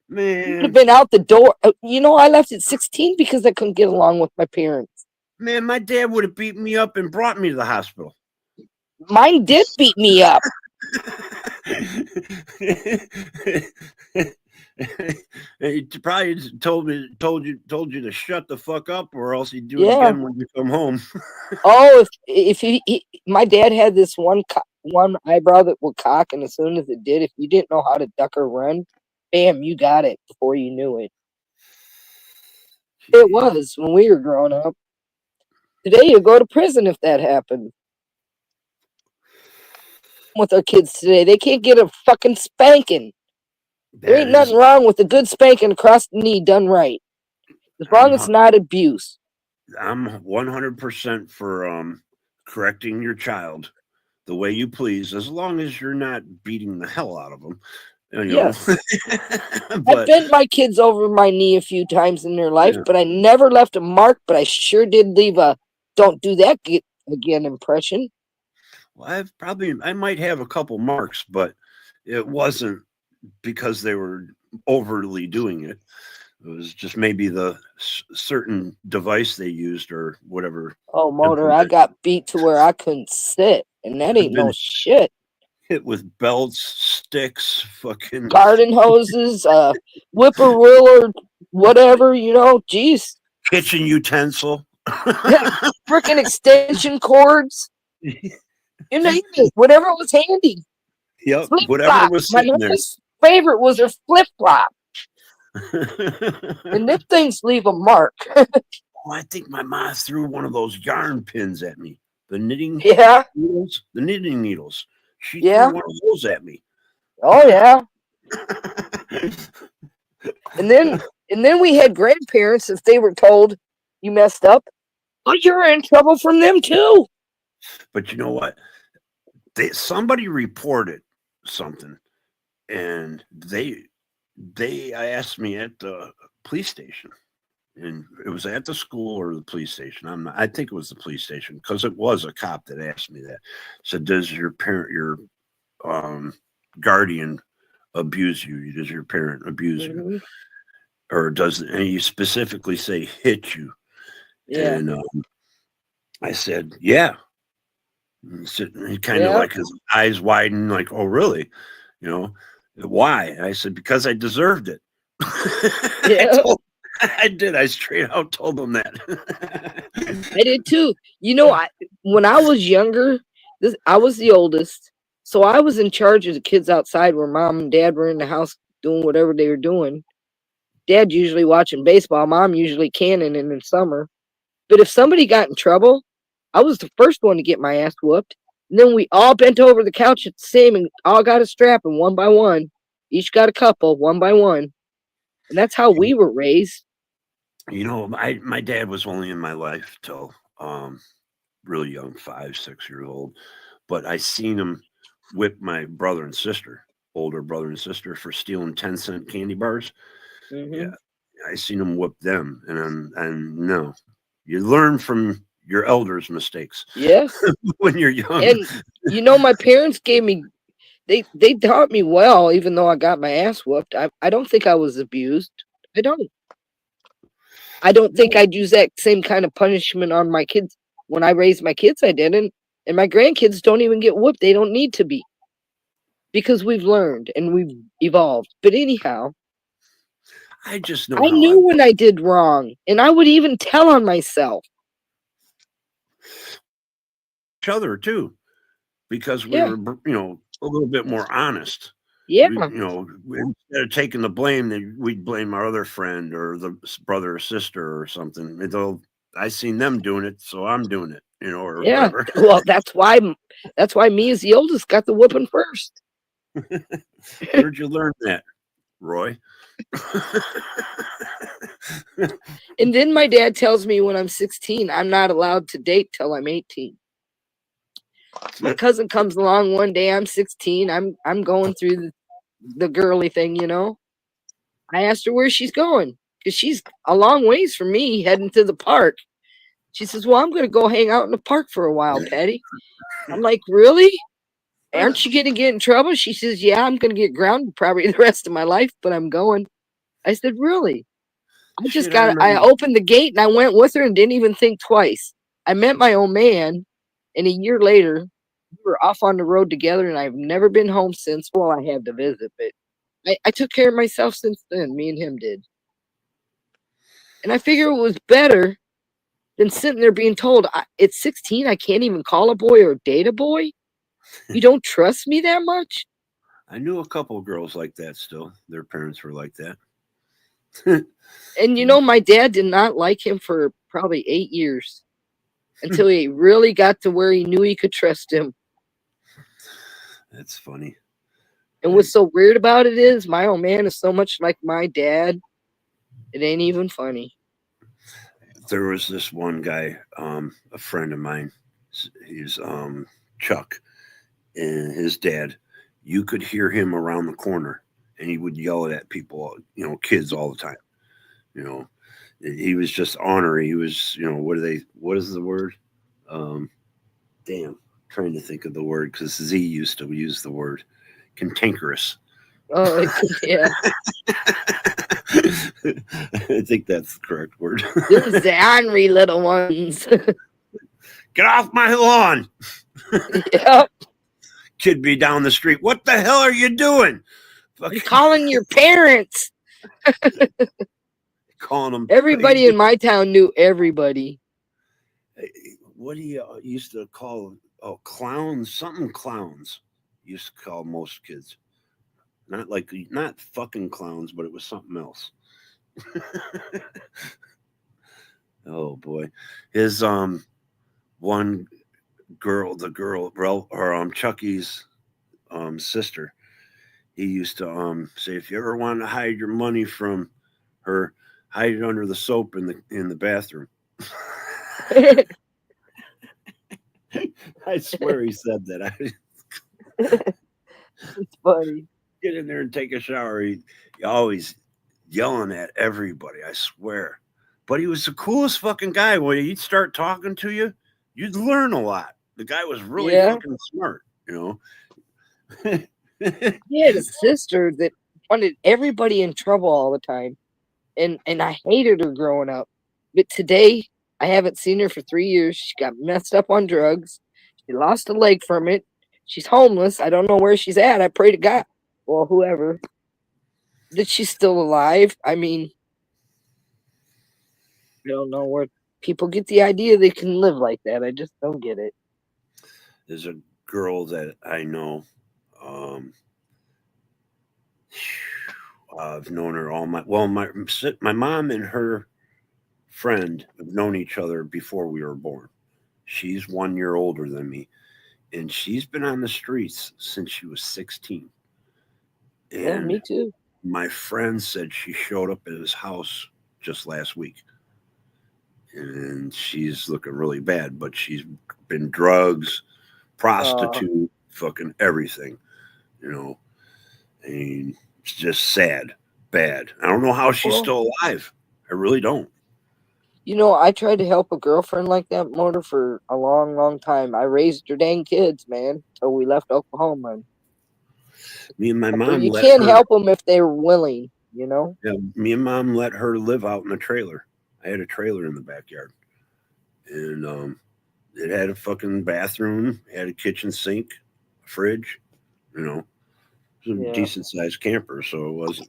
Man, would have been out the door. You know, I left at 16 because I couldn't get along with my parents. Man, my dad would have beat me up and brought me to the hospital. Mine did beat me up. He probably told you to shut the fuck up, or else he'd do it again when you come home. Oh, if he my dad had this one eyebrow that would cock, and as soon as it did, if you didn't know how to duck or run, bam, you got it before you knew it. It was when we were growing up. Today, you go to prison if that happened. With our kids today, they can't get a fucking spanking. There ain't nothing wrong with a good spanking across the knee done right, as long as it's not abuse. I'm 100% for correcting your child the way you please, as long as you're not beating the hell out of them. You know? Yes. I've bent my kids over my knee a few times in their life, but I never left a mark, but I sure did leave a don't do that again impression. Well, I might have a couple marks, but it wasn't because they were overly doing it. It was just maybe the certain device they used or whatever. Oh, Motor, I got beat to where I couldn't sit, and that ain't no shit. Hit with belts, sticks, fucking garden hoses, whippoorwill, whatever, you know, geez. Kitchen utensil. Freaking extension cords. You name it, whatever was handy. Yep, whatever was sitting there. My favorite was her flip-flop. And them things leave a mark. Oh, I think my mom threw one of those yarn pins at me. The knitting Yeah. needles. The knitting needles. She Yeah. threw one of those at me. Oh yeah. And then we had grandparents, if they were told you messed up, oh, you're in trouble from them too. But you know what? Somebody reported something, and they asked me at the police station, and it was at the school or the police station. I think it was the police station, because it was a cop that asked me that. Said, does your guardian abuse you? Does your parent abuse you? Or and he specifically say hit you? Yeah. And I said, yeah. He kind of like his eyes widened, like, oh, really? You know, why? And I said, because I deserved it. Yeah. I did. I straight out told him that. I did too. You know, when I was younger, I was the oldest. So I was in charge of the kids outside where mom and dad were in the house doing whatever they were doing. Dad usually watching baseball, mom usually canning in the summer. But if somebody got in trouble, I was the first one to get my ass whooped. And then we all bent over the couch at the same and all got a strap, and one by one, each got a couple, one by one. And that's how we were raised. You know, my dad was only in my life till really young, 5, 6 years old. But I seen him whip my brother and sister, older brother and sister, for stealing 10-cent candy bars. Yeah, I seen him whip them, and no, you learn from your elders' mistakes. Yes. When you're young. And you know, my parents gave me, they taught me well, even though I got my ass whooped. I don't think I was abused. I don't think I'd use that same kind of punishment on my kids. When I raised my kids, I didn't. And my grandkids don't even get whooped. They don't need to be. Because we've learned and we've evolved. But anyhow, I just know I knew when I did wrong. And I would even tell on myself. Each other too. Because we were, you know, a little bit more honest. Yeah. You know, instead of taking the blame, we'd blame our other friend or the brother or sister or something. Though I seen them doing it, so I'm doing it, you know, or whatever. Well, that's why me as the oldest got the whooping first. Where'd you learn that, Roy? And then my dad tells me when I'm 16, I'm not allowed to date till I'm 18. My cousin comes along one day. I'm 16. I'm going through the girly thing, you know. I asked her where she's going because she's a long ways from me, heading to the park. She says, "Well, I'm going to go hang out in the park for a while, Patty." I'm like, "Really? Aren't you going to get in trouble?" She says, "Yeah, I'm going to get grounded probably the rest of my life, but I'm going." I said, "Really?" I opened the gate and I went with her and didn't even think twice. I met my old man. And a year later, we were off on the road together, and I've never been home since. Well, I have to visit, but I took care of myself since then. Me and him did. And I figure it was better than sitting there being told, at 16, I can't even call a boy or date a boy. You don't trust me that much? I knew a couple of girls like that still. Their parents were like that. And, you know, my dad did not like him for probably 8 years. Until he really got to where he knew he could trust him. That's funny. And what's so weird about it is my old man is so much like my dad. It ain't even funny. There was this one guy, a friend of mine. He's Chuck, and his dad. You could hear him around the corner, and he would yell at people, you know, kids all the time. You know, he was just ornery. He was, you know, what is the word? Trying to think of the word, because Z used to use the word cantankerous. Oh, yeah. I think that's the correct word. Those ornery little ones. Get off my lawn. Yep. Kid be down the street. What the hell are you doing? You're calling your parents. Calling them. Everybody in my town knew everybody. What do you used to call them? Oh, clowns, something clowns. Used to call most kids. Not fucking clowns, but it was something else. Oh boy, his one girl, Chucky's sister. He used to say, if you ever want to hide your money from her, hide it under the soap in the bathroom. I swear he said that. It's funny. Get in there and take a shower. He always yelling at everybody, I swear. But he was the coolest fucking guy. When he'd start talking to you, you'd learn a lot. The guy was really fucking smart, you know. He had a sister that wanted everybody in trouble all the time. And I hated her growing up. But today, I haven't seen her for 3 years. She got messed up on drugs. She lost a leg from it. She's homeless. I don't know where she's at. I pray to God, well, whoever, that she's still alive. I mean, I don't know where people get the idea they can live like that. I just don't get it. There's a girl that I know. I've known her all my mom and her friend have known each other before we were born. She's 1 year older than me, and she's been on the streets since she was 16. And yeah, me too. My friend said she showed up at his house just last week, and she's looking really bad, but she's been drugs, prostitute, fucking everything, you know. I mean, it's just sad, bad. I don't know how she's still alive. I really don't. You know, I tried to help a girlfriend like that, Motor, for a long, long time. I raised her dang kids, man, till we left Oklahoma. Me and my mom. You can't help them if they're willing, you know? Yeah, me and Mom let her live out in a trailer. I had a trailer in the backyard. And it had a fucking bathroom, had a kitchen sink, a fridge, you know. It was a decent sized camper, so it wasn't.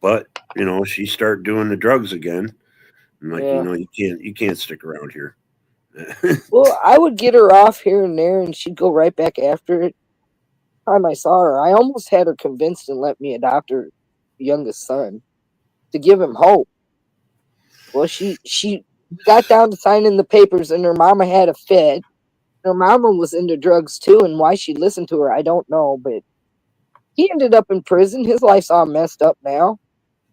But, you know, she started doing the drugs again. I'm like, you know, you can't stick around here. Well, I would get her off here and there, and she'd go right back after it. Time I saw her, I almost had her convinced and let me adopt her youngest son to give him hope. Well, she got down to signing the papers, and her mama had a fit. Her mama was into drugs too, and why she listened to her, I don't know. But he ended up in prison. His life's all messed up now.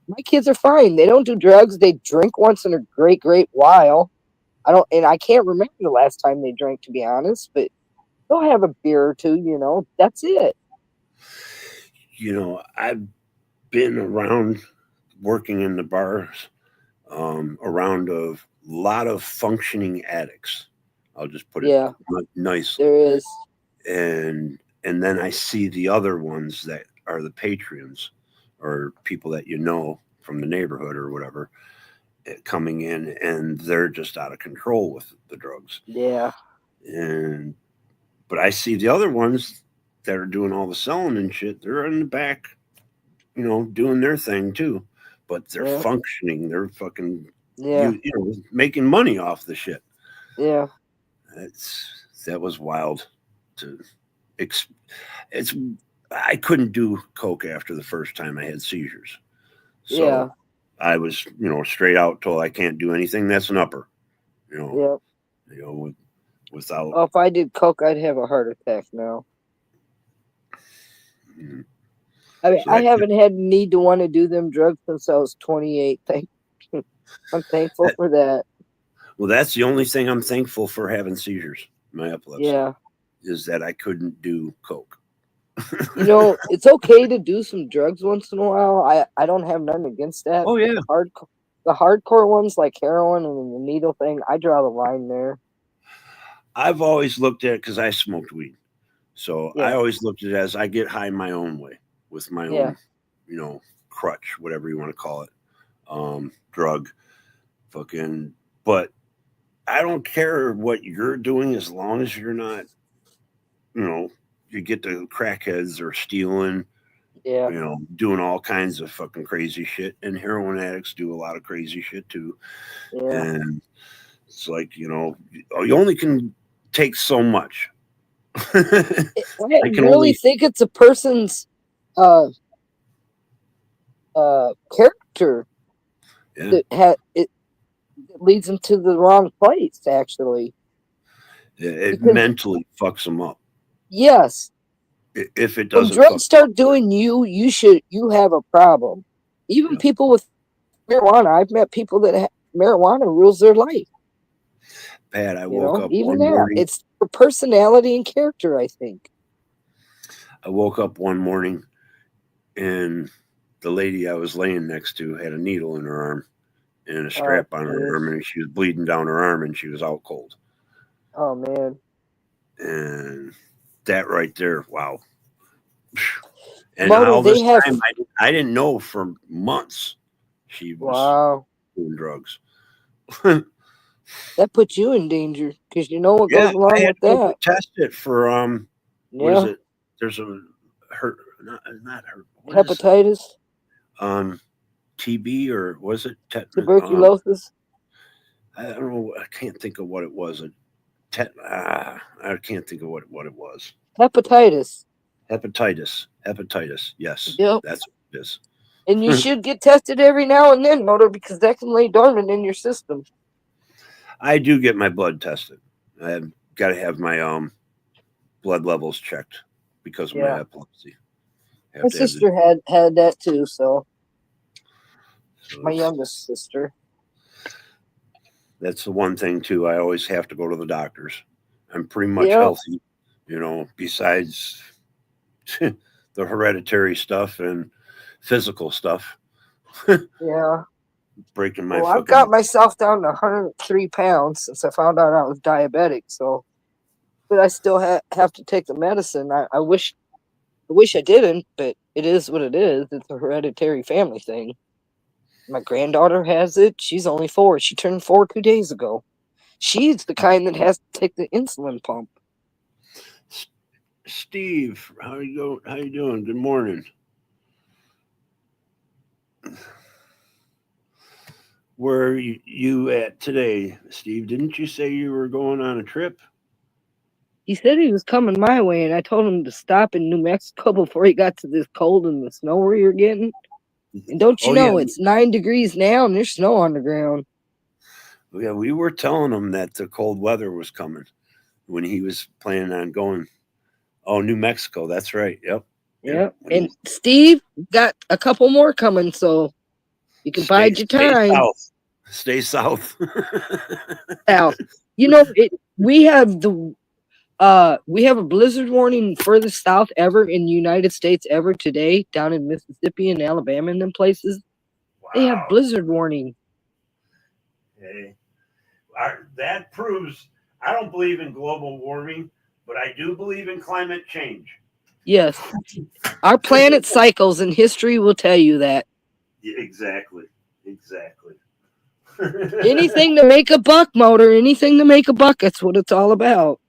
My kids are fine. They don't do drugs. They drink once in a great while. I can't remember the last time they drank, to be honest, but they'll have a beer or two, you know. That's it. You know, I've been around working in the bars, around a lot of functioning addicts. I'll just put it nicely. There is. And then I see the other ones that are the patrons or people that you know from the neighborhood or whatever coming in, and they're just out of control with the drugs. Yeah. But I see the other ones that are doing all the selling and shit. They're in the back, you know, doing their thing too. But they're functioning. They're fucking, you know, making money off the shit. Yeah. That was wild. I couldn't do coke after the first time I had seizures. So I was, you know, straight out told I can't do anything. That's an upper, you know. Yeah. You know, without. Oh, if I did coke, I'd have a heart attack now. Mm-hmm. I mean, I haven't had need to want to do them drugs since I was 28. I'm thankful for that. Well, that's the only thing I'm thankful for having seizures, my epilepsy. Yeah. Is that I couldn't do coke. You know, it's okay to do some drugs once in a while. I don't have nothing against that. Oh, yeah. The hardcore ones like heroin and the needle thing, I draw the line there. I've always looked at it because I smoked weed. So I always looked at it as I get high my own way with my own, you know, crutch, whatever you want to call it, drug, fucking. But I don't care what you're doing as long as you're not, you know, you get the crackheads or stealing, you know, doing all kinds of fucking crazy shit. And heroin addicts do a lot of crazy shit too. Yeah. And it's like, you know, you only can take so much. I really think it's a person's character Yeah. it leads them to the wrong place. Actually, It because mentally fucks them up. yes, If it when doesn't drugs fuck start doing you have a problem. Even people with marijuana, I've met people that marijuana rules their life. Pat, I You woke know, up even one that. morning. It's for personality and character, I think. I woke up one morning and the lady I was laying next to had a needle in her arm and a strap on her arm, and she was bleeding down her arm and she was out cold. Oh man. And that right there, wow. And Motor, all they this have- time, I didn't know for months she was Wow. doing drugs. That puts you in danger because you know what Yeah, goes along I had with to go that. test it for what is Yeah. it? There's a not her what is it? Hepatitis, TB, or was it tuberculosis. I don't know. I can't think of what it was. I can't think of what it was. Hepatitis. Hepatitis. Yes, Yep. that's what it is. And you should get tested every now and then, Motor, because that can lay dormant in your system. I do get my blood tested. I've got to have my blood levels checked because of my epilepsy. My sister had that too, so my youngest sister. That's the one thing too. I always have to go to the doctors. I'm pretty much Yep. healthy, besides the hereditary stuff and physical stuff. Yeah. Breaking my Well, I've got myself down to 103 pounds since I found out I was diabetic. So, but I still have to take the medicine. I wish I didn't, but it is what it is. It's a hereditary family thing. My granddaughter has it. She's only 4. She turned 4 2 days ago. She's the kind that has to take the insulin pump. Steve, how you doing? Good morning. Where are you at today, Steve? Didn't you say you were going on a trip? He said he was coming my way, and I told him to stop in New Mexico before he got to this cold and the snow where you're getting. And don't you know, it's 9 degrees now, and there's snow on the ground. Yeah, we were telling him that the cold weather was coming when he was planning on going. Oh, New Mexico. That's right. Yep. Yep. And Steve got a couple more coming, so you can bide your time. Stay south. South. You know, we have a blizzard warning furthest south ever in the United States ever today, down in Mississippi and Alabama and them places. Wow. They have blizzard warning. Hey, that proves I don't believe in global warming, but I do believe in climate change. Yes. Our planet cycles, and history will tell you that. Yeah, exactly. Anything to make a buck, Motor. Anything to make a buck. That's what it's all about.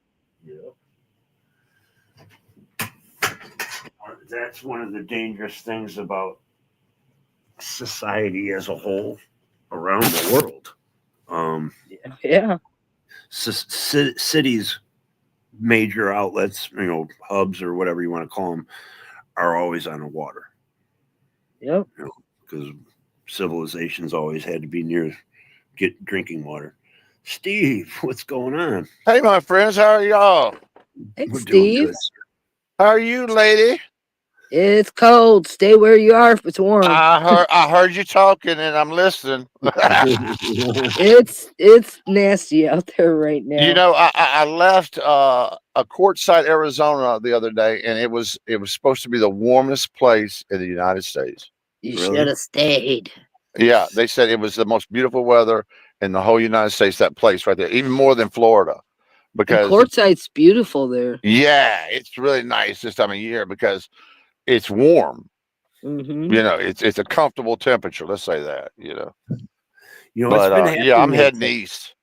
That's one of the dangerous things about society as a whole around the world. Yeah. Cities, major outlets, hubs or whatever you want to call them, are always on the water. Yep. Because civilization's always had to be near drinking water. Steve, what's going on? Hey, my friends, how are y'all? Hey, We're Steve. doing good. How are you, lady? It's cold. Stay where you are if it's warm. I heard you talking, and I'm listening. It's nasty out there right now. You know, I left a Quartzsite, Arizona the other day, and it was supposed to be the warmest place in the United States. You should have stayed. Yeah, they said it was the most beautiful weather in the whole United States. That place right there, even more than Florida, because Quartzsite's beautiful there. Yeah, it's really nice this time of year because it's warm. Mm-hmm. You know, it's a comfortable temperature. Let's say that. But yeah, I'm heading east.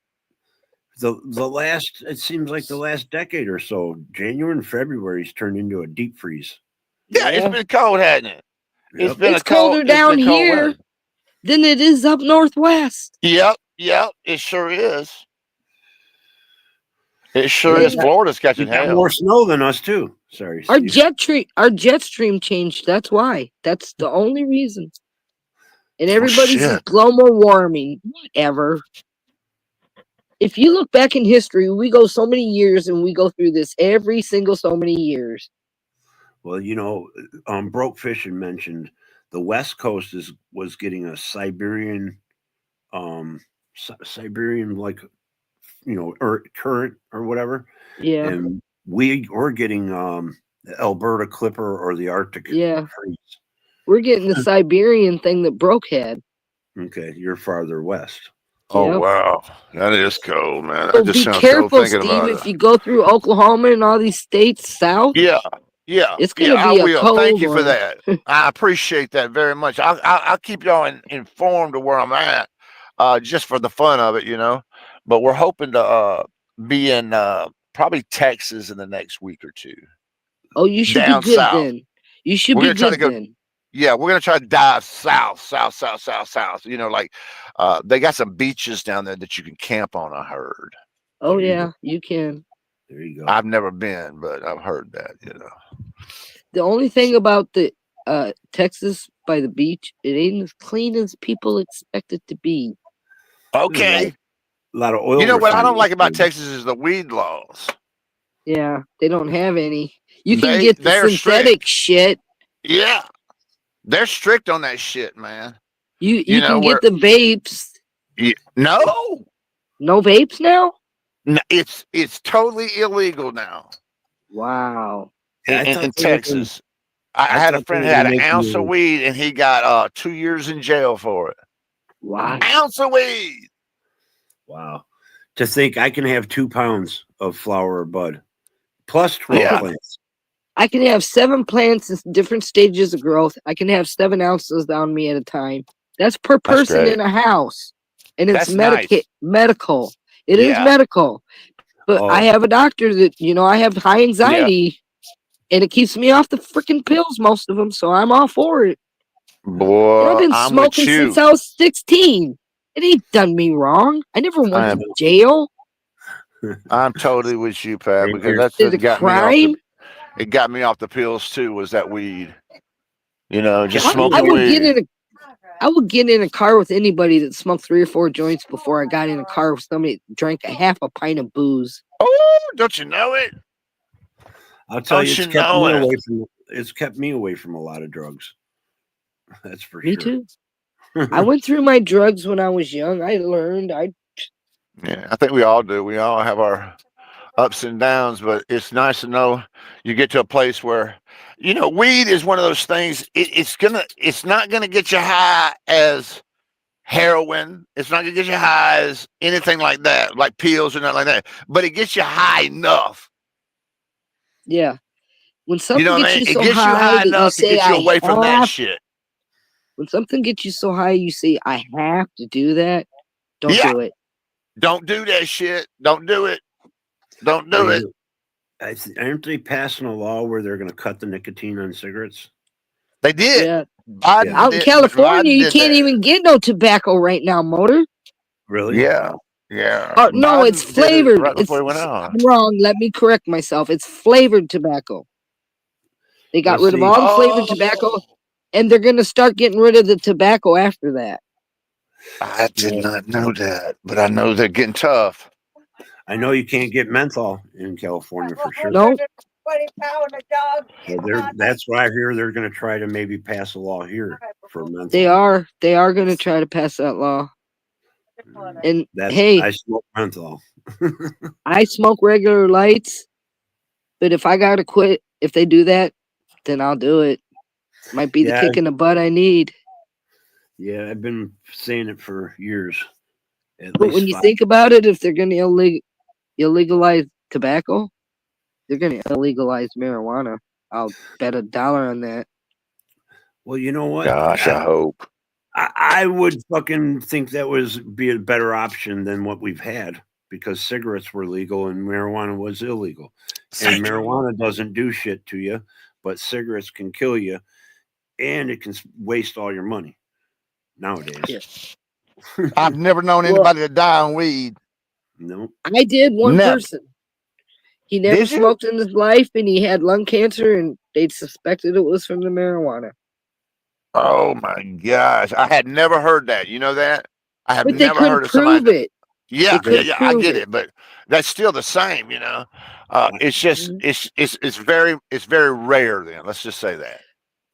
It seems like the last decade or so, January and February's turned into a deep freeze. Yeah, it's been cold, hasn't it? Yep. It's colder down here than it is up northwest. Yep, it sure is. It sure is. Florida's catching got hell. more snow than us too. Sorry, Our Steve. jet stream changed. That's why. That's the only reason. And everybody's shit. global warming. Whatever. If you look back in history, we go so many years and we go through this every single so many years. Well, Broke Fishing mentioned the West Coast was getting a Siberian, like, current or whatever. Yeah. And we're getting the Alberta Clipper or the Arctic freeze. We're getting the Siberian thing that Broke had. Okay, you're farther west. Oh Yep. wow, that is cold, man. So That just be sounds careful, cold thinking Steve. about If it. you go through Oklahoma and all these states south, Yeah, it's gonna I be a will. cold Thank you for one. that. I appreciate that very much. I'll keep y'all informed of where I'm at, just for the fun of it, But we're hoping to be in probably Texas in the next week or two. Oh, you should Down be good south. then. You should We're be gonna try to good go. then. Yeah, we're gonna try to dive south. They got some beaches down there that you can camp on. I heard. Oh yeah, you can. There you go. I've never been, but I've heard that. The only thing about the Texas by the beach, it ain't as clean as people expect it to be. Okay. A lot of oil. You know what I don't refineries like about too. Texas is the weed laws. Yeah, they don't have any. You can They- get the they're synthetic shit. Yeah, they're strict on that shit, man. You You know can where- get the vapes. No, No vapes now? it's totally illegal now Wow. Yeah, I in thought they were Texas. I had a thought friend they who had were an making ounce of you- weed and he got 2 years in jail for it. Wow. Ounce of weed. Wow. To think I can have 2 pounds of flower or bud plus 12 Yeah. plants. I can have 7 plants in different stages of growth. I can have 7 ounces on me at a time. That's per person great. in a house. And it's That's nice. medical. It is Yeah. medical. But Oh. I have a doctor that, I have high anxiety and it keeps me off the freaking pills, most of them. So I'm all for it. Boy, I've been I'm with smoking you. since I was 16. It ain't done me wrong. I never went am- to jail. I'm totally with you, Pat, Same because here. that's Did what a got me off crime? it got me off the pills too, was that weed. Just I smoking would weed. I would get in a car with anybody that smoked 3 or 4 joints before I got in a car with somebody that drank a half a pint of booze. Oh, don't you know it? I'll tell you, Don't it's you kept know me it? away from. It's kept me away from a lot of drugs. That's for Me sure. too. I went through my drugs when I was young. I learned. Yeah, I think we all do. We all have our ups and downs, but it's nice to know you get to a place where, weed is one of those things. It's not gonna get you high as heroin. It's not gonna get you high as anything like that, like pills or nothing like that. But it gets you high enough. Yeah. When something You know what I gets mean? you It so gets you high high that you enough to say, get you away from that have, shit. when something gets you so high, you say, I have to do that. Don't Yeah. do it. Don't do that shit. Don't do it. Don't do it. Aren't they passing a law where they're going to cut the nicotine on cigarettes? They did. Yeah. Biden Out in did- California, Biden you did can't that. even get no tobacco right now, Motor. Really? Yeah. Yeah. Oh, no, Biden it's did it flavored. right before he went out. I'm wrong. Let me correct myself. It's flavored tobacco. They got Well, rid of see- all the flavored tobacco, and they're going to start getting rid of the tobacco after that. I did not know that, but I know they're getting tough. I know you can't get menthol in California for sure. No. So that's what I hear. They're going to try to maybe pass a law here for menthol. They are going to try to pass that law. And That's, hey, I smoke menthol. I smoke regular lights, but if I got to quit, if they do that, then I'll do it. Might be the Yeah. kick in the butt I need. Yeah, I've been saying it for years. At But least when you 5. think about it, if they're going to illegalize tobacco, they're going to illegalize marijuana. I'll bet $1 on that. Well, you know what? Gosh, I hope. I would fucking think that be a better option than what we've had, because cigarettes were legal and marijuana was illegal. And marijuana doesn't do shit to you, but cigarettes can kill you, and it can waste all your money nowadays. I've never known anybody to die on weed. No. I did one Never. person. He never Did you? smoked in his life, and he had lung cancer, and they suspected it was from the marijuana. Oh my gosh. I had never heard that. You know that? I have But they never heard couldn't of somebody. prove it. Yeah, They couldn't I prove get it. it, but that's still the same, you know. It's just it's very rare then. Let's just say that.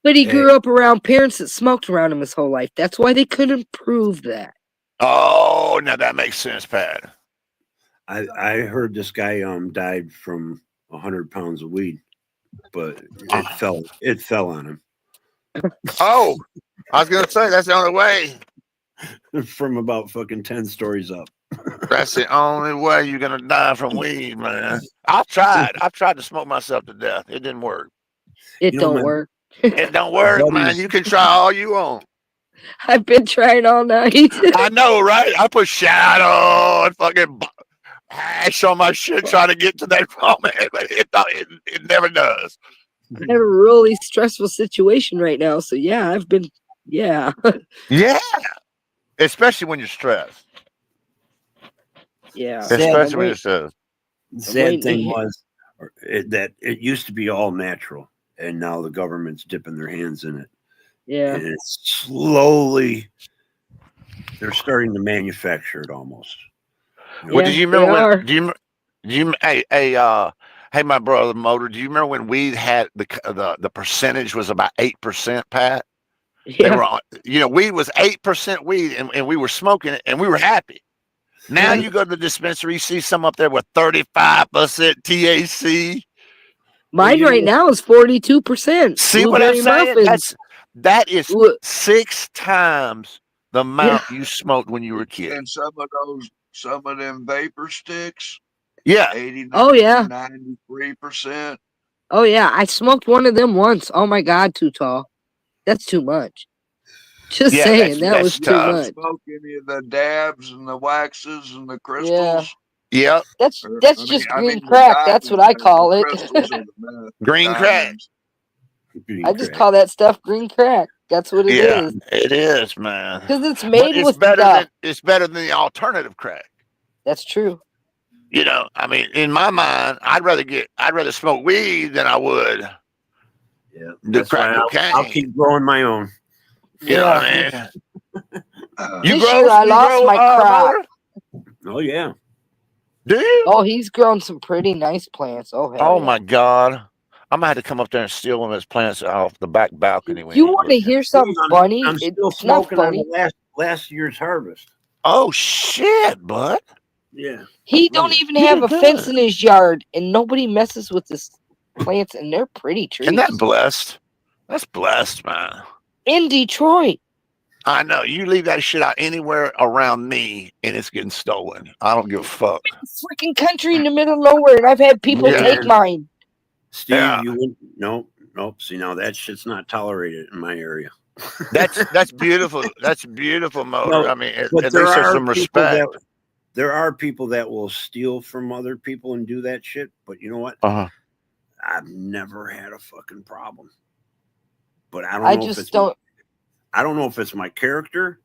But he grew up around parents that smoked around him his whole life. That's why they couldn't prove that. Oh, now that makes sense, Pat. I heard this guy died from 100 pounds of weed, but it fell on him. Oh, I was gonna say that's the only way. From about fucking 10 stories up. That's the only way you're gonna die from weed, man. I've tried to smoke myself to death. It didn't work. It don't work. It don't work, man. You can try all you want. I've been trying all night. I know, right? I put shadow and fucking hash on my shit trying to get to that moment, but it never does. I have a really stressful situation right now. So yeah, yeah. Especially when you're stressed. Yeah. Especially when you're stressed. Sad thing was that it used to be all natural, and now the government's dipping their hands in it. Yeah. And it's slowly, they're starting to manufacture it almost. Well, did you remember hey, my brother Motor, do you remember when weed had the percentage was about 8%, Pat? Yeah. They were on, weed was 8% weed, and we were smoking it, and we were happy. Now you go to the dispensary, you see some up there with 35% THC. Mine right now is 42%. See what I'm saying? That is 6 times the amount you smoked when you were a kid. And some of them vapor sticks. Yeah. 89, oh yeah. 93%. Oh yeah. I smoked one of them once. Oh my God, too tall. That's too much. Just saying, that was too much. Smoke any of the dabs and the waxes and the crystals. Yeah. That's just green crack. That's what I call it. Green crack. I just call that stuff green crack. That's what it is. It is, man. Because it's made with better it's better than the alternative crack. That's true. I mean, in my mind, I'd rather smoke weed than I would. Yeah, the crack cocaine. I'll keep growing my own. You know what I mean? You This grow? year I you lost grow, my crop. Oh yeah. Do you? Oh, he's grown some pretty nice plants. Oh, hell Oh yeah. my God! I'm gonna have to come up there and steal one of his plants off the back balcony. When You want to hear something funny? I'm still It's not smoking on funny. the last year's harvest. Oh shit, bud! Yeah. He don't even have a fence in his yard, and nobody messes with his plants, and they're pretty trees. Isn't that blessed? That's blessed, man. In Detroit. I know. You leave that shit out anywhere around me, and it's getting stolen. I don't give a fuck. Freaking country in the middle of nowhere, and I've had people take mine. Steve, Yeah. you wouldn't. Nope. See, now that shit's not tolerated in my area. That's beautiful. That's beautiful, Motor. No, I mean, at but least there there's are some people respect. there are people that will steal from other people and do that shit. But you know what? Uh-huh. I've never had a fucking problem. But I don't know if it's my character,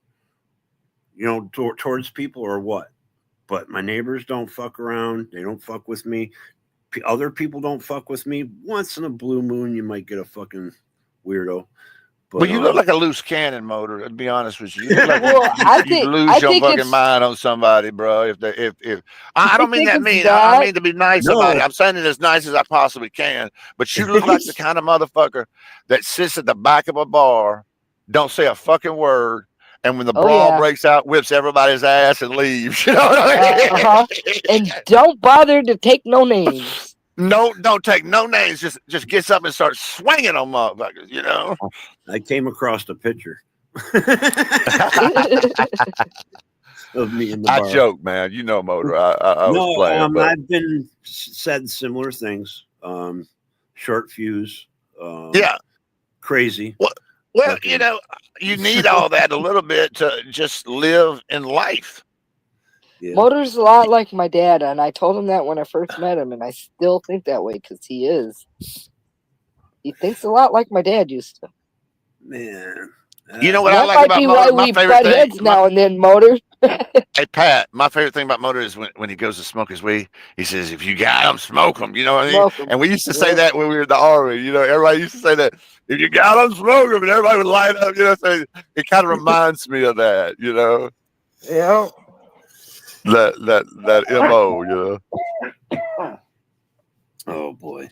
towards people or what. But my neighbors don't fuck around. They don't fuck with me. Other people don't fuck with me. Once in a blue moon, you might get a fucking weirdo. But, Well, you look like a loose cannon, Motor. To be honest with you, you look like Well, you lose your fucking mind on somebody, bro. If I don't mean that mean. I mean to be nice about it. I'm saying it as nice as I possibly can. But you look like the kind of motherfucker that sits at the back of a bar, don't say a fucking word, and when the brawl breaks out, whips everybody's ass and leaves. You know what I mean? And don't bother to take no names. No, don't take no names. Just gets up and starts swinging on motherfuckers. I came across a picture of me in the bar. I joke, man. Motor. I was playing. But I've been said similar things. Short fuse. Crazy. Well, you need all that a little bit to just live in life. Yeah. Motor's a lot like my dad, and I told him that when I first met him, and I still think that way because he is. He thinks a lot like my dad used to. Man, You know what I That like might about be Motor? why My we favorite butt thing. heads now and then, Motor. Hey Pat, my favorite thing about Motor is when he goes to smoke his weed. He says, "If you got them, smoke them." You know what I mean? Smoke 'em. And we used to say Yeah. that when we were in the army. You know, everybody used to say that. If you got them, smoke them, and everybody would light up. You know, so it kind of reminds me of that. You know, Yeah. that mo. You know, Oh boy.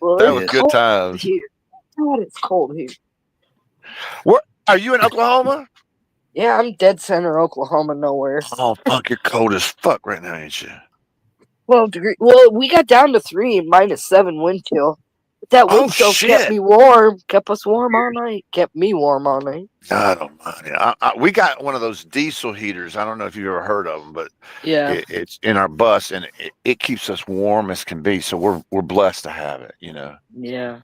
Well, that it's was good cold times. here. God, it's cold here. Where are you in Oklahoma? Yeah, I'm dead center Oklahoma, nowhere. Oh fuck, you're cold as fuck right now, ain't you? 12 degrees. Well, we got down to 3 and -7 wind chill. But that wind Oh chill kept shit! me warm. Kept us warm all night. Kept me warm all night. God almighty. We got one of those diesel heaters. I don't know if you've ever heard of them, but Yeah. it's in our bus, and it keeps us warm as can be. So we're blessed to have it. You know, Yeah.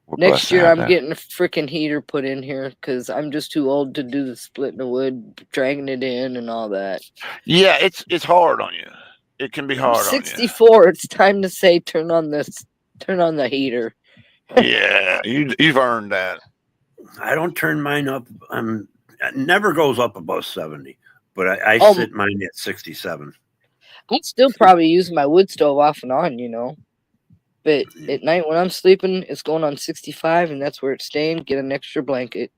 we're blessed Next to year, have I'm that. getting a freaking heater put in here because I'm just too old to do the splitting the wood, dragging it in, and all that. Yeah, it's hard on you. It can be I'm hard on you. 64. It's time to say turn on the heater. Yeah, you've earned that. I don't turn mine up. It never goes up above 70, but I Oh. sit mine at 67. I'd still probably use my wood stove off and on, you know. But at night when I'm sleeping, it's going on 65, and that's where it's staying. Get an extra blanket.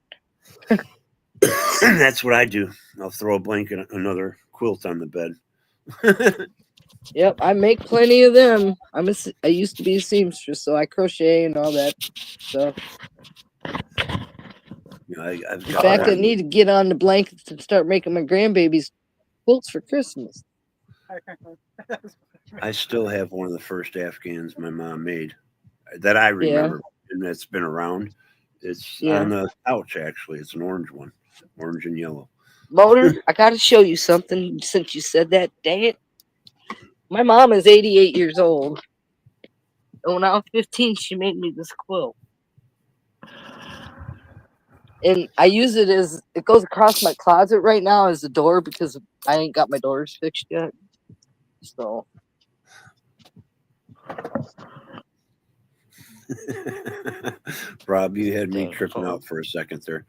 That's what I do. I'll throw a blanket, another quilt on the bed. Yep, I make plenty of them. I used to be a seamstress, so I crochet and all that stuff. You know, I've In got fact, I one- need to get on the blankets and start making my grandbabies quilts for Christmas. I still have one of the first Afghans my mom made that I remember, and that's been around. It's Yeah. on the couch, actually. It's an orange one, orange and yellow. Motor, I got to show you something since you said that. Dang it. My mom is 88 years old. And when I was 15, she made me this quilt. And I use it it goes across my closet right now as a door because I ain't got my doors fixed yet. So. Rob, you had me tripping out for a second there.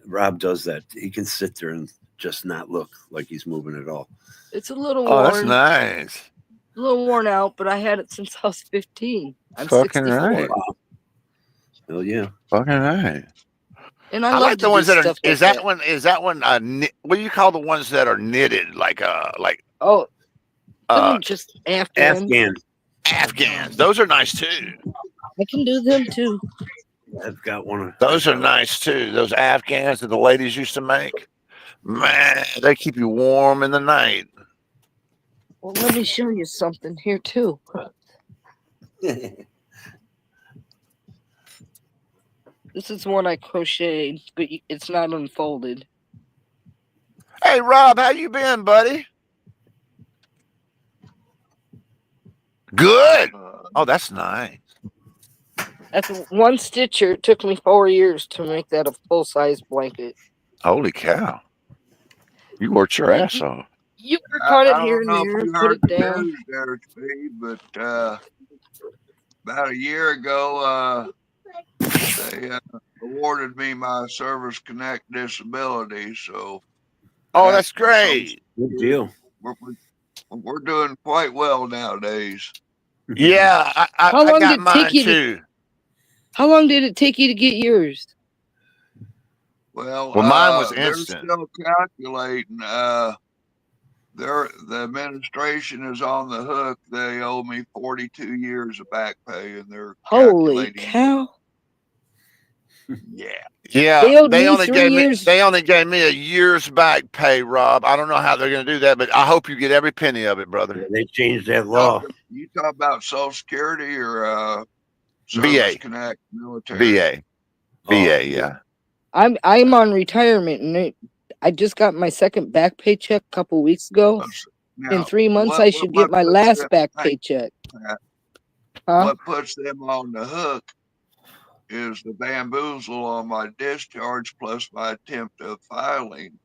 Rob does that. He can sit there and just not look like he's moving at all. It's a little Oh, worn. that's nice. A little worn out, but I had it since I was 15. I'm Fucking 64. right. Oh yeah. Fucking right. And I I love like to the ones do that are. stuff like Is that one? Is that one? What do you call the ones that are knitted? Like Oh, them just Afghans. Afghans. Those are nice too. I can do them too. I've got one. Those are nice too. Those Afghans that the ladies used to make. Man, they keep you warm in the night. Well, let me show you something here too. This is one I crocheted, but it's not unfolded. Hey Rob, how you been, buddy? Good. Oh, that's nice. That's one stitcher. It took me 4 years to make that a full-size blanket. Holy cow. You worked your ass off. You work on it I here don't and know there, if you put heard it the down. news there, Speed, but about a year ago, they awarded me my Service Connect disability. So, oh, that's great. Good deal. We're doing quite well nowadays. Yeah, I How long got did it mine take you too. How long did it take you to get yours? Well, mine was they're instant. still calculating. The administration is on the hook. They owe me 42 years of back pay, and they're Holy calculating. cow! Yeah. Yeah, They owed me only 3 gave years. me they only gave me a year's back pay, Rob. I don't know how they're going to do that, but I hope you get every penny of it, brother. They changed that law. You talk about Social Security or VA. Service Connect military? VA, yeah. I'm on retirement, and I just got my second back paycheck a couple weeks ago. Now, In 3 months, what- I should what get my puts last them- back hey, paycheck. Huh? What puts them on the hook is the bamboozle on my discharge plus my attempt of filing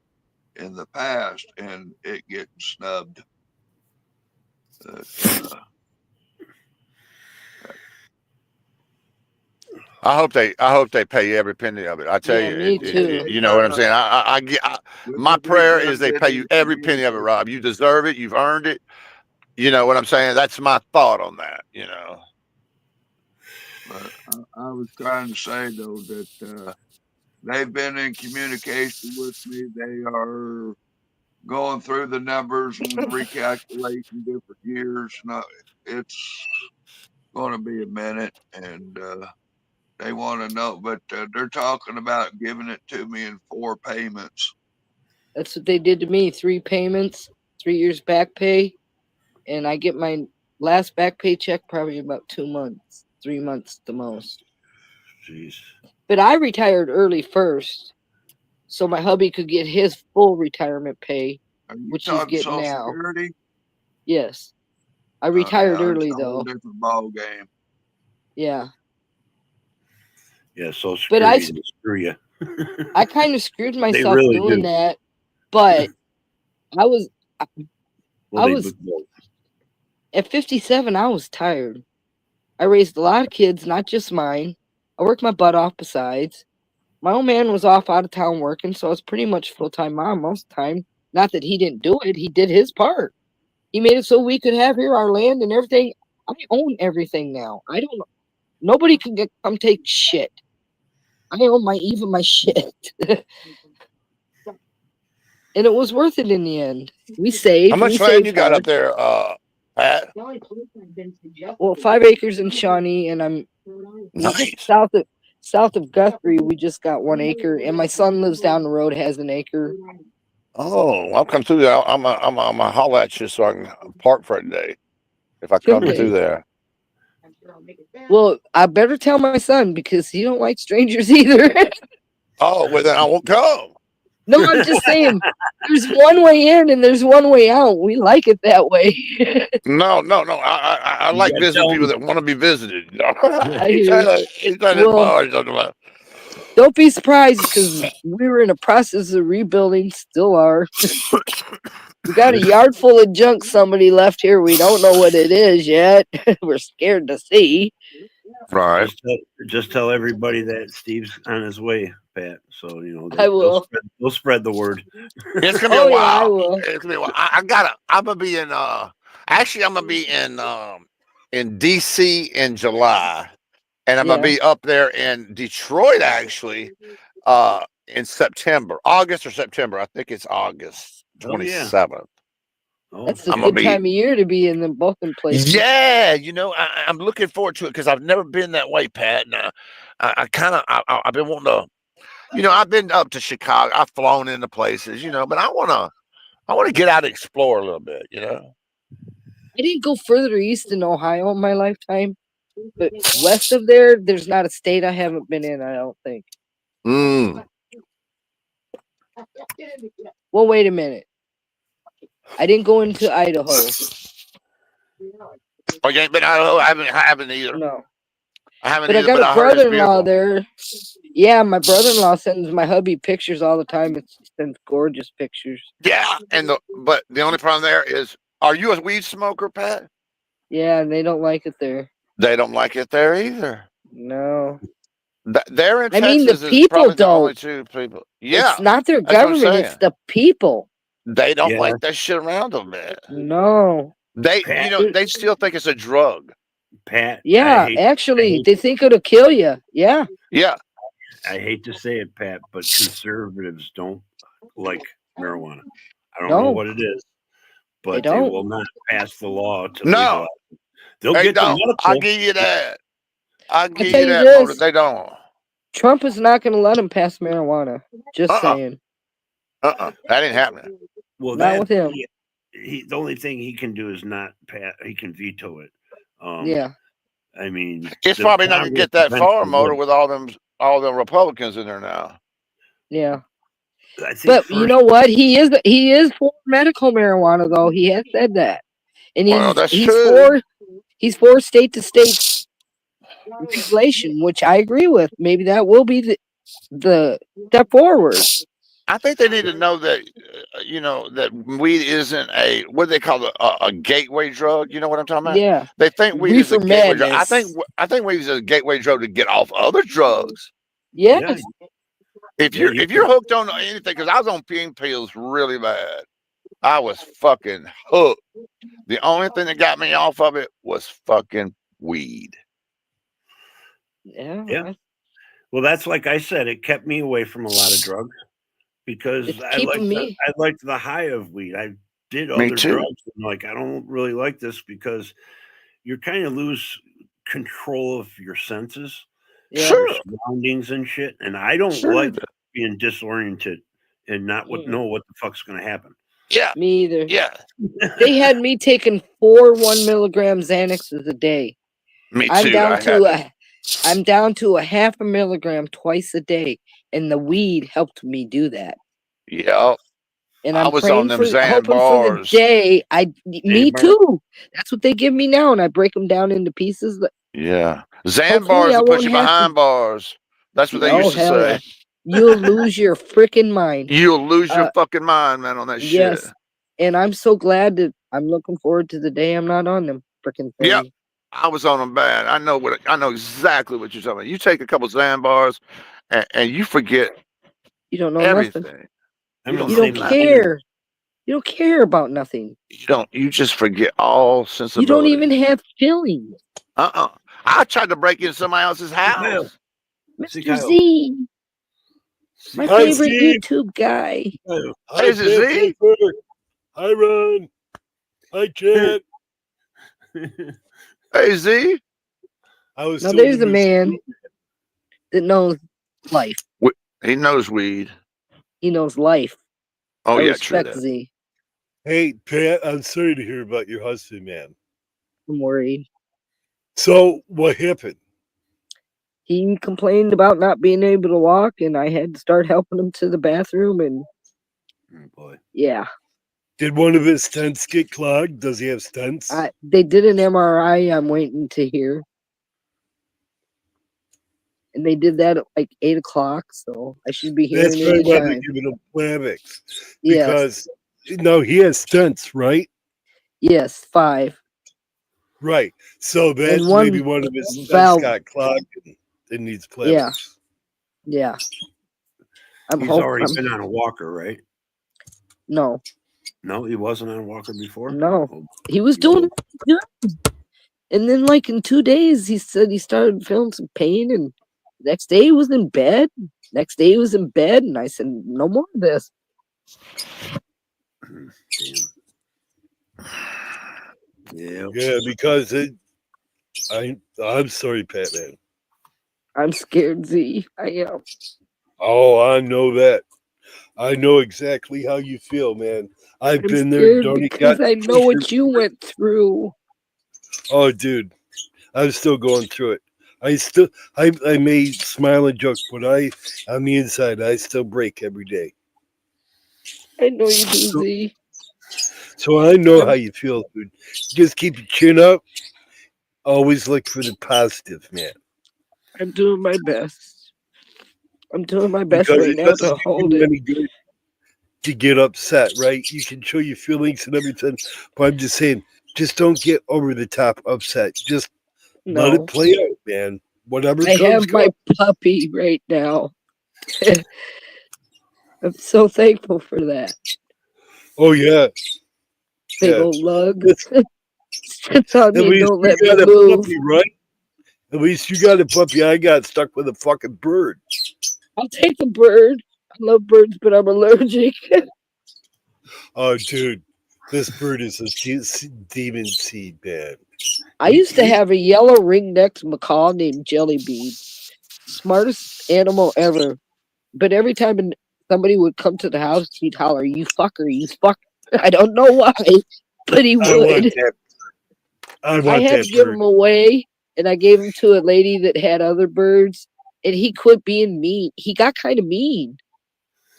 in the past, and it getting snubbed. I hope they pay every penny of it. I tell Yeah, you, me too. you know what I'm saying. My prayer is they pay you every penny of it, Rob. You deserve it. You've earned it. You know what I'm saying. That's my thought on that. You know. But I was trying to say though that they've been in communication with me. They are going through the numbers and recalculating different years. No, it's going to be a minute, and they want to know, but they're talking about giving it to me in 4 payments. That's what they did to me. 3 payments, 3 years back pay, and I get my last back pay check probably about 2 months, 3 months the most. Jeez. But I retired early first, so my hubby could get his full retirement pay, which he's getting Social now. Security? Yes, I retired Yeah, early it's a whole though. different ball game. Yeah, Yeah, Social but I Security screw you. I kind of screwed They myself really doing do. that, but I was Well, I they was would- at 57. I was tired. I raised a lot of kids, not just mine. I worked my butt off besides. My old man was off out of town working, so I was pretty much full-time mom most of the time. Not that he didn't do it. He did his part. He made it so we could have here our land and everything. I own everything now. I don't know. Nobody can come take shit. I own even my shit. And it was worth it in the end. We saved. How much we land saved you got hard. up there, Pat? Well, 5 acres in Shawnee, and I'm Nice. south of Guthrie. We just got 1 acre, and my son lives down the road, has an acre. Oh, I'll come through there. I'm a holler at you so I can park for a day if I come Okay. through there. Well, I better tell my son because he don't like strangers either. Oh, well then I won't come. No, I'm just saying there's one way in and there's one way out. We like it that way. No. I like gotta visiting tell people them. that want to be visited. I He's hear you. trying to Well, bars talking about. don't be surprised because we were in a process of rebuilding, still are. We got a yard full of junk somebody left here. We don't know what it is yet. We're scared to see. Right. Just tell everybody that Steve's on his way, Pat. So you know I will. They'll spread the word. It's gonna be Oh a yeah, I while. will. It's gonna be a while. I'm gonna be in actually I'm gonna be in DC in July. And I'm gonna Yeah. be up there in Detroit actually in September. August or September. I think it's August Oh, yeah. 27th. Oh, That's a I'm gonna good time of year to be in the both places. Yeah, you know, I'm looking forward to it because I've never been that way, Pat. And I've been wanting to, you know, I've been up to Chicago. I've flown into places, you know, but I wanna get out and explore a little bit, you know. I didn't go further east in Ohio in my lifetime, but west of there's not a state I haven't been in. I don't think. Mm. Well, wait a minute. I didn't go into Idaho. Oh, you ain't been Idaho? I haven't either. No. I haven't But I either. got But a I heard it's brother-in-law beautiful. there. Yeah, my brother-in-law sends my hubby pictures all the time. He sends gorgeous pictures. Yeah, but the only problem there is, are you a weed smoker, Pat? Yeah, and they don't like it there. They don't like it there either. No. They're in I mean, Texas the is people probably the only don't. 2 people. Yeah, It's not their that's what I'm government, it's saying. the people. They don't Yeah. like that shit around them, man. No. They, Pat. you know, they still think it's a drug. Pat. Yeah, actually, they think it'll kill you. Yeah. Yeah. I hate to say it, Pat, but conservatives don't like marijuana. I don't No. know what it is, but they don't. will not pass the law to No. legalize it. They'll They get the don't. medical. I'll give you that. I'll give tell you you that, this. Motor. They don't. Trump is not going to let him pass marijuana. Just saying. That ain't happening. Well, Not with him. He the only thing he can do is not pass. He can veto it. Yeah. I mean, It's the probably not gonna Congress get that far, eventually Motor, will. with all them Republicans in there now. Yeah. I think But you first, know what? He is for medical marijuana, though. He has said that, and Well, that's he's true. for state to state regulation, which I agree with. Maybe that will be the step forward. I think they need to know that, that weed isn't what do they call it, a gateway drug. You know what I'm talking about? Yeah. They think weed is a Reefer gateway drug. madness. I think weed is a gateway drug to get off other drugs. Yes. If you're hooked on anything, because I was on pain pills really bad, I was fucking hooked. The only thing that got me off of it was fucking weed. Yeah. Well, that's like I said, it kept me away from a lot of drugs because It's I keeping me. liked the high of weed. I did Me other too. drugs. And like, I don't really like this because you kind of lose control of your senses, Yeah. Sure. your surroundings and shit. And I don't Sure. like being disoriented and not know what the fuck's going to happen. Yeah. Me either. Yeah. They had me taking 4 1 milligram Xanaxes a day. Me too. I'm down to a half a milligram twice a day, and the weed helped me do that. Yeah. And I I'm was praying on them for, Xan hoping for the bars. day. Me bars. too. That's what they give me now, and I break them down into pieces. Yeah. Xan Hopefully bars I will put won't you have to- behind bars. That's what they Oh, used to hell say. yeah. You'll lose your freaking mind. You'll lose your fucking mind, man, on that Yes, shit. and I'm so glad that I'm looking forward to the day I'm not on them freaking things. Yep. I was on them bad. I know exactly what you're talking about. You take a couple Xan bars and you forget You don't know everything. nothing. I'm You gonna You say don't my- care. You don't care about nothing. You just forget all You sensibility. don't even have feelings. I tried to break into somebody else's house. See, Mr. Kyle. Z, my Hi, favorite Steve. YouTube guy. Hi, Is it Z? Pepper. Hi, Ron. Hi, Chad. Hey Z. I was Now told there's to a be- man that knows life. He knows weed. He knows life. Oh I yeah, true respect that. Z. Hey, Pat, I'm sorry to hear about your husband, man. I'm worried. So, what happened? He complained about not being able to walk, and I had to start helping him to the bathroom. And Oh, boy. yeah, Did one of his stents get clogged? Does he have stents? they did an MRI. I'm waiting to hear, and they did that at like 8 o'clock. So I should be hearing That's probably why they're anytime. giving him Plavix. Yes, Because, no, he has stents, right? yes, 5. Right. So that's one maybe one of his stents valve. got clogged and it needs Plavix. Yeah. Yeah. He's already been on a walker, right? No, No, he wasn't on a walker before. no, Oh, he was doing good. And then, like in 2 days, he said he started feeling some pain, and next day he was in bed. Next day he was in bed, and I said, "No more of this." damn. Yeah. Yeah, because I'm sorry, Pat, man. I'm scared, Z. I am. Oh, I know that. I know exactly how you feel, man. I've I'm been there, scared Donny. because I know what you went through. Oh, dude, I'm still going through it. I may smile and joke, but on the inside, I still break every day. I know you do, Z. So I know how you feel, dude. Just keep your chin up. Always look for the positive, man. I'm doing my best. I'm doing my best Because right it now doesn't to do hold you it. any good to get upset, right? You can show your feelings and everything, but I'm just saying, just don't get over the top upset. Just let No, it play out, man. Whatever I comes, have my comes. puppy right now. I'm so thankful for that. Oh yeah, Big yeah. old lug. Listen, Sits on at me and least don't you let me got a move. puppy, right? At least you got a puppy. I got stuck with a fucking bird. I'll take the bird. I love birds, but I'm allergic. Oh, dude, this bird is a demon seed, man. I used to have a yellow ringnecked macaw named Jellybean. Smartest animal ever. But every time somebody would come to the house, he'd holler, "You fucker, you fucker." I don't know why, but he I want would. that. I I want had that to give bird. him away, and I gave him to a lady that had other birds, and he quit being mean. He got kind of mean.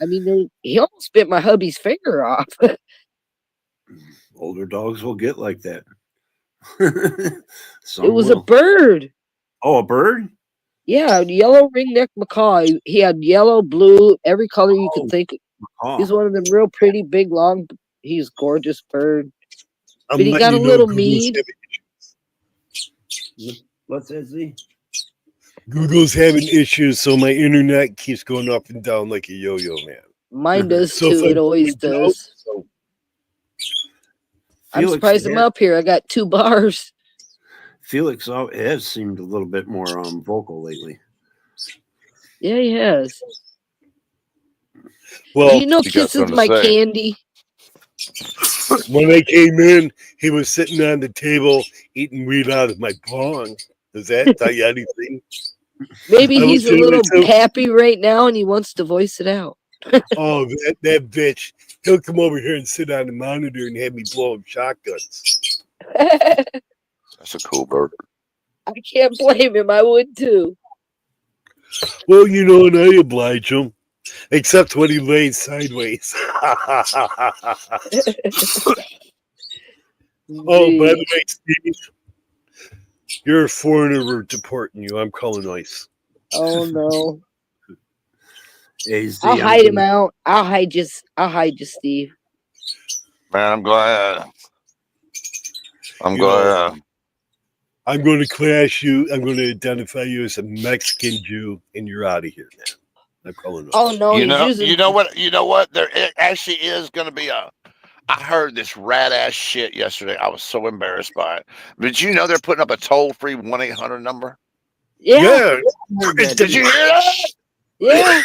I mean, he almost bit my hubby's finger off. Older dogs will get like that. Some It was will. a bird. Oh, a bird? Yeah, a yellow ringneck macaw. He had yellow, blue, every color you Oh. could think. He's one of them real pretty, big, long. He's gorgeous bird. I'm But he letting got a you know little Google's mead. What's that, Z? Google's having issues, so my internet keeps going up and down like a yo-yo, man. Mine does So if too. I It always point out, does. so I'm Felix surprised I'm has- up here. I got 2 bars. Felix has seemed a little bit more vocal lately. Yeah, he has. well, You know, You got Kisses something to my say? candy. when I came in, he was sitting on the table eating weed out of my bong. Does that tell you anything? Maybe I he's looked a at him little and said, happy right now and he wants to voice it out. oh, that bitch. He'll come over here and sit on the monitor and have me blow him shotguns. That's a cool bird. I can't blame him. I would too. Well, you know, and I oblige him. Except when he lays sideways. Oh, by the way, Steve, you're a foreigner. We're deporting you. I'm calling ICE. Oh no. Hey, Z, I'll I'm hide him gonna- out. I'll hide you, Steve. Man, I'm glad. I'm You glad. I'm going to class you. I'm going to identify you as a Mexican Jew, and you're out of here, man. I'm calling ICE. Oh no, you he's know, using you know what? You know what? There it actually is going to be a. I heard this rat ass shit yesterday. I was so embarrassed by it. But you know they're putting up a toll free 1-800 number. Yeah. Did you hear that? Yeah.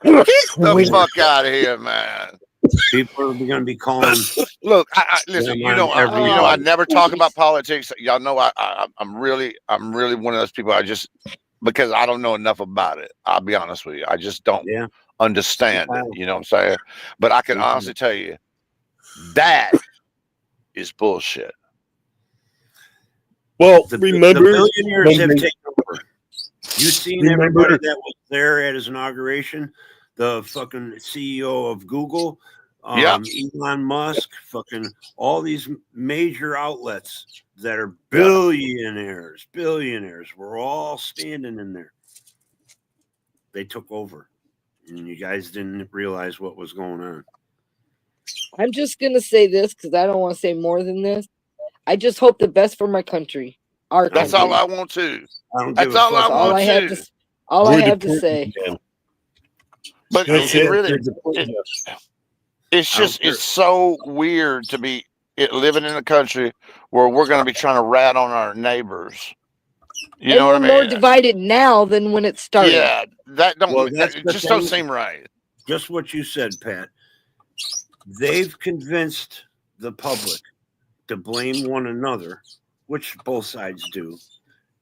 Get the fuck out of here, man. People are going to be calling. Look, I listen. Yeah, You know, man, every I day. never talk about politics. Y'all know, I'm really one of those people. I just because I don't know enough about it. I'll be honest with you. I just don't understand it. You know what I'm saying? But I can honestly tell you that is bullshit. Well, The remember, billionaires have when- taken over. You seen Remember- everybody that was there at his inauguration? The fucking CEO of Google, Yeah. Elon Musk, fucking all these major outlets that are billionaires were all standing in there. They took over, and you guys didn't realize what was going on. I'm just gonna say this because I don't want to say more than this. I just hope the best for my country. Our That's country. all I want to. I don't That's give a all fuck. I That's all want I have to. to. All I We're have to deporting say. you. But That's it it. really, They're deporting you. it's I don't just it's so weird to be living in a country where we're going to be trying to rat on our neighbors. You And know we're what I more mean? divided now than when it started. Yeah, that don't Well, that's it the just don't thing. seem right. Just what you said, Pat. They've convinced the public to blame one another, which both sides do.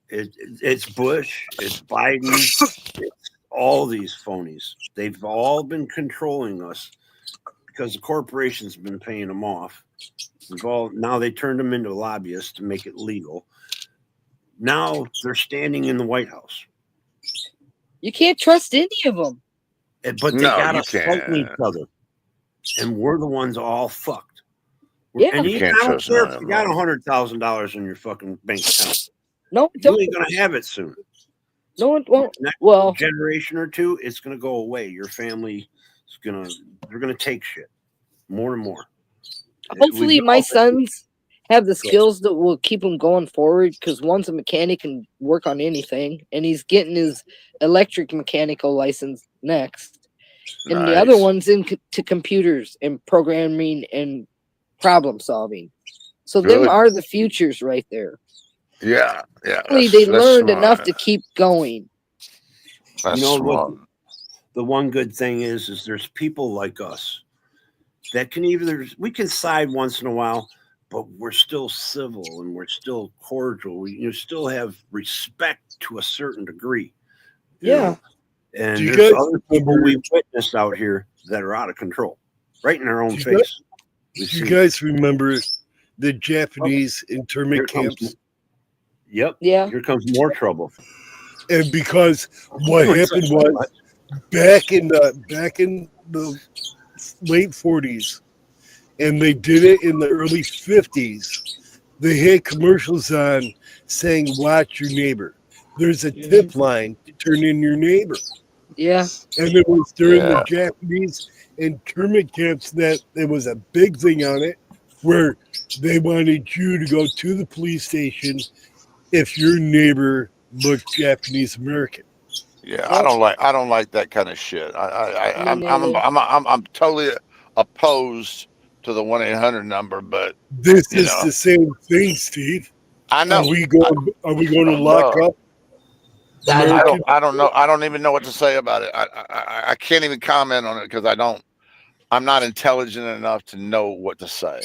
It's Bush, it's Biden, it's all these phonies. They've all been controlling us because the corporations have been paying them off. Now they turned them into lobbyists to make it legal. Now they're standing in the White House. You can't trust any of them. But they No, got you us fighting each can't. other. And we're the ones all fucked. Yeah. And You you can't I don't trust care none if of you them, got no. $100,000 in your fucking bank account. No, You don't. ain't gonna have it soon. No one won't. Next Well, generation or two, it's gonna go away. Your family is they're gonna take shit more and more. hopefully We've my all been- sons have the skills that will keep them going forward because one's a mechanic and work on anything, and he's getting his electric mechanical license next. And the other Nice. one's into computers and programming and problem solving. So them Really? are the futures right there. Yeah, yeah. Hopefully they that's learned smart. enough to keep going. That's You know smart. what? The one good thing is there's people like us that can we can side once in a while, but we're still civil and we're still cordial. You still have respect to a certain degree. you Yeah. know? And Do you there's guys other people remember- we've witnessed out here that are out of control, right in our own Do you face. guys- We've Do you seen- guys remember the Japanese Here internment comes- camps? Yep. Yeah. Here comes more trouble. And because what happened was back in the late 40s, and they did it in the early 50s, they had commercials on saying, watch your neighbor. There's a tip line to turn in your neighbor. Yeah. And it was during Yeah. the Japanese internment camps that there was a big thing on it where they wanted you to go to the police station if your neighbor looked Japanese American. Yeah, I don't like that kind of shit. I'm totally opposed to the 1-800 number, but This you is know, the same thing, Steve. I know. Are we going to lock No. up? I don't know. I don't even know what to say about it. I can't even comment on it because I'm not intelligent enough to know what to say,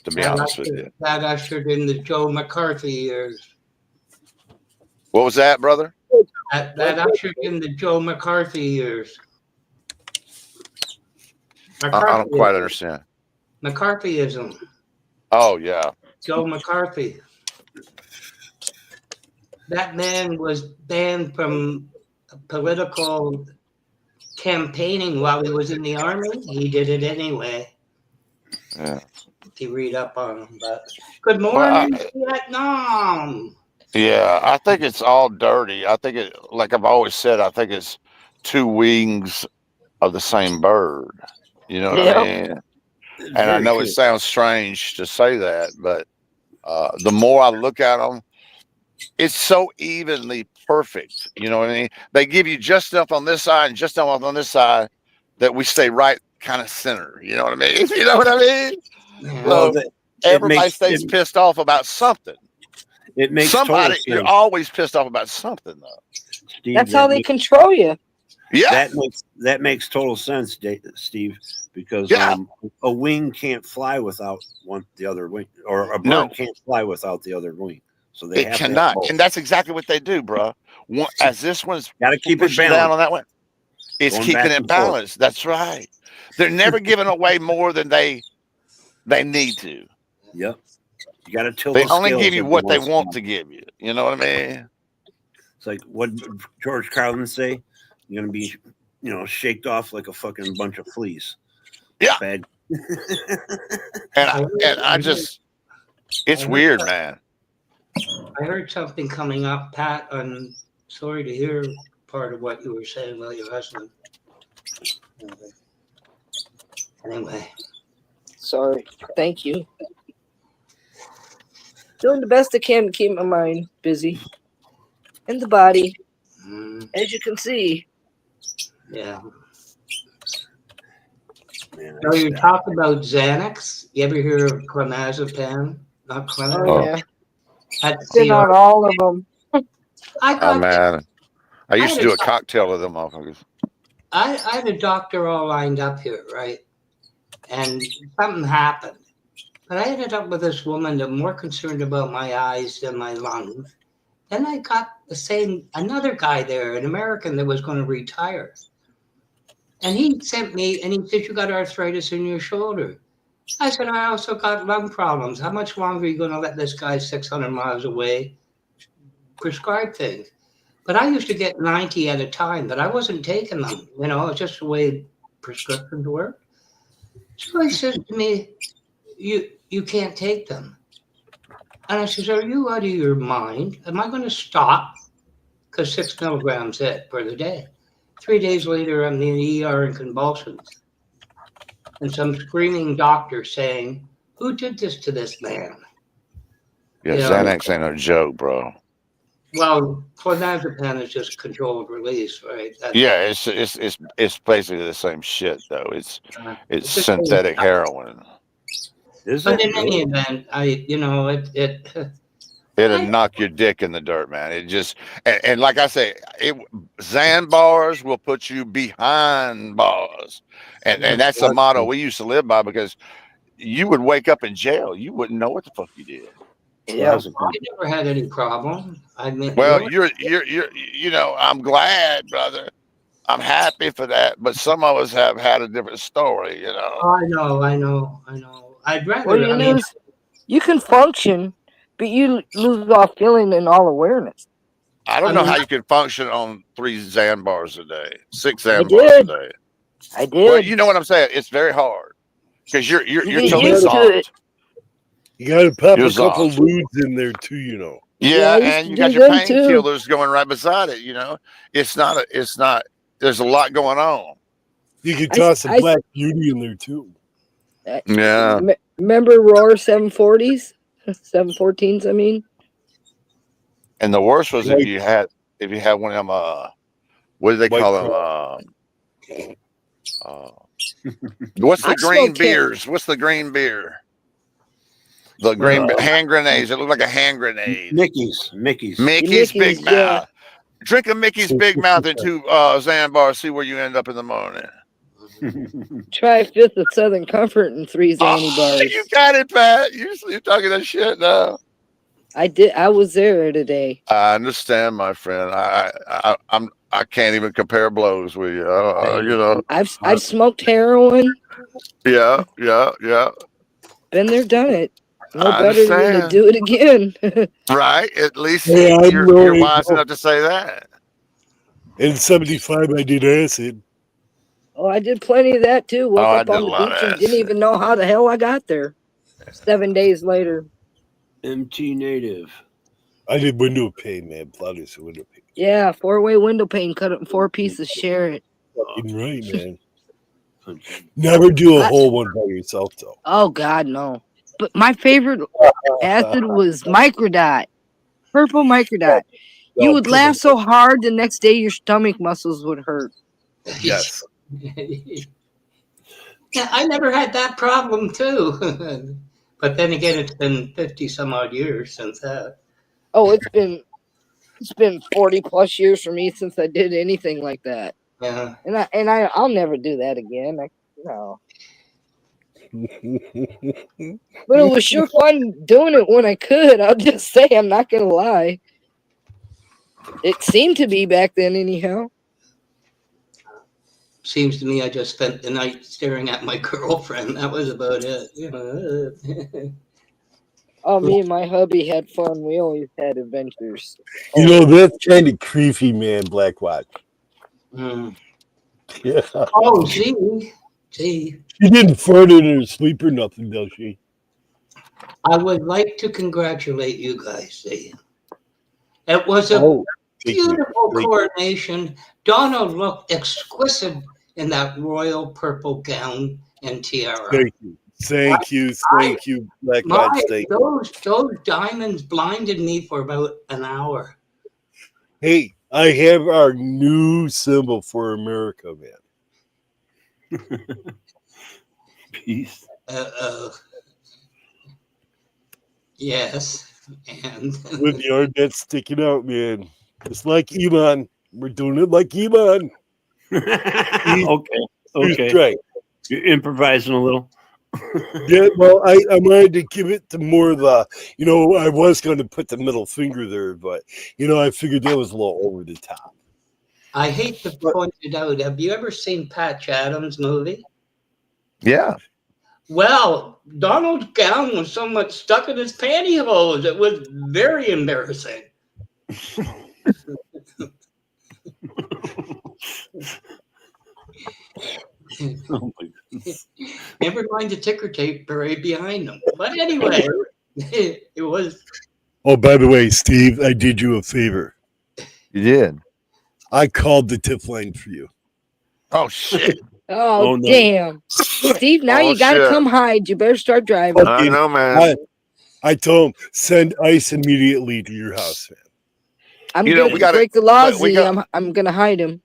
to be honest with you. That ushered in the Joe McCarthy years. What was that, brother? That ushered in the Joe McCarthy years. I don't quite understand. McCarthyism. Oh, yeah. Joe McCarthy. That man was banned from political campaigning while he was in the army. He did it anyway. Yeah. If you read up on him. But good morning, Well, Vietnam. Yeah, I think it's all dirty. I think it, like I've always said, I think it's two wings of the same bird. You know what I mean? And I know it sounds strange to say that, but the more I look at them, it's so evenly perfect. You know what I mean? They give you just enough on this side and just enough on this side that we stay right kind of center. You know what I mean? You know what I mean? Well, So everybody stays pissed off about something. It makes somebody. total You're sense. always pissed off about something, though. Steve, That's how they control you. Yeah, that makes total sense, Steve, because a wing can't fly without the other wing, or a bird can't fly without the other wing. So they it have cannot, to have and that's exactly what they do, bro. As this one's got to keep it pushing balanced down on that one, it's Going keeping back it and forth. balanced. That's right. They're never giving away more than they need to. Yep. You got to tilt. They the only scales give you every what they once in a want while. to give you. You know what I mean? It's like what George Carlin say. You're gonna be, shaked off like a fucking bunch of fleas. Yeah. Bad. And I just, it's weird, man. I heard something coming up, Pat. I'm sorry to hear part of what you were saying about your husband. Anyway. Sorry. Thank you. Doing the best I can to keep my mind busy. And the body. As you can see. Yeah. Man, So you talk about Xanax. You ever hear of clonazepam? Not clonazepam. Oh, yeah. That's Been on all of them. Oh man, I used I to do a had a- cocktail of them motherfuckers. I had a doctor all lined up here, right? And something happened. But I ended up with this woman that more concerned about my eyes than my lungs. Then I got another guy there, an American that was going to retire. And he sent me and he said, you got arthritis in your shoulder. I said, I also got lung problems. How much longer are you going to let this guy 600 miles away prescribe things? But I used to get 90 at a time, but I wasn't taking them. It's just the way prescriptions work. So he says to me, you can't take them. And I says, are you out of your mind? Am I going to stop? Because 6 milligrams it for the day. 3 days later, I'm in the ER in convulsions. And some screaming doctor saying, who did this to this man? Yeah, Xanax ain't no joke, bro. Well, clonazepam is just controlled release, right? Yeah, it's basically the same shit though. It's synthetic heroin. But in any event, It'll knock your dick in the dirt, man. It just and like I say, Xan bars will put you behind bars, and that's the motto we used to live by because you would wake up in jail, you wouldn't know what the fuck you did. Yeah, I never had any problem. I mean, well, you're I'm glad, brother. I'm happy for that, but some of us have had a different story, I know. I'd rather. Well, you can function, but you lose all feeling and all awareness. I don't know how you can function on 3 Xan bars a day, 6 Xan bars a day. I did. Well, you know what I'm saying? It's very hard because you're totally used to soft. it. You got to pop You're a couple soft. ludes in there too, Yeah, I used and to you do got your them too. painkillers going right beside it. It's not there's a lot going on. You could toss a Black Beauty in there too. Yeah. Remember Roar 740s? 714s, I mean. And the worst was if you had one of them what do they call them? What's the green beers? What's the green beer? The green hand grenades. It looked like a hand grenade. Mickey's Big Mouth. Drink a Mickey's Big Mouth and 2 Xanbars. See where you end up in the morning. Try a fifth of Southern Comfort and 3 Xanny bars. You got it, Pat. You're talking that shit now. I did. I was there today. I understand, my friend. I can't even compare blows with you. You know. I've smoked heroin. Yeah. Been there, done it. No better than to do it again. Right. At least you're wise enough to say that. In 75, I did acid. Oh, I did plenty of that too. Woke up on the beach and didn't even know how the hell I got there. 7 days later. MT Native. I did window pane, man. Platters of window pane. Yeah, 4-way window pane, cut it in 4 pieces, share it. Fucking right, man. Never do a whole one by yourself, though. Oh God, no. But my favorite acid was Microdot, purple Microdot. You would laugh so hard the next day your stomach muscles would hurt. Yes. Yeah, I never had that problem too. But then again, it's been 50 some odd years since that. Oh, it's been 40 plus years for me since I did anything like that. Yeah. And I'll never do that again. No. But it was sure fun doing it when I could. I'll just say, I'm not gonna lie. It seemed to be back then, anyhow. Seems to me I just spent the night staring at my girlfriend. That was about it. You know. Oh, me and my hubby had fun. We always had adventures. You know, that's kind of creepy, man, Black Watch. Mm. Yeah. Oh, gee. She didn't fart in her sleep or nothing, does she? I would like to congratulate you guys. See, it was a beautiful coronation. Donald looked exquisite in that royal purple gown and tiara. Thank you, Black Watch. Those diamonds blinded me for about an hour. Hey, I have our new symbol for America, man. Peace. Yes, and with the armpit sticking out, man. Just like Iman. We're doing it like Iman. Okay. Right. You're improvising a little. Yeah, well, I wanted to give it to more of the, I was going to put the middle finger there, but, I figured that was a little over the top. I hate to point it out. Have you ever seen Patch Adams' movie? Yeah. Well, Donald's gown was so much stuck in his pantyhose. It was very embarrassing. Oh my goodness. Never mind the ticker tape parade behind them. But anyway, it was. Oh, by the way, Steve, I did you a favor. You did? I called the tip line for you. Oh, shit. Oh, no. Damn. Steve, now you got to come hide. You better start driving. I know, man. I told him, send ICE immediately to your house, man. I'm going to break the laws. I'm going to hide him.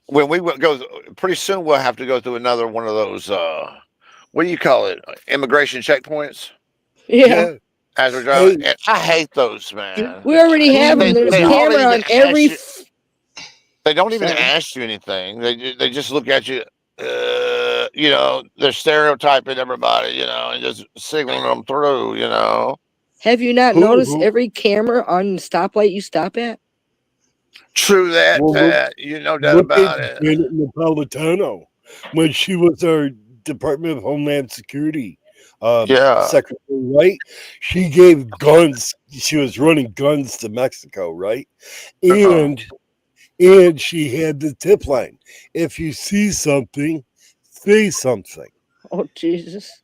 When we go, pretty soon we'll have to go through another one of those, what do you call it? Immigration checkpoints? Yeah. As we're driving. And I hate those, man. We already have them. There's a camera on every... They don't even ask you anything. They just look at you, they're stereotyping everybody, and just signaling them through, Have you not noticed every camera on the stoplight you stop at? True that, Pat. You no doubt about it. Napolitano, when she was our Department of Homeland Security secretary, right? She gave guns. She was running guns to Mexico, right? And she had the tip line. If you see something, say something. Oh, Jesus.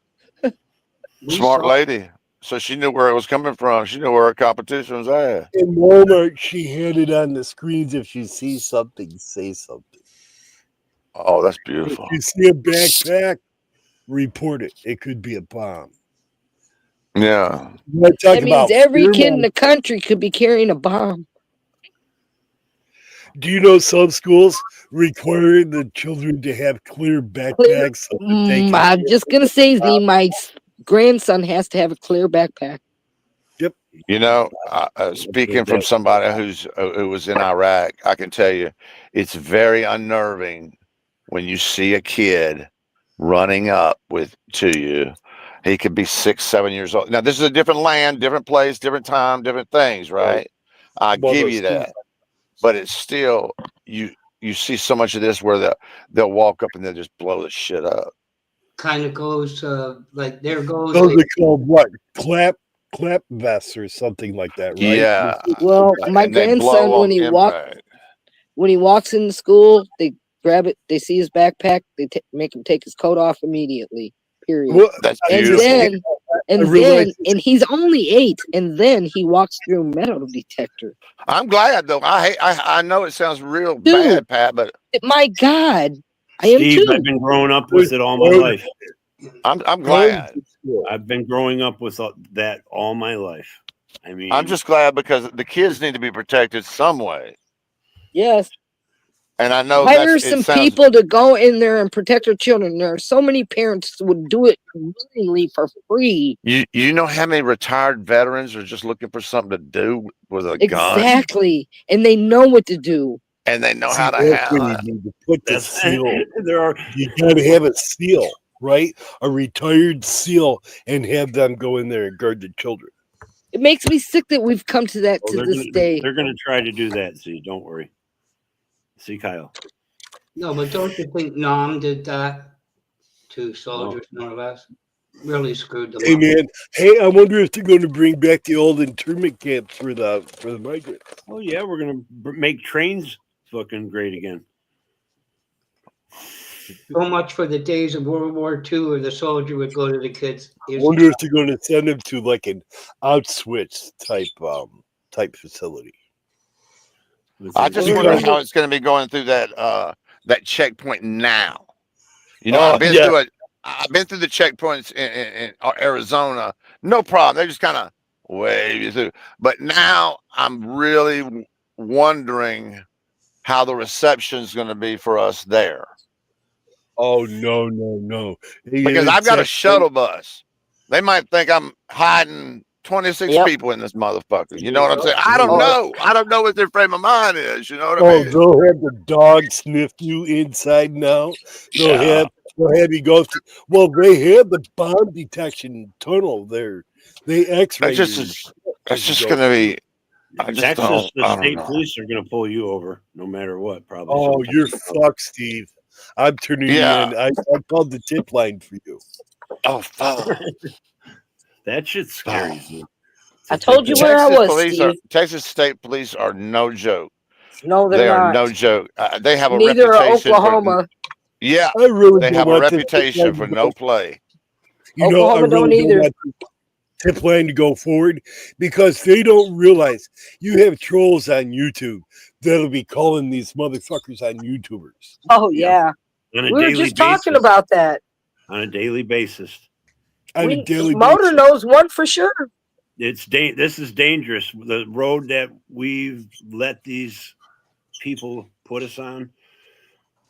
Smart lady. So she knew where it was coming from. She knew where her competition was at. In Walmart, she had it on the screens. If you see something, say something. Oh, that's If beautiful. you see a backpack, report it. It could be a bomb. Yeah. We're That talking means about every fear kid in mongering. the country could be carrying a bomb. Do you know some schools require the children to have clear backpacks so that they can? I'm just gonna say, Z, my grandson has to have a clear backpack. Yep. You know, speaking from somebody who was in Iraq, I can tell you, it's very unnerving when you see a kid running up to you. He could be 6, 7 years old. Now, this is a different land, different place, different time, different things, right? I give you that, but it's still you see so much of this where they'll walk up and they'll just blow the shit up. Kind of goes like there goes. Those are called what? Clap vests or something like that, right? Yeah. Well, my And they grandson, blow when on he walks into school, they grab it. They see his backpack. They make him take his coat off immediately. Period. Well, That's and beautiful. then he's only 8, and then he walks through metal detector. I'm glad though. I know it sounds real Dude, bad, Pat, but my God, I am Steve, too. I've been growing up with it all my life. I'm glad. I've been growing up with that all my life. I mean, I'm just glad because the kids need to be protected some way. Yes. And I know Hire some people to go in there and protect their children. There are so many parents that would do it willingly for free. You know how many retired veterans are just looking for something to do with a gun? Exactly. And they know what to do. And they know See, how to that's when have you need to put the seal. there are You gotta have a seal, right? A retired seal, and have them go in there and guard the children. It makes me sick that we've come to that to this day. They're going to try to do that. See, don't worry. See, Kyle. No, but don't you think Nam did that to soldiers, more or less? Really screwed them Hey up. man, hey, I wonder if they're going to bring back the old internment camps for the migrants. Oh yeah, we're going to make trains fucking great again. So much for the days of World War II where the soldier would go to the kids. I wonder if they're going to send them to like an Auschwitz type facility. I just wonder how it's going to be going through that checkpoint now. You know, I've been through the checkpoints in Arizona, no problem. They just kind of wave you through. But now I'm really wondering how the reception is going to be for us there. Oh no! Because I've got a shuttle bus. They might think I'm hiding 26 people in this motherfucker. You know what I'm saying? I don't know. I don't know what their frame of mind is. You know what I mean? They'll have the dog sniff you inside and out. They'll have you go through. Well, they have the bomb detection tunnel there. They X-ray. That's just going to be. Texas, the state police are going to pull you over no matter what. Probably. Oh, you're fucked, Steve. I'm turning you in. I called the tip line for you. Oh, fuck. That shit's scary. Dude. I told you where I was, Steve. Texas State Police are no joke. No, they are not. no joke. They have a Neither reputation. are Oklahoma. Yeah, I really they have a reputation for no play. You know, I really don't want the tip line to go forward because they don't realize you have trolls on YouTube that'll be calling these motherfuckers on YouTubers. Oh yeah, we were just talking about that on a daily basis. Motor knows one for sure. This is dangerous. The road that we've let these people put us on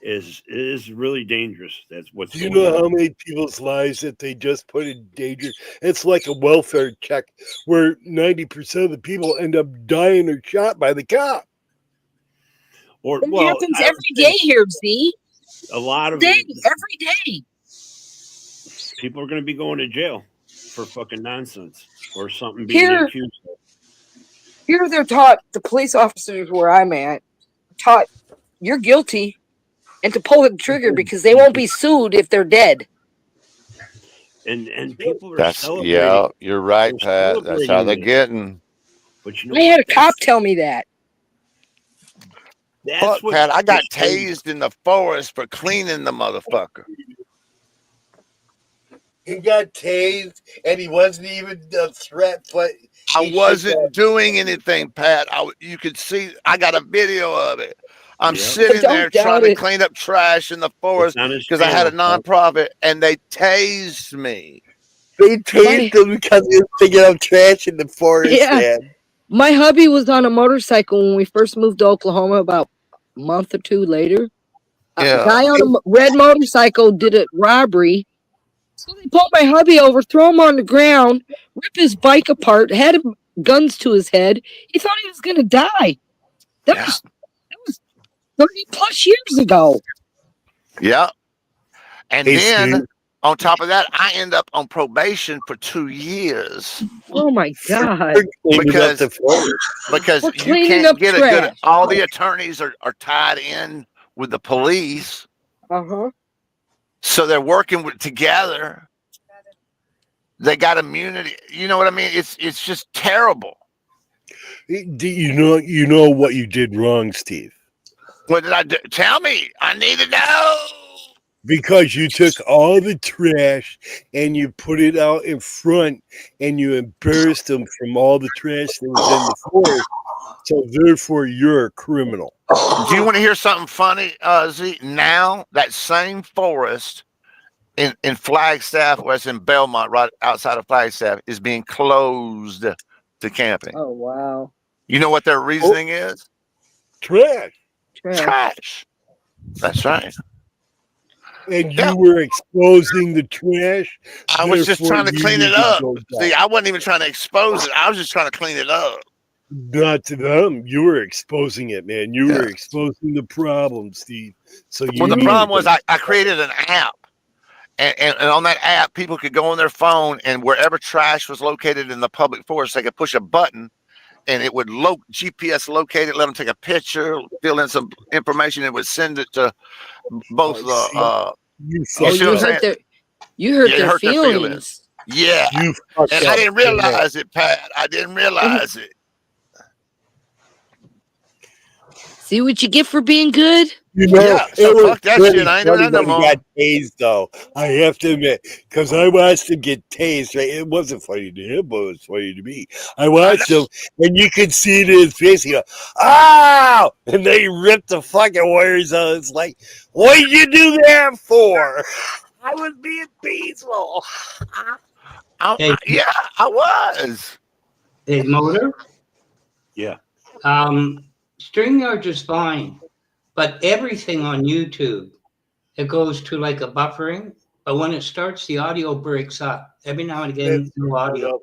is really dangerous. That's what's. Do you know how many people's lives that they just put in danger? It's like a welfare check where 90% of the people end up dying or shot by the cop. It happens every day here, Z. A lot of every day. People are going to be going to jail for fucking nonsense or something being accused of. Here they're taught, the police officers where I'm at, taught you're guilty and to pull the trigger because they won't be sued if they're dead. And people are celebrating. Yeah, you're right, Pat. That's how they're getting. But you know I had a cop tell me that. Fuck, Pat, I got tased in the forest for cleaning the motherfucker. He got tased and he wasn't even a threat, but I wasn't doing anything, Pat. You could see I got a video of it. I'm Yep. sitting Don't there doubt trying to it. clean up trash in the forest on his because I had a channel, nonprofit, and they tased me. They My tased him because he was picking up trash in the forest, yeah, man. my hubby was on a motorcycle when we first moved to Oklahoma. About a month or two later, a Yeah. guy on a red motorcycle did a robbery. So they pulled my hubby over, throw him on the ground, rip his bike apart, had him guns to his head. He thought he was gonna die. That Yeah. was 30 plus years ago. Yeah. And Hey, then Steve. on top of that, I end up on probation for 2 years Oh my God. For cleaning up because the forest. because We're you cleaning can't up get a good. trash. All the attorneys are tied in with the police, Uh-huh. so they're working together. They got immunity. You know what I mean? It's just terrible. Do you know what you did wrong, Steve? What did I do? Tell me. I need to know. Because you took all the trash and you put it out in front and you embarrassed them from all the trash that was in the forest. So therefore, you're a criminal. Do you want to hear something funny, Z? Now that same forest in Flagstaff, or it's in Belmont, right outside of Flagstaff, is being closed to camping. Oh wow. You know what their reasoning is? Trash. Trash. That's right. And Yeah. you were exposing the trash. I was just therefore trying to you clean it need to up. go See, down. I wasn't even trying to expose it. I was just trying to clean it up. Not to them. You were exposing it, man. You were Yeah. exposing the problem, Steve. So you Well, the need problem to was I created an app. And on that app, people could go on their phone, and wherever trash was located in the public forest, they could push a button, and it would GPS locate it, let them take a picture, fill in some information, and would send it to both I the. see. You You Oh, see you what I'm hurt saying? their Yeah, it hurt their feelings. Yeah, You fucked and up. I didn't realize it, Pat. I didn't realize it. See what you get for being good? You know, Yeah, so it was fuck that really shit. I ain't doing funny that no when he more. got tased, though. I have to admit, because I watched him get tased. Right? It wasn't funny to him, but it was funny to me. I watched him, and you could see it in his face. He goes, "Ow!" And they ripped the fucking wires out. It's like, what did you do that for? I was being peaceful. Hey, Yeah, I was. hey, Motor. Yeah. StreamYard is fine, but everything on YouTube, it goes to like a buffering. But when it starts, the audio breaks up every now and again. That's No audio.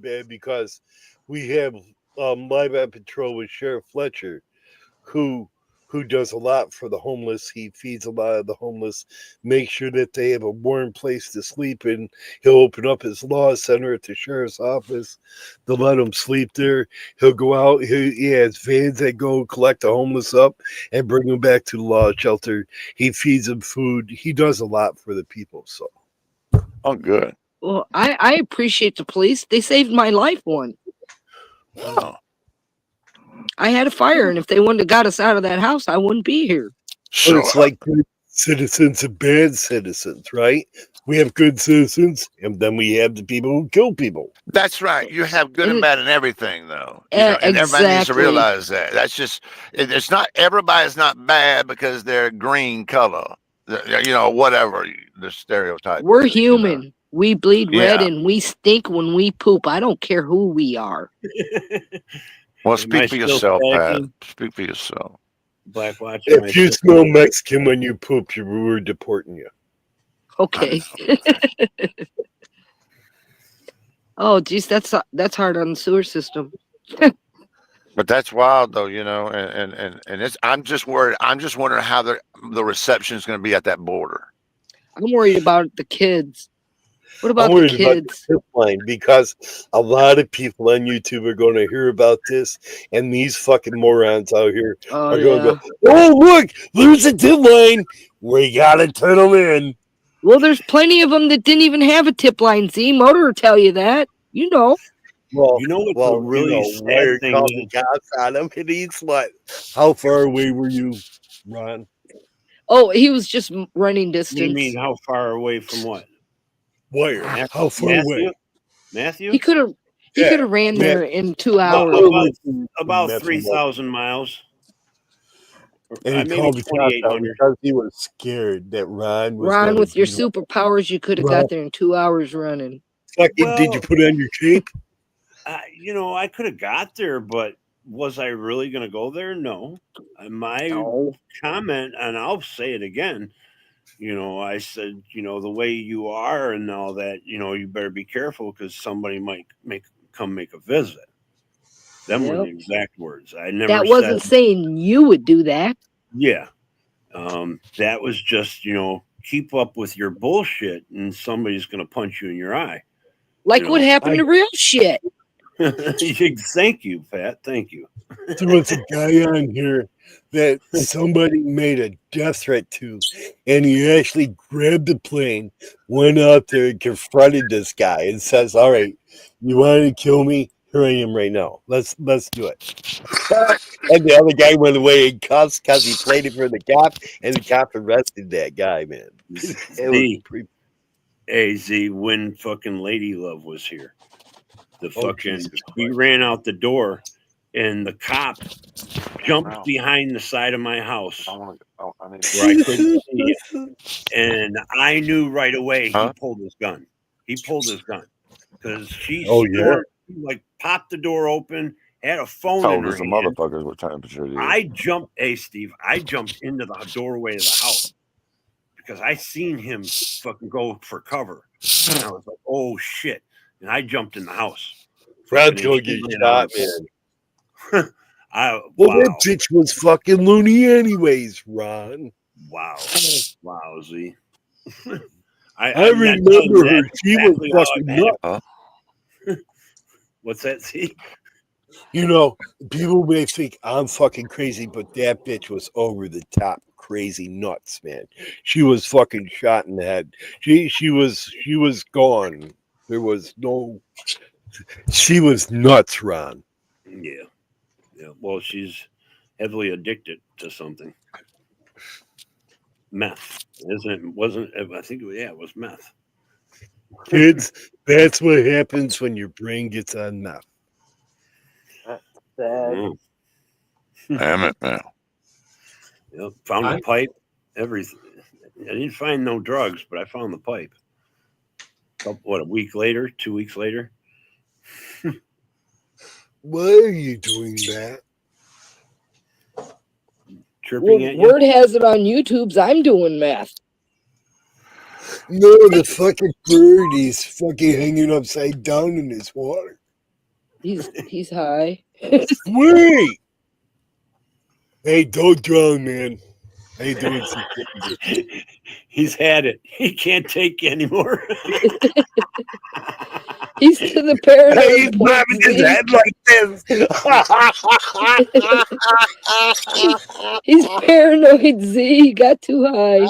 bad because we have Live at Patrol with Sheriff Fletcher, who does a lot for the homeless. He feeds a lot of the homeless, makes sure that they have a warm place to sleep in. He'll open up his law center at the sheriff's office to let them sleep there. He'll go out. He has vans that go collect the homeless up and bring them back to the law shelter. He feeds them food. He does a lot for the people. So, Oh, good. Well, I appreciate the police. They saved my life once. Oh. I had a fire, and if they wouldn't have got us out of that house, I wouldn't be here. But it's like good citizens and bad citizens, right? We have good citizens, and then we have the people who kill people. That's right. You have good and bad in everything, though. You know, and everybody needs to Exactly. realize that. That's just, it's not, everybody's not bad because they're green color, you know, whatever the stereotype. We're human. We bleed red Yeah. and we stink when we poop. I don't care who we are. Well, Am I speak for still yourself, Pat. stacking? Speak for yourself. Black Watch. am I If you still- smell Mexican when you poop, we're deporting you. Okay. Oh, geez, that's hard on the sewer system. But that's wild, though, you know, and it's, I'm just worried. I'm just wondering how the reception is going to be at that border. I'm worried about the kids. What about I'm the worried about kids? the tip line because a lot of people on YouTube are going to hear about this, and these fucking morons out here Oh, are going to yeah. go, "Oh, look, there's a tip line. We got to turn them in." Well, there's plenty of them that didn't even have a tip line. Z Motor will tell you that. You know. Well, You know what's a really Wire sad thing? called the cops on him, and he's what? How far away were you, Ron? Oh, he was just running What do you distance. mean, how far away from what? Wire. How far Matthew? away? Matthew? He could have Yeah, ran yeah. there in 2 About, hours. about Matthew. 3,000 miles. And he maybe called the cops out 2,800. because he was scared that Ron was Ron, gonna with your beat him. superpowers, you could have got there in 2 hours running. Fucking, did you Well, put on your cape? I could have got there, but was I really going to go there? No. My No. comment, and I'll say it again. I said, the way you are and all that, you better be careful because somebody might come make a visit. Them were the Yep. exact words. I never That said. wasn't saying you would do that. Yeah. That was just, keep up with your bullshit and somebody's going to punch you in your eye. Like what happened to real shit. Thank you, Pat. Thank you. There was a guy on here that somebody made a death threat to, and he actually grabbed the plane, went out there and confronted this guy and says, "All right, you want to kill me? Here I am right now. Let's do it." And the other guy went away in cuffs because he played it for the cop, and the cop arrested that guy, man. It was pretty... Hey, Z, when fucking Lady Love was here, Jesus we ran out the door, and the cop jumped behind the side of my house where I couldn't see him. And I knew right away he pulled his gun. He pulled his gun because she popped the door open, had a phone in her as a hand. motherfucker, what temperature it is. Hey, Steve, I jumped into the doorway of the house because I seen him fucking go for cover. And I was like, oh, shit. And I jumped in the house. Ron's gonna get shot, man. Wow. That bitch was fucking loony anyways, Ron. Wow, Z. I remember her. She was fucking nuts. What's that, Z? People may think I'm fucking crazy, but that bitch was over the top crazy nuts, man. She was fucking shot in the head. She was gone. There was no. She was nuts, Ron. Yeah. Well, she's heavily addicted to something. Meth, isn't it? Wasn't I think? It was meth. Kids, that's what happens when your brain gets on meth. Mm. Damn it, man. Yep, found the pipe. Everything. I didn't find no drugs, but I found the pipe. A week later, 2 weeks later. Why are you doing that? Chirping at you? Word has it on YouTube's I'm doing meth. No, the fucking bird is fucking hanging upside down in his water. He's high. Wait! Hey, don't drown, man. How you doing? He's had it. He can't take anymore. He's to the paranoid. He's bobbing his head like this. He's paranoid, Z. He got too high.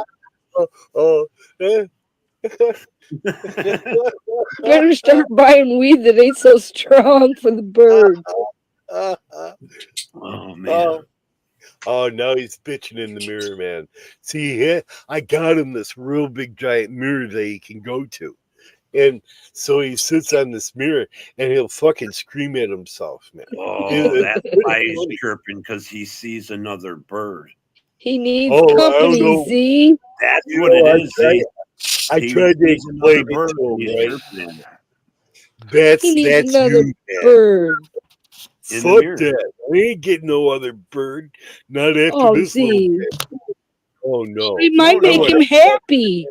Better start buying weed that ain't so strong for the bird. Oh, man. Oh, now he's bitching in the mirror, man. See, I got him this real big giant mirror that he can go to. And so he sits on this mirror and he'll fucking scream at himself, man. Oh, that's why he's chirping, because he sees another bird. He needs company, Z. That's what it is, Z. I tried to explain it to him, right? That's another you, man. bird. Fuck that. I ain't getting no other bird. Not after this Z. Oh, no. It might make him happy.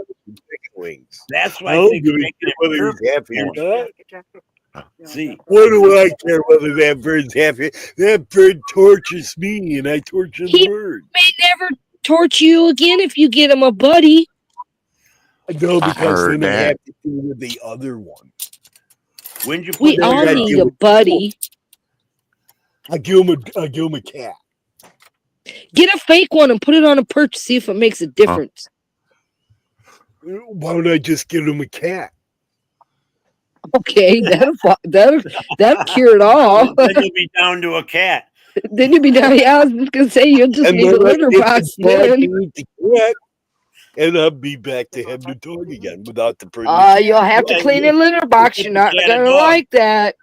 Wings. That's why I I don't think give a shit whether he's happy or not. See, what do I care whether that bird's happy? That bird tortures me, and I torture the bird. May never torture you again if you get him a buddy. No, because then I have to deal with the other one. When you we all need a buddy. I give him a cat. Get a fake one and put it on a perch. See if it makes a difference. Why don't I just get him a cat? Okay, that'll cure it all. Then you'll be down to a cat. Then you'll be down. Yeah, I was just gonna say you'll just need a litter box then. And I'll be back to having the dog again without the permission. You'll have to clean a litter box. You're not gonna like that.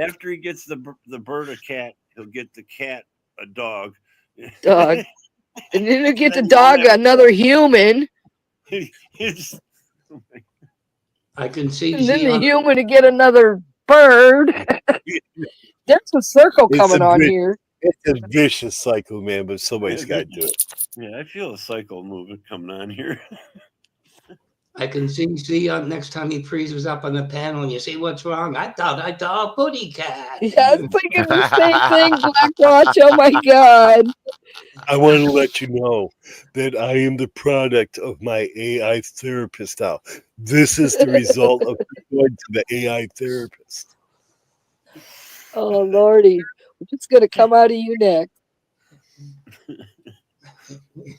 After he gets the bird a cat, he'll get the cat a dog. Dog. And then you get the dog another human. I can see. And then the human to get another bird. There's a circle coming on here. It's a vicious cycle, man, but somebody's got to do it. Yeah, I feel a cycle movement coming on here. I can see next time he freezes up on the panel and you say, what's wrong? I thought I saw a booty cat. Yeah, I was thinking the same thing, Black Watch. Oh my God. I want to let you know that I am the product of my AI therapist now. This is the result of going to the AI therapist. Oh, Lordy. It's going to come out of you next.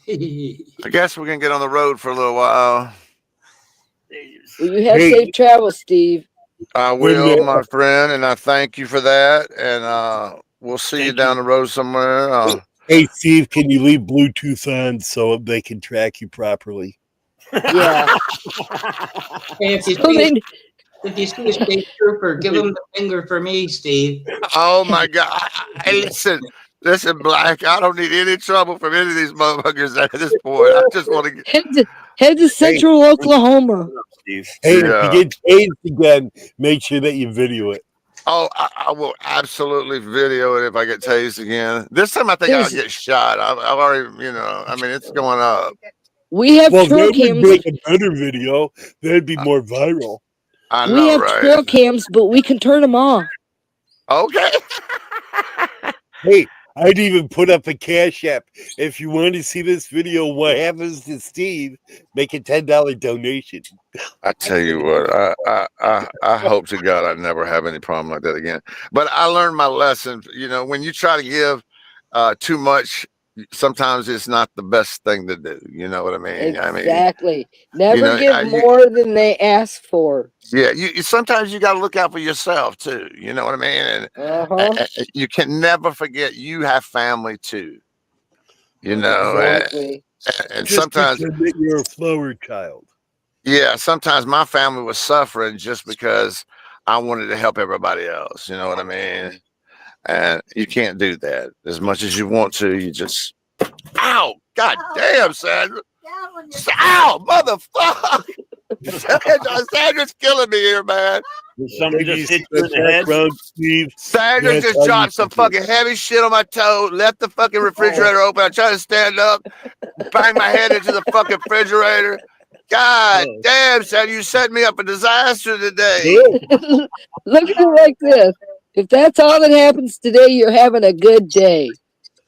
I guess we're going to get on the road for a little while. Well, you have safe travel, Steve. I will, my friend, and I thank you for that. And we'll see you down the road somewhere. Hey, Steve, can you leave Bluetooth on so they can track you properly? Yeah. Hey, if you see a state trooper, give him the finger for me, Steve. Oh my God! Hey, listen, Black. I don't need any trouble from any of these motherfuckers at this point. I just want to head to Central Oklahoma. Hey, if you get tased again, make sure that you video it. Oh, I will absolutely video it if I get tased again. This time I think I'll get shot. I've already, I mean, it's going up. We have trail that would cams. make a better video. That'd be more viral. I know, we have right? trail cams, but we can turn them off. Okay. Hey, I'd even put up a Cash App. If you want to see this video, what happens to Steve, make a $10 donation. I tell you what, I hope to God I never have any problem like that again. But I learned my lesson. When you try to give too much, sometimes it's not the best thing to do. You know what I mean? Exactly. Never give more than they ask for. Yeah, you sometimes you got to look out for yourself too. You know what I mean? And you can never forget you have family too. Exactly. And Just sometimes pretend that you're a flower child. yeah, sometimes my family was suffering just because I wanted to help everybody else. You know what I mean? And you can't do that as much as you want to. You just, ow, God damn, Sandra. Ow, motherfucker. Sandra's killing me here, man. Somebody just hit you in the head. Sandra just dropped some fucking heavy shit on my toe, left the fucking refrigerator open. I tried to stand up, bang my head into the fucking refrigerator. God damn, Sandra, you set me up a disaster today. Look at it like this. If that's all that happens today, you're having a good day.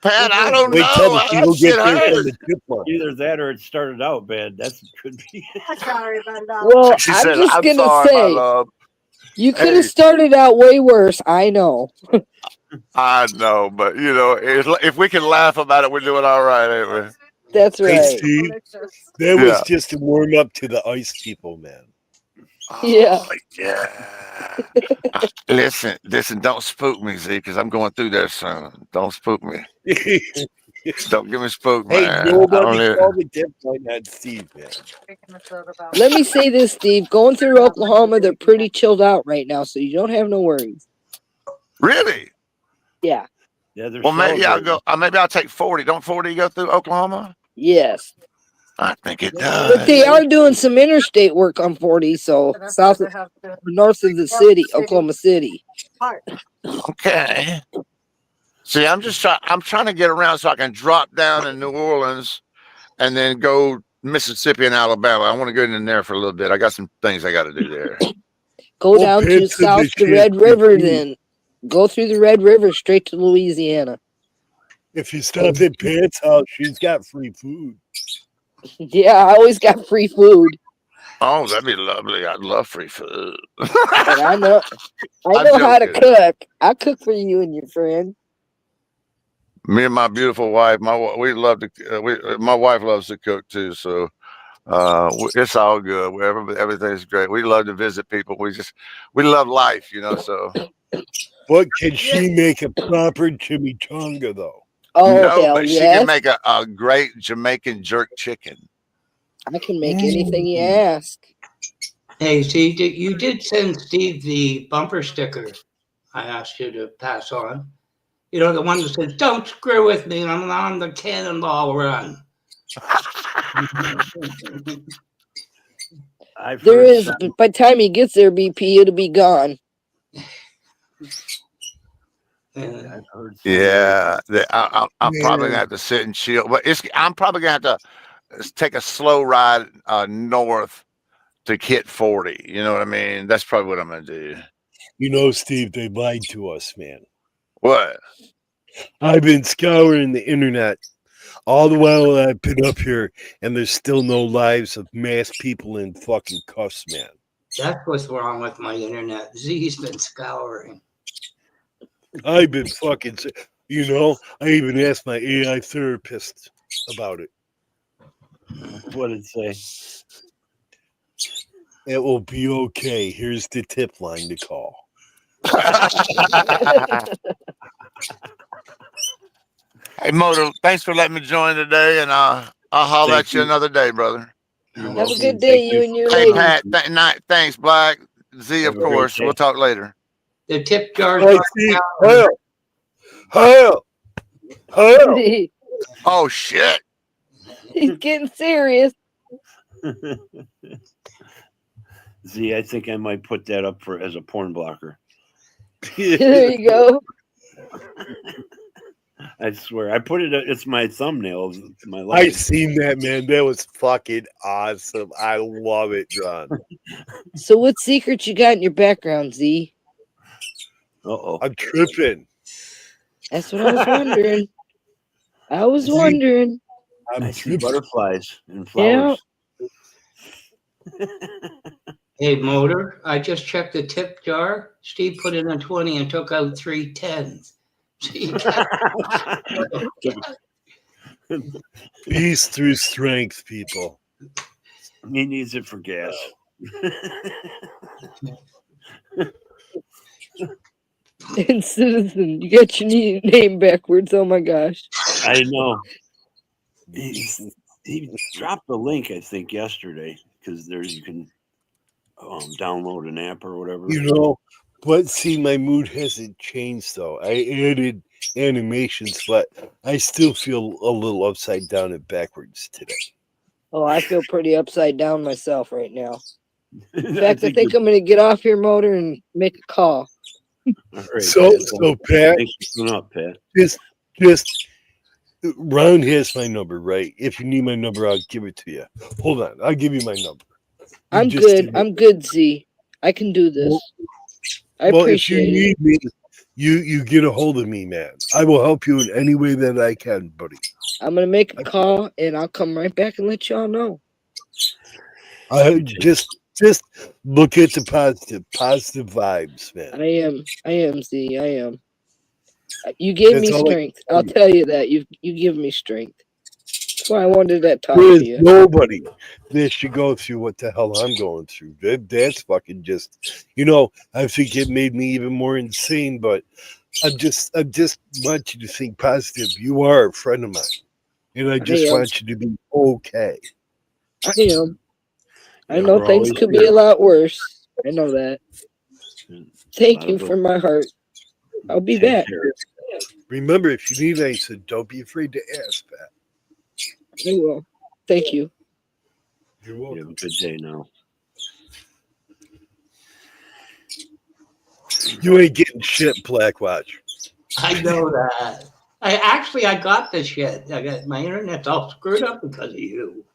Pat, I don't know. That shit hurt. Either that or it started out bad. That could be. Sorry, my love. Well, She I'm said, just "I'm going sorry, to my say, love." you could Hey. have started out way worse. I know. I know, but if we can laugh about it, we're doing all right, ain't we? That's Hey, right. Steve, that was just a warm up to the ice people, man. Yeah. Oh, yeah. Listen, don't spook me, Z, because I'm going through there soon. Don't spook me. Don't give me spooked, Hey, man. nobody called the tip point on Steve, man. Let me say this, Steve. Going through Oklahoma, they're pretty chilled out right now, so you don't have no worries. Really? Yeah. Yeah, they're Well, maybe I'll celebrating. go. Maybe I'll take 40. Don't 40 go through Oklahoma? Yes. I think it does. But they are doing some interstate work on 40, so north of the city, Oklahoma City. Okay. See, I'm trying to get around so I can drop down in New Orleans and then go Mississippi and Alabama. I want to go in there for a little bit. I got some things I got to do there. Go down to south to Red River, then go through the Red River straight to Louisiana. If you stop at Pat's house, she's got free food. Yeah, I always got free food. Oh, that'd be lovely. I'd love free food. And I know I'm how to joking. cook. I cook for you and your friend. Me and my beautiful wife, we love to. My wife loves to cook too, so it's all good. Everything's great. We love to visit people. We love life, So, But can she make a proper chimichanga though? Oh, no, hell but she yes. can make a great Jamaican jerk chicken. I can make anything you ask. Hey, see, you did send Steve the bumper sticker I asked you to pass on. You know, the one that says, "Don't screw with me, I'm on the cannonball run." There is, but by the time he gets there, BP, it'll be gone. I've heard. Yeah, I'm probably gonna have to sit and chill, but I'm probably gonna have to take a slow ride north to hit 40. You know what I mean? That's probably what I'm gonna do. You know, Steve, they lied to us, man. What? I've been scouring the internet all the while I've been up here, and there's still no lives of mass people in fucking cuffs, man. That's what's wrong with my internet. Z's been scouring. I've been fucking, you know, I even asked my AI therapist about it. What did it say? It will be okay. Here's the tip line to call. Hey, Motor, thanks for letting me join today, and I'll holler at you another day, brother. Have a good day, you and your Hey, lady. Pat, thanks, Black. Z, of course. We'll talk later. The tip jar. Oh, shit. He's getting serious. Z, I think I might put that up as a porn blocker. There you go. I swear, I put it. It's my thumbnail of my I life. seen that, man. That was fucking awesome. I love it, John. So, what secrets you got in your background, Z? I'm tripping. That's what I was wondering. I was wondering. I see butterflies and flowers. Hey, Motor, I just checked the tip jar. Steve put in a 20 and took out 3 10s. Peace through strength, people. He needs it for gas. And Citizen, you got your name backwards. Oh my gosh. I know. He dropped the link, I think, yesterday, because you can download an app or whatever. You know, but see, my mood hasn't changed, though. I added animations, but I still feel a little upside down and backwards today. Oh, I feel pretty upside down myself right now. In fact, I think I'm going to get off your Motor and make a call. All right, So Pat, thanks for coming up, Pat. just Ron has my number, right? If you need my number, I'll give it to you. Hold on, I'll give you my number. I'm good. I'm good, Z. I can do this. I appreciate if you need me, you get a hold of me, man. I will help you in any way that I can, buddy. I'm going to make a call, and I'll come right back and let y'all know. I just look at the positive vibes, man. I am, Z. I am. You gave me strength. I'll tell you that. You give me strength. That's why I wanted that talk There to is you. nobody that should go through what the hell I'm going through. That's fucking just, you know, I think it made me even more insane, but I just want you to think positive. You are a friend of mine. And I just want you to be okay. I am. I know things could be a lot worse. I know that. Thank you from my heart. I'll be back. Remember, if you need anything, don't be afraid to ask, Pat. I will. Thank you. You're welcome. You have a good day now. You ain't getting shit, Blackwatch. I know that. I got this shit. I got my internet's all screwed up because of you.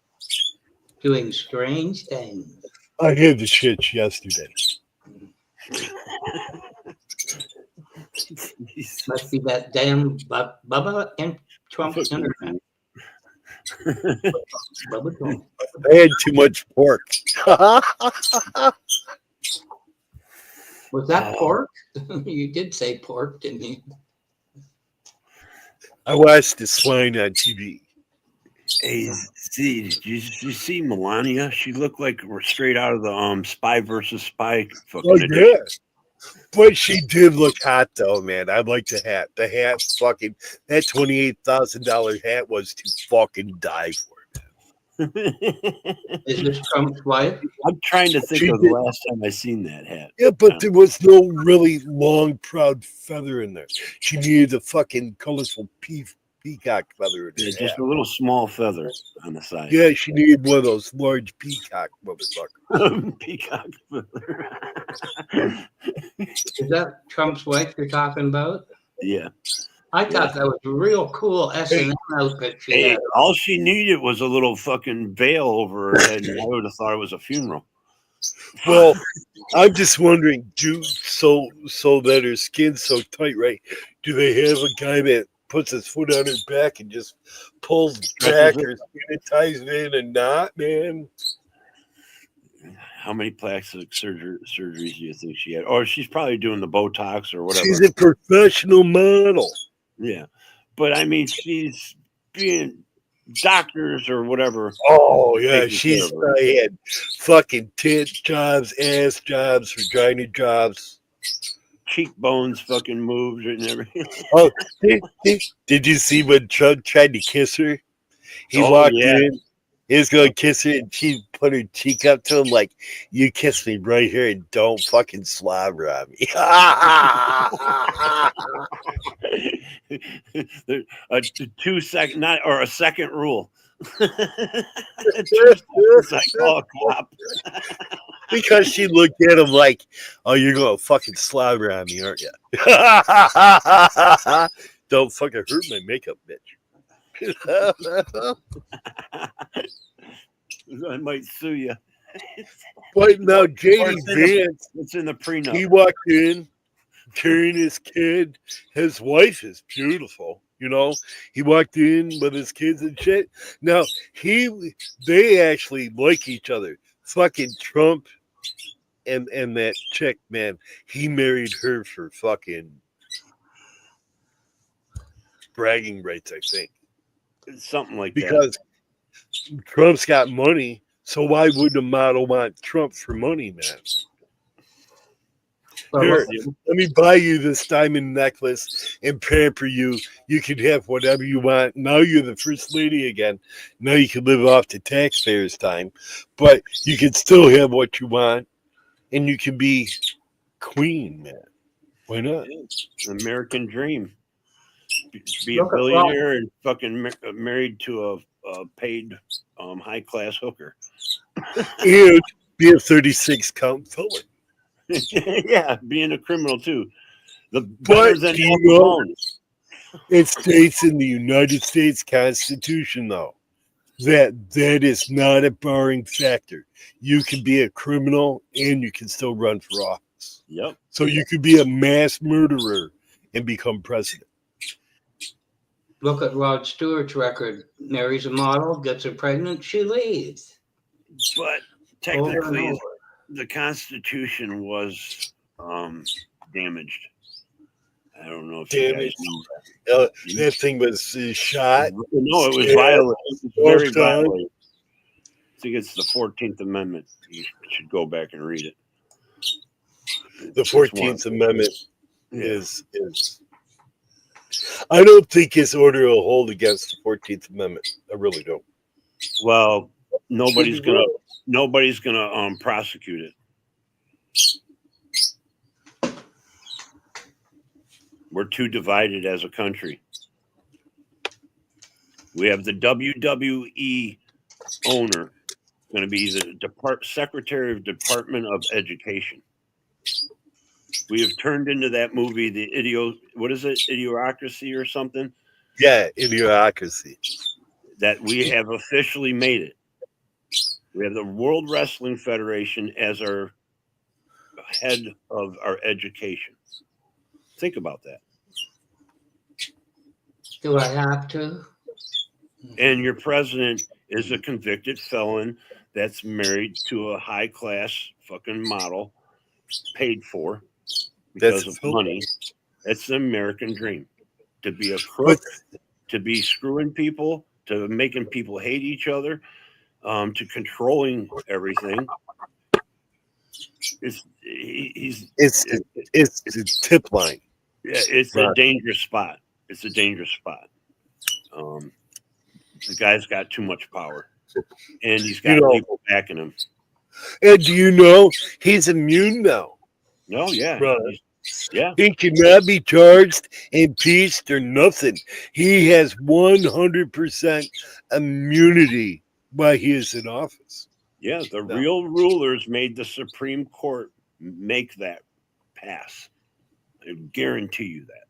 Doing strange things. I had the shit yesterday. Must be that damn Bubba and Trump internet. Bubba Trump. I had too much pork. Was that pork? You did say pork, didn't you? I watched the swine on TV. Hey, did you see Melania? She looked like we're straight out of the Spy versus Spy fucking edition. Yeah. But she did look hot, though, man. I like the hat. The hat, fucking, that $28,000 hat was to fucking die for, man. Is this Trump's wife? I'm trying to think She of the did- last time I seen that hat. Yeah, but there was no really long, proud feather in there. She needed a fucking colorful peacock feather in Yeah, her just hat. a little small feather on the side. Yeah, she needed one of those large peacock motherfuckers. Peacock feather. Is that Trump's wife you're talking about? Yeah. I thought that was a real cool S&M outfit she Hey, had. all she needed was a little fucking veil over her head, and I would have thought it was a funeral. Well, I'm just wondering, so that her skin's so tight, right? Do they have a guy that puts his foot on her back and just pulls back or ties it in a knot, man? How many plastic surgeries do you think she had? Or she's probably doing the Botox or whatever. She's a professional model. Yeah. But I mean, she's being doctors or whatever. Oh, yeah. taking She's care of her. had fucking tit jobs, ass jobs, vagina jobs. Cheekbones fucking moved and everything. Oh, did you see when Trump tried to kiss her? He Oh, walked yeah. in. He was going to kiss her, and she put her cheek up to him like, "You kiss me right here, and don't fucking slobber on me." A 2 second, not or a second rule. 2 seconds, I call a cop. Because she looked at him like, "Oh, you're going to fucking slobber on me, aren't you?" Don't fucking hurt my makeup, bitch. I might sue you. But now Or JD it's in the- Vance, it's in the prenup. he walked in carrying his kid. His wife is beautiful, you know. He walked in with his kids and shit. Now they actually like each other. Fucking Trump and that chick, man. He married her for fucking bragging rights, I think. Something like Because Trump's got money, so why would a model want Trump for money, man? Here, let me buy you this diamond necklace and pamper you. You can have whatever you want. Now you're the first lady again. Now you can live off the taxpayers' time, but you can still have what you want, and you can be queen, man. Why not? that. American dream. Be a Look at billionaire and fucking married to a paid high class hooker. And be a 36 count felon. Yeah, being a criminal too. The But better than you Al know, Capone. it states in the United States Constitution, though, that is not a barring factor. You can be a criminal and you can still run for office. Yep. So you could be a mass murderer and become president. Look at Rod Stewart's record. Marries a model, gets her pregnant, she leaves. But Over and technically, over. the Constitution was damaged. I don't know if you guys Damaged. know that. That thing was shot. No, it was scared, violent. It was very forced on. violent. I think it's the 14th Amendment. You should go back and read it. The It's one. 14th Amendment is. I don't think his order will hold against the 14th Amendment. I really don't. Well, nobody's gonna prosecute it. We're too divided as a country. We have the WWE owner going to be the Secretary of Department of Education. We have turned into that movie, Idiocracy or something? Yeah, Idiocracy. That we have officially made it. We have the World Wrestling Federation as our head of our education. Think about that. Do I have to? And your president is a convicted felon that's married to a high class fucking model, paid for because of money. That's the American dream. To be a crook, to be screwing people, to making people hate each other, to controlling everything. It's a tip line. Yeah, it's Right. a dangerous spot. It's a dangerous spot. The guy's got too much power. And he's got people backing him. And do you know he's immune now? No, yeah. Brother. Yeah. He cannot be charged, impeached, or nothing. He has 100% immunity while he is in office. Yeah, the real rulers made the Supreme Court make that pass. I guarantee you that.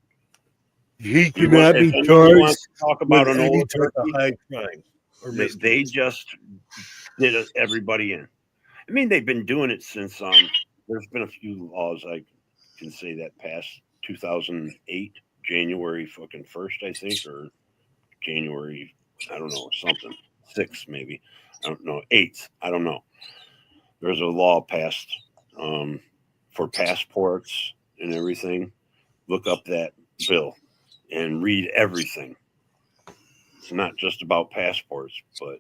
He cannot be charged. Talk about an old high crime. Or they just did everybody in. I mean, they've been doing it since there's been a few laws I can say that passed 2008, January fucking 1st, I think, or January, I don't know, something, 6th maybe. I don't know, 8th, I don't know. There's a law passed for passports and everything. Look up that bill and read everything. It's not just about passports, but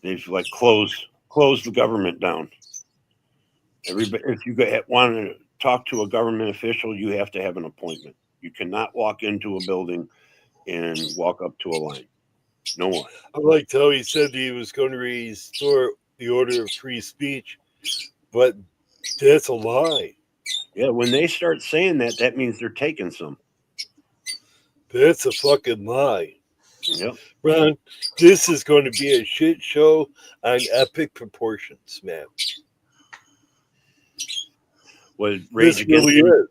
they've like closed the government down. Everybody, if you want to talk to a government official, you have to have an appointment. You cannot walk into a building and walk up to a line. No one. I liked how he said he was going to restore the order of free speech, but that's a lie. Yeah, when they start saying that, that means they're taking some. That's a fucking lie. Yep. Ron, this is going to be a shit show on epic proportions, man. Well, Rage This Against really the,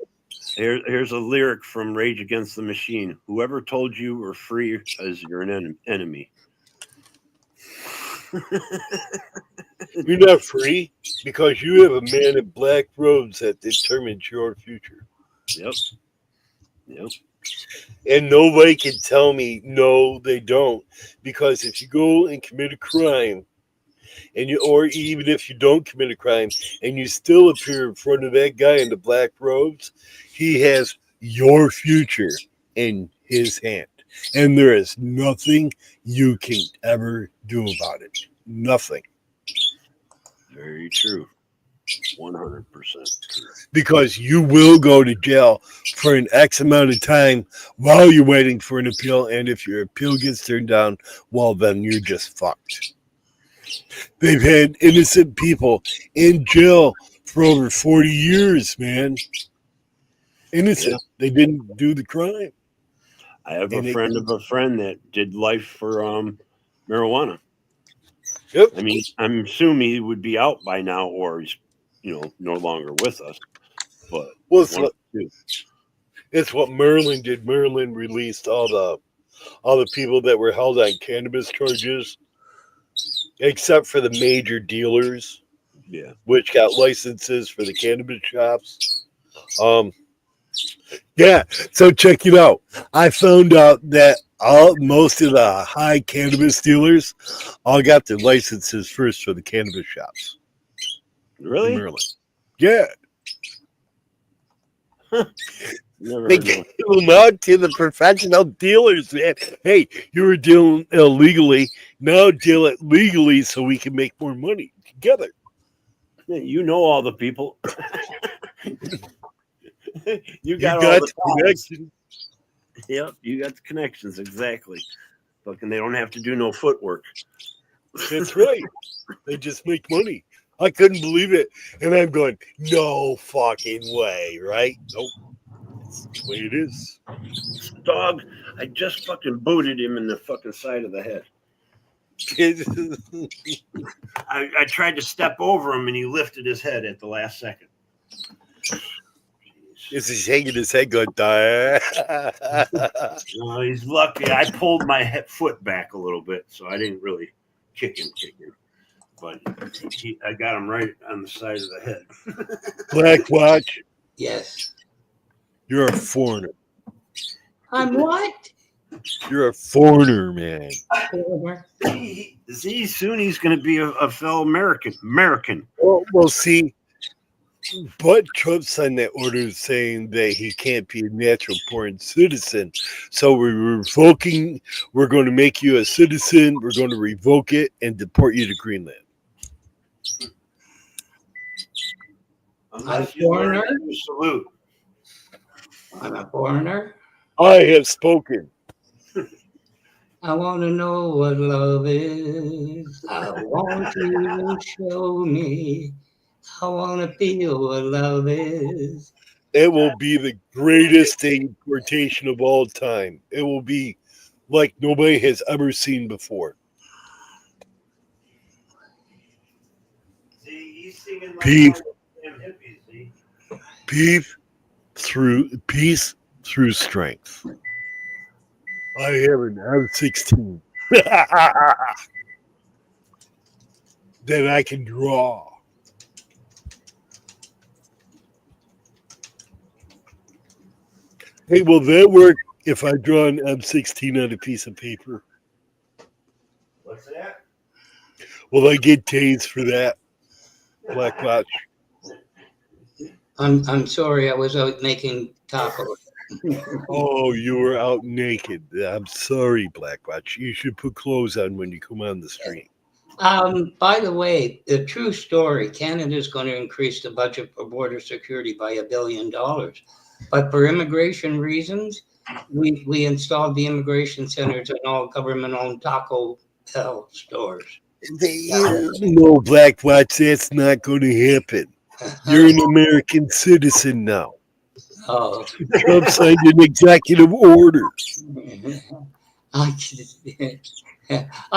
is. here's a lyric from Rage Against the Machine. Whoever told you were free is your enemy. You're not free because you have a man in black robes that determines your future. Yep. Yep. And nobody can tell me no, they don't. Because if you go and commit a crime, or even if you don't commit a crime and you still appear in front of that guy in the black robes, he has your future in his hand. And there is nothing you can ever do about it. Nothing. Very true. 100% true. Because you will go to jail for an X amount of time while you're waiting for an appeal. And if your appeal gets turned down, well, then you're just fucked. They've had innocent people in jail for over 40 years, man. Innocent. Yeah. They didn't do the crime. I have a friend of a friend that did life for marijuana. Yep. I mean, I'm assuming he would be out by now, or he's, no longer with us. But it's what Maryland did. Maryland released all the people that were held on cannabis charges, except for the major dealers. Yeah. Which got licenses for the cannabis shops. Yeah, so check it out. I found out that most of the high cannabis dealers all got their licenses first for the cannabis shops. Really? In Maryland. Yeah. They gave them out to the professional dealers, man. Hey, you were dealing illegally. Now deal it legally so we can make more money together. Yeah, you know all the people. You got the connections. Yep, you got the connections, exactly. Fucking, they don't have to do no footwork. That's right. They just make money. I couldn't believe it. And I'm going, no fucking way, right? Nope. That's the way it is. Dog, I just fucking booted him in the fucking side of the head. I tried to step over him and he lifted his head at the last second. Is he shaking his head going, die? No, he's lucky. I pulled my foot back a little bit, so I didn't really kick him. But I got him right on the side of the head. Black Watch. Yes. You're a foreigner. I'm what? You're a foreigner, man. See, soon he's going to be a fellow American. Well, see, but Trump signed that order saying that he can't be a natural born citizen. So we're going to make you a citizen. We're going to revoke it and deport you to Greenland. I'm a foreigner. Salute. I'm a foreigner. I have spoken. I want to know what love is. I want you to show me. I want to feel what love is. It will be the greatest importation of all time. It will be like nobody has ever seen before. See, he's singing like Peace. damn hippies, see? Peace through strength. I have an M16. Then I can draw. Hey, will that work if I draw an M16 on a piece of paper? What's that? Will I get tased for that? Black Watch. I'm sorry, I was out making tacos. Oh, you were out naked. I'm sorry, Black Watch. You should put clothes on when you come on the street. By the way, the true story, Canada is going to increase the budget for border security by $1 billion. But for immigration reasons, we installed the immigration centers in all government-owned Taco Bell stores. No, Black Watch, that's not going to happen. You're an American citizen now. Oh. Trump signed an executive order. I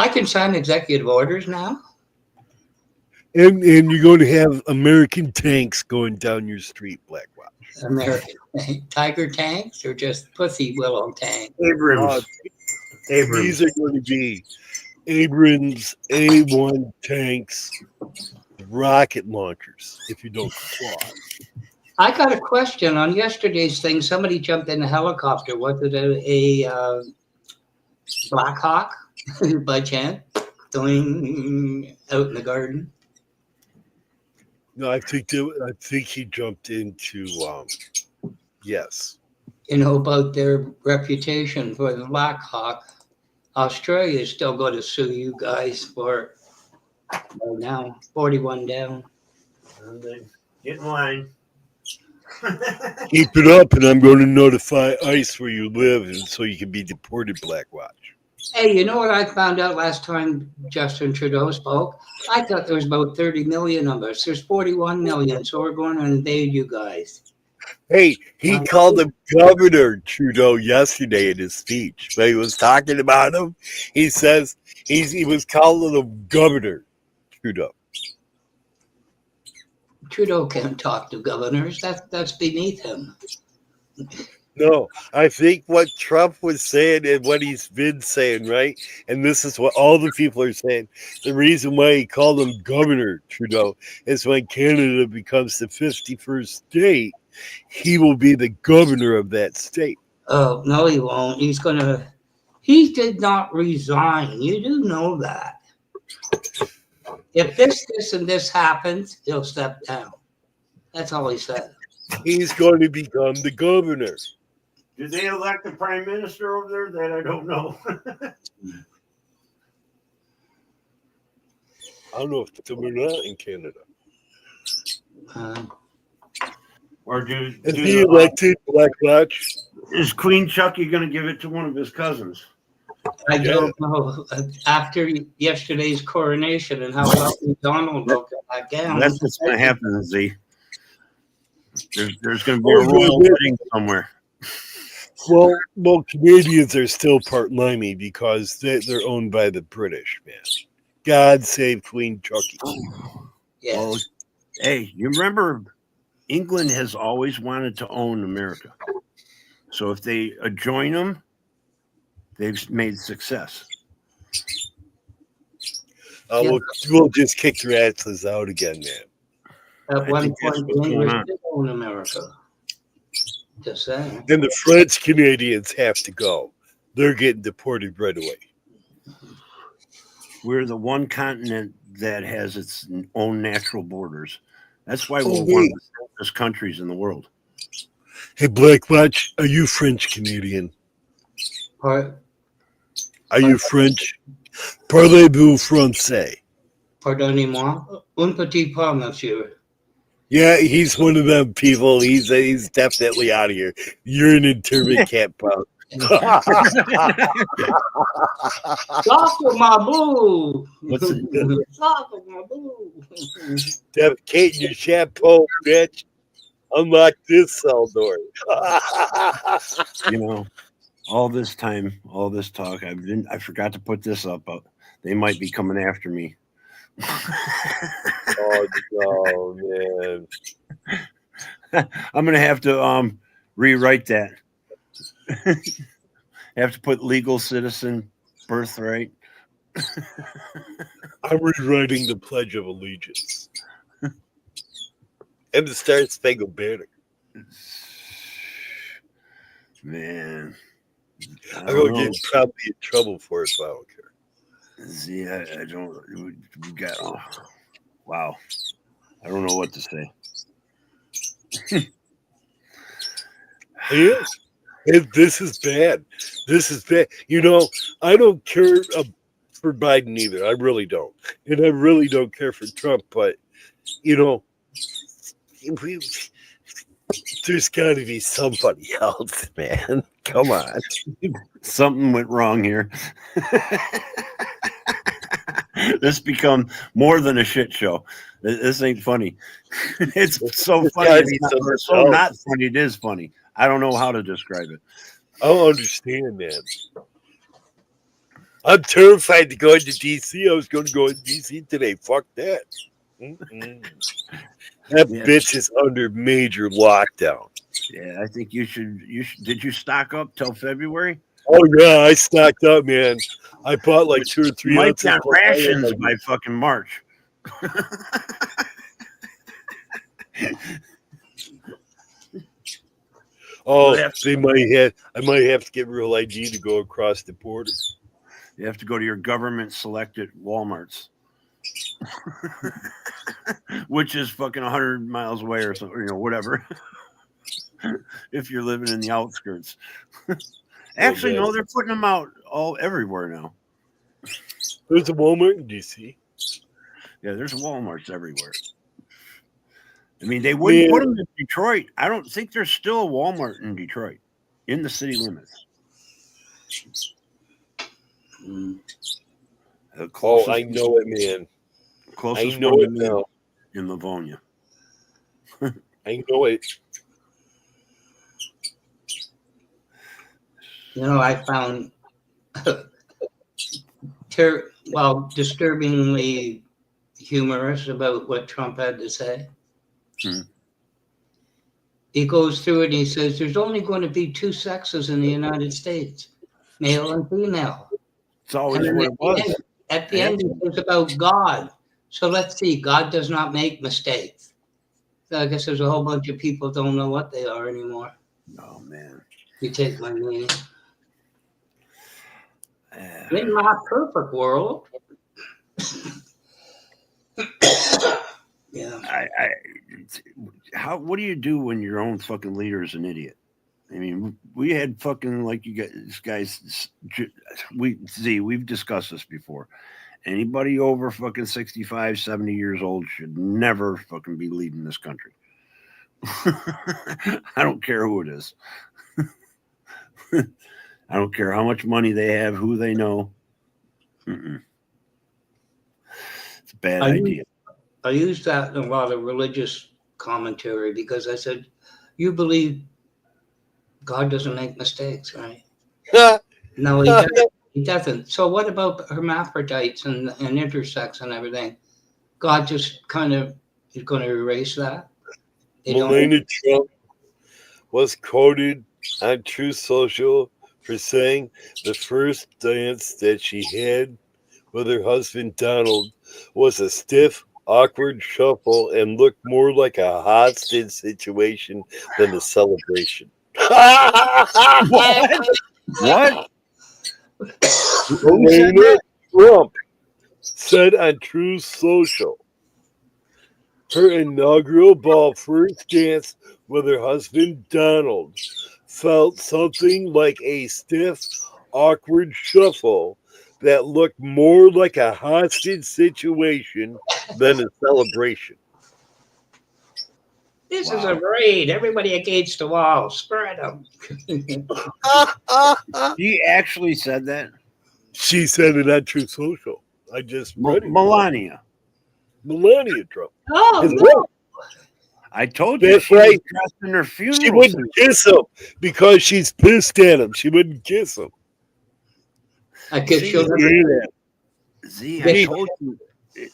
can sign executive orders now? And you're going to have American tanks going down your street, Black Watch. American tiger tanks or just pussy willow tanks? Abrams. These are going to be Abrams A1 tanks, rocket launchers, if you don't claw. I got a question on yesterday's thing. Somebody jumped in a helicopter. Was it a Black Hawk by chance? Going out in the garden? No, I think he jumped into yes. You know about their reputation for the Black Hawk. Australia is still going to sue you guys for now 41 down. Get in line. Keep it up, and I'm going to notify ICE where you live, and so you can be deported, Black Watch. Hey, you know what I found out last time Justin Trudeau spoke? I thought there was about 30 million of us. There's 41 million, so we're going to invade you guys. Hey, he called him Governor Trudeau yesterday in his speech. When he was talking about him, he says he was calling him Governor Trudeau. Trudeau can't talk to governors. That's beneath him. No, I think what Trump was saying and what he's been saying, right? And this is what all the people are saying. The reason why he called him Governor Trudeau is when Canada becomes the 51st state, he will be the governor of that state. Oh, no, he won't. He did not resign. You do know that. If this, and this happens, he'll step down. That's all he said. He's going to become the governor. Did they elect a prime minister over there? That I don't know. I don't know if it's or not in Canada. Or Is he elected, Black Watch? Is Queen Chucky going to give it to one of his cousins? I don't know. After yesterday's coronation and how lovely Donald looked at that gown. That's what's going to happen, Z. There's going to be a royal wedding somewhere. Well, Canadians are still part limey because they're owned by the British, man. God save Queen Chucky. Yes. Well, hey, you remember England has always wanted to own America. So if they join them, they've made success. We'll just kick their asses out again, man. At one point, the English did own America. Just saying. Then the French Canadians have to go. They're getting deported right away. We're the one continent that has its own natural borders. That's why we're Oh, one of wait. the safest countries in the world. Hey, Black Watch, are you French Canadian? Are you French? Parlez-vous français? Pardonnez-moi. Un petit pas, monsieur. Yeah, he's one of them people. He's definitely out of here. You're an internment camp, bro. Soccer my boo. What's it? Soccer my boo. Defecating your shampoo, bitch. Unlock this cell door. You know, all this time, all this talk, I forgot to put this up, but they might be coming after me. Oh no, man. I'm gonna have to rewrite that. Have to put legal citizen birthright. I'm rewriting the Pledge of Allegiance. And the Star Spangled Banner. Man. I'm going to get probably in trouble for it, but I don't care. See, I don't. We got. Oh, wow. I don't know what to say. Yeah. This is bad. This is bad. You know, I don't care for Biden either. I really don't. And I really don't care for Trump. But, you know, there's got to be somebody else, man. Come on. Something went wrong here. This become more than a shit show. This ain't funny. It's so funny. It's so not funny. It is funny. I don't know how to describe it. I don't understand, man. I'm terrified to go into DC. I was going to go into DC today. Fuck that. That bitch is under major lockdown. Yeah, I think you should. Did you stock up till February? Oh yeah, I stocked up, man. I bought like 2 or 3 might ounces. got rations by fucking March. Oh, they might have. I might have to get real ID to go across the border. You have to go to your government selected Walmarts, which is fucking 100 miles away or something, you know, whatever. If you're living in the outskirts. Actually, no, they're putting them out everywhere now. There's a Walmart in DC. Yeah, there's Walmarts everywhere. I mean, they wouldn't put them in Detroit. I don't think there's still a Walmart in Detroit, in the city limits. Oh, I know it, man. Closest I know one it now. In Livonia. I know it. You know, I found disturbingly humorous about what Trump had to say. He goes through it and he says there's only going to be 2 sexes in the United States, male and female. It's always what it was. At the end, he says about God. So let's see, God does not make mistakes. So I guess there's a whole bunch of people don't know what they are anymore. Oh, man. You take my meaning. In my perfect world. Yeah. What do you do when your own fucking leader is an idiot? I mean, we had fucking, like, you guys, we've discussed this before. Anybody over fucking 65, 70 years old should never fucking be leading this country. I don't care who it is. I don't care how much money they have, who they know. It's a bad idea. I used that in a lot of religious commentary because I said, you believe God doesn't make mistakes, right? No, he doesn't. He doesn't. So what about hermaphrodites and intersex and everything? God just kind of is going to erase that? Melania Trump was quoted on Truth Social for saying the first dance that she had with her husband Donald was a stiff, awkward shuffle and looked more like a hostage situation than a celebration. What? Melania Trump said on Truth Social her inaugural ball first dance with her husband Donald felt something like a stiff, awkward shuffle that looked more like a hostage situation than a celebration. This is a raid. Everybody against the wall. Spread them. She actually said that. She said it on Truth Social. I just read it. Melania Trump. Oh, His no. wife. I told you That's she was right. dressed in her funeral. She wouldn't kiss him because she's pissed at him. She wouldn't kiss him. I could See, show them. Z, They-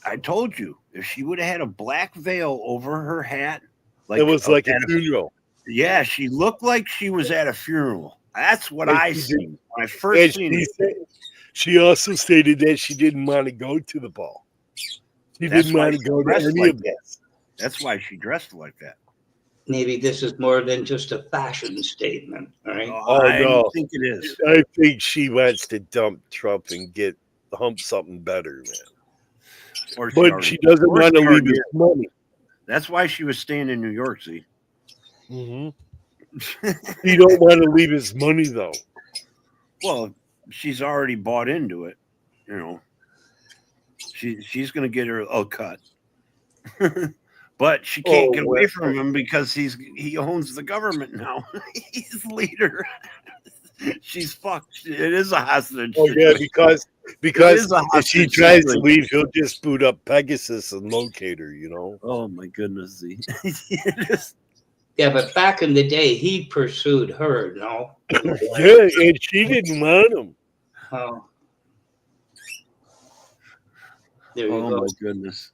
I told you, if she would have had a black veil over her hat, like It was like a at funeral. Yeah, she looked like she was at a funeral. That's what And I she seen did- when I first And seen she, it. said, she also stated that she didn't want to go to the ball. She That's didn't why want to she go to dressed any like of that. this. That's why she dressed like that. Maybe this is more than just a fashion statement, right? Oh, I no. think it is. I think she wants to dump Trump and hump something better, man. Or But already- she doesn't or want to she leave already his is. money. That's why she was staying in New York. See, Mm-hmm. You don't want to leave his money, though. well, she's already bought into it. You know, she's going to get her a cut, but she can't get away from him because he owns the government now. He's leader. She's fucked. It is a hostage. Oh, yeah, because is a if she hostage tries to situation. leave, he'll just boot up Pegasus and locate her, you know? Oh, my goodness. Z. Yeah, but back in the day, he pursued her, no? Yeah, and she didn't want him. Oh. There you Oh go. my goodness!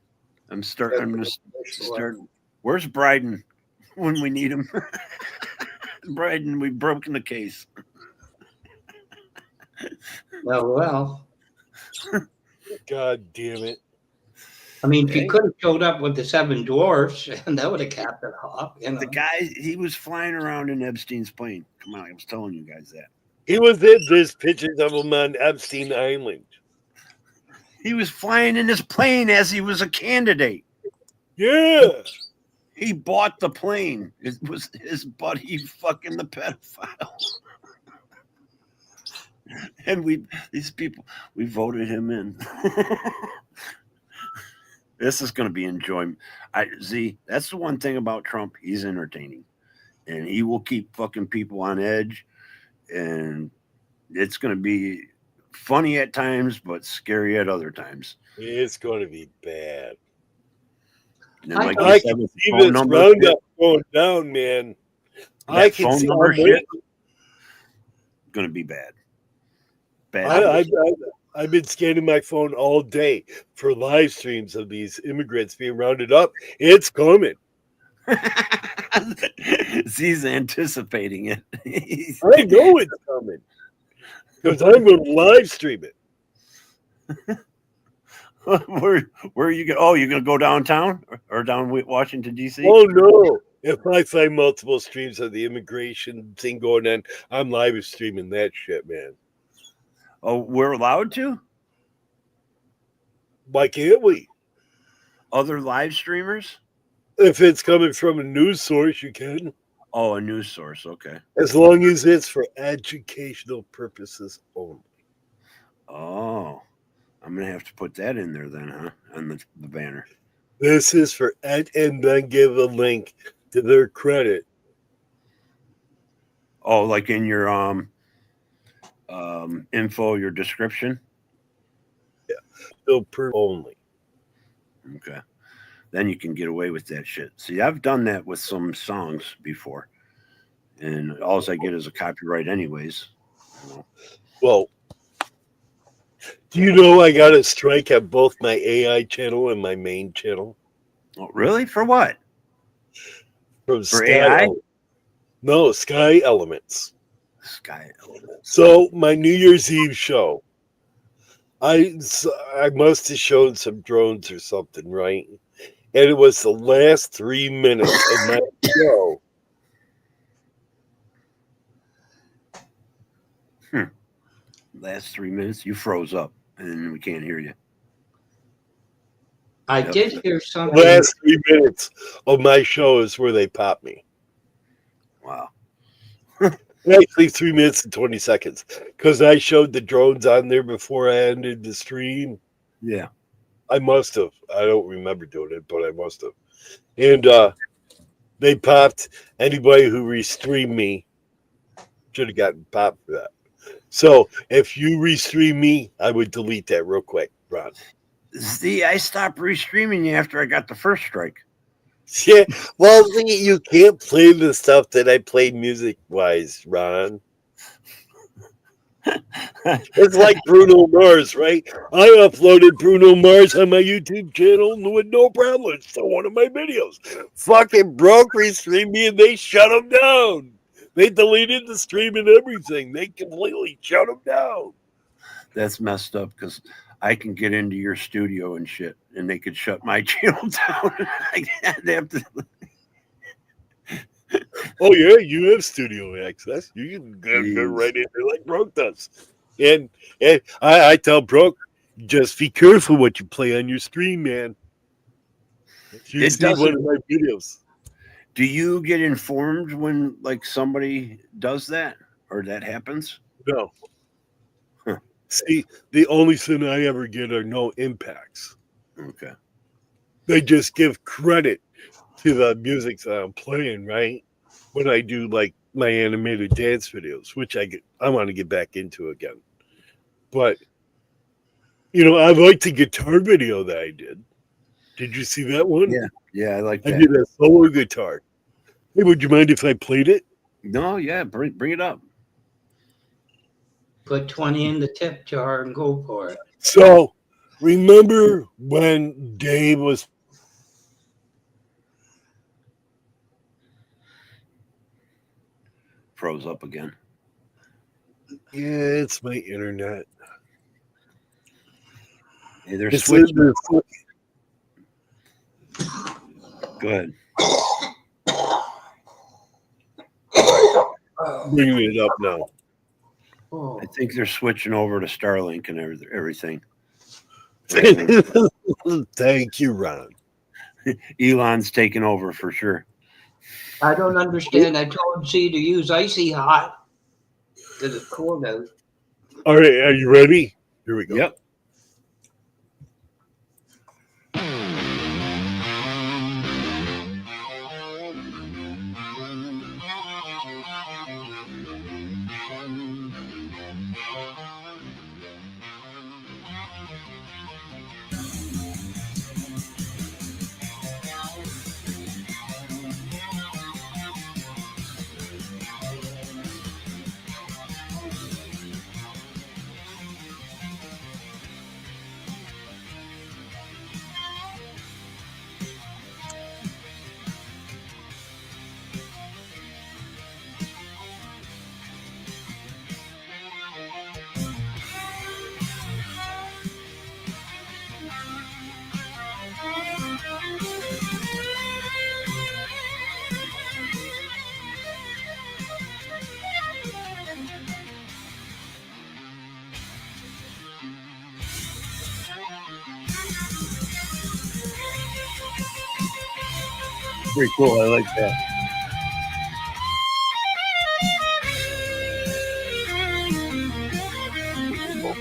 I'm gonna start. Where's Bryden when we need him? Bryden, we've broken the case. Well. God damn it. I mean, she Hey. could have showed up with the 7 dwarfs, and that would have capped it off. You know? The guy, he was flying around in Epstein's plane. Come on, I was telling you guys that. He was in this pictures of him on Epstein Island. He was flying in his plane as he was a candidate. Yeah. He bought the plane. It was his buddy fucking the pedophile. And we voted him in. This is going to be enjoyment. Z, that's the one thing about Trump. He's entertaining. And he will keep fucking people on edge. And it's going to be funny at times, but scary at other times. It's going to be bad. And then, like I you said, can with the see phone this number roundup shit, going down, man. that I can phone see number I'm shit waiting. going to be bad. Bad. I've been scanning my phone all day for live streams of these immigrants being rounded up. It's coming. Z's anticipating it. I know it's coming because I'm going to live stream it. where are you going? Oh, you're going to go downtown or down Washington, D.C.? Oh, no. If I find multiple streams of the immigration thing going on, I'm live streaming that shit, man. Oh, we're allowed to? Why can't we? Other live streamers? If it's coming from a news source, you can. Oh, a news source. Okay. As long as it's for educational purposes only. Oh, I'm going to have to put that in there then, huh? On the banner. This is for and then give a link to their credit. Oh, like in your info, your description? Yeah. So per only. Okay. Then you can get away with that shit. See, I've done that with some songs before. And all I get is a copyright anyways. You know. Well, do you know I got a strike at both my AI channel and my main channel? Oh, really? For what? From For Sky AI? No, Sky Elements. Sky Elements. So my New Year's Eve show, I must have shown some drones or something, right? And it was the last 3 minutes of my show. Last 3 minutes, you froze up and we can't hear you. I did hear something. Last 3 minutes of my show is where they pop me. Wow. Actually, 3 minutes and 20 seconds. Because I showed the drones on there before I ended the stream. Yeah. I must have. I don't remember doing it, but I must have. And they popped anybody who restreamed me should have gotten popped for that. So if you restream me, I would delete that real quick, Ron. See, I stopped restreaming you after I got the first strike. Yeah, well, see, you can't play the stuff that I played music-wise, Ron. It's like Bruno Mars, right? I uploaded Bruno Mars on my YouTube channel with no problem. It's still one of my videos. Fucking broke restreamed me and they shut him down. They deleted the stream and everything. They completely shut him down. That's messed up because I can get into your studio and shit, and they could shut my channel down. They have to. Oh yeah, you have studio access. You can go right in there like Broke does. And I tell Broke, just be careful what you play on your stream, man. You see one of my videos. Do you get informed when like somebody does that or that happens? No. Huh. See, the only thing I ever get are no impacts. Okay. They just give credit to the music that I'm playing, right? When I do like my animated dance videos, which I want to get back into again. But you know, I like the guitar video that I did. Did you see that one? Yeah, I like that. I did a solo guitar. Hey, would you mind if I played it? No, yeah, bring it up. Put 20 in the tip jar and go for it. So remember when Dave was froze up again? Yeah, it's my internet. Hey, they're It's switching. Go ahead. Bringing it up now. I think they're switching over to Starlink and everything. Thank you, Ron. Elon's taking over for sure. I don't understand. I told C to use Icy Hot to the cord out. All right, are you ready? Here we go. Yep. Pretty cool. I like that.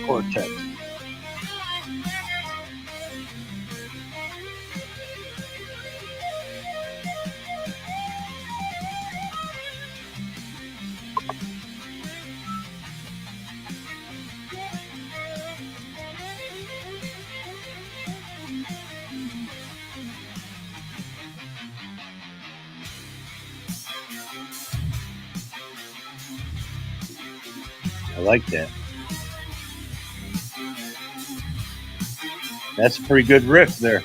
Cortex. I like that. That's a pretty good riff there.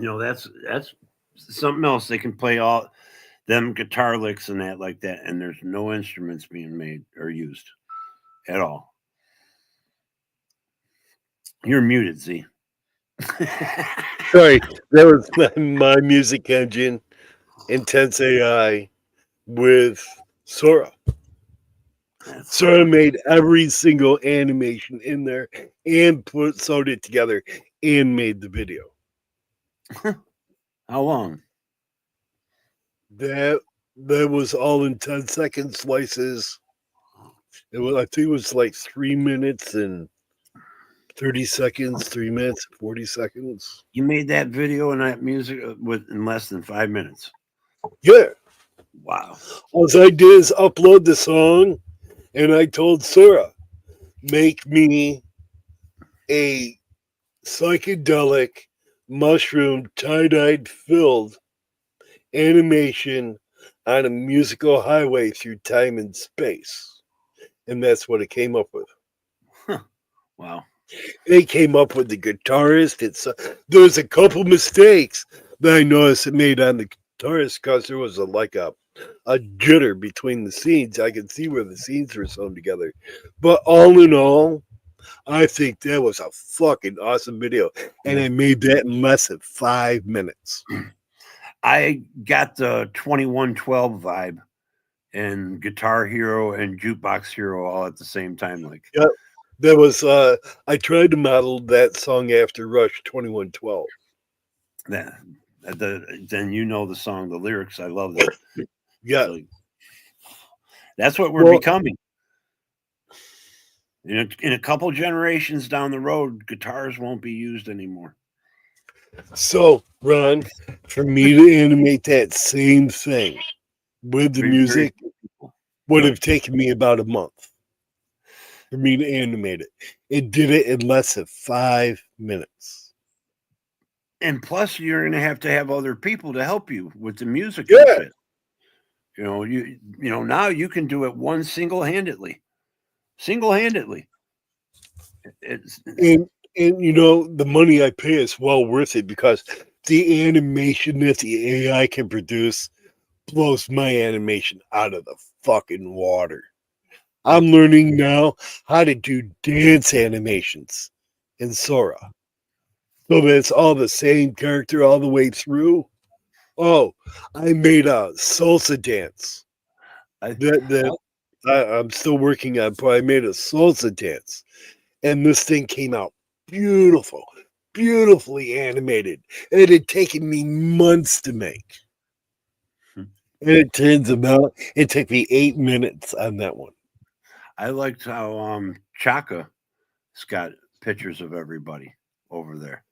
You know, that's something else. They can play all them guitar licks and that like that, and there's no instruments being made or used at all. You're muted, Z. Sorry, that was my music engine, Intense AI, with Sora. Sora made every single animation in there and sewed it together and made the video. How long? That was all in 10-second slices. I think it was like 3 minutes and 30 seconds, 3 minutes, 40 seconds. You made that video and that music in less than 5 minutes. Yeah. Wow. All I did is upload the song, and I told Sora, make me a psychedelic mushroom tie-dyed filled animation on a musical highway through time and space. And that's what it came up with. Wow. They came up with the guitarist. There's a couple mistakes that I noticed it made on the guitarist because there was a jitter between the scenes. I could see where the scenes were sewn together. But all in all, I think that was a fucking awesome video. And I made that in less than 5 minutes. I got the 2112 vibe and Guitar Hero and Jukebox Hero all at the same time. Like, yep. That was I tried to model that song after Rush 2112. Then you know the song, the lyrics. I love that. Yeah. So, that's what we're becoming. In a couple generations down the road, guitars won't be used anymore. So, Ron, for me to animate that same thing with the music would have taken me about a month for me to animate it. It did it in less than 5 minutes. And plus, you're going to have other people to help you with the music. Yeah. You know, now you can do it single-handedly. And you know, the money I pay is well worth it because the animation that the AI can produce blows my animation out of the fucking water. I'm learning now how to do dance animations in Sora. So that it's all the same character all the way through. Oh, I made a salsa dance. I'm still working on, but I made a salsa dance. And this thing came out beautiful, beautifully animated. And it had taken me months to make. And it turns out it took me 8 minutes on that one. I liked how Chaka's got pictures of everybody over there.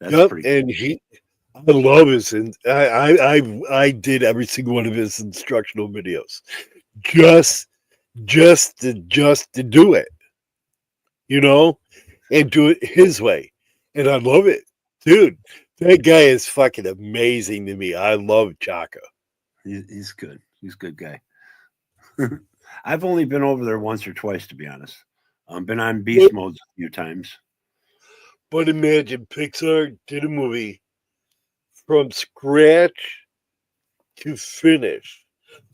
That's pretty cool. And I love his, and I did every single one of his instructional videos, just to do it, you know, and do it his way, and I love it, dude. That guy is fucking amazing to me. I love Chaka. He's good. He's a good guy. I've only been over there once or twice, to be honest. I've been on beast modes a few times. But imagine Pixar did a movie from scratch to finish,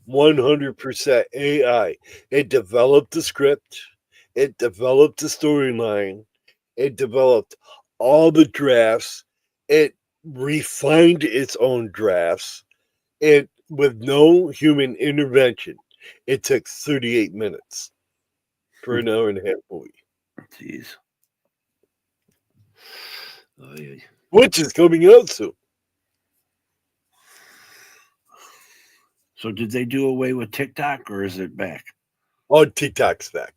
100% AI. It developed the script, it developed the storyline, it developed all the drafts, it refined its own drafts, it with no human intervention. It took 38 minutes for an hour and a half movie. Jeez. Oh, yeah. Which is coming out soon. So did they do away with TikTok or is it back? Oh, TikTok's back.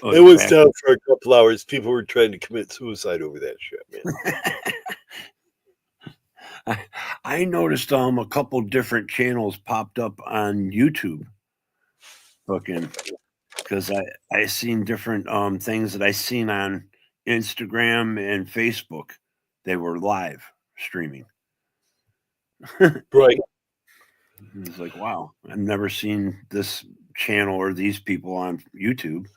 Oh, it was down for a couple hours. People were trying to commit suicide over that shit, man. I noticed a couple different channels popped up on YouTube. Because I seen different things that I seen on Instagram and Facebook. They were live streaming. Right. It's like, wow, I've never seen this channel or these people on YouTube.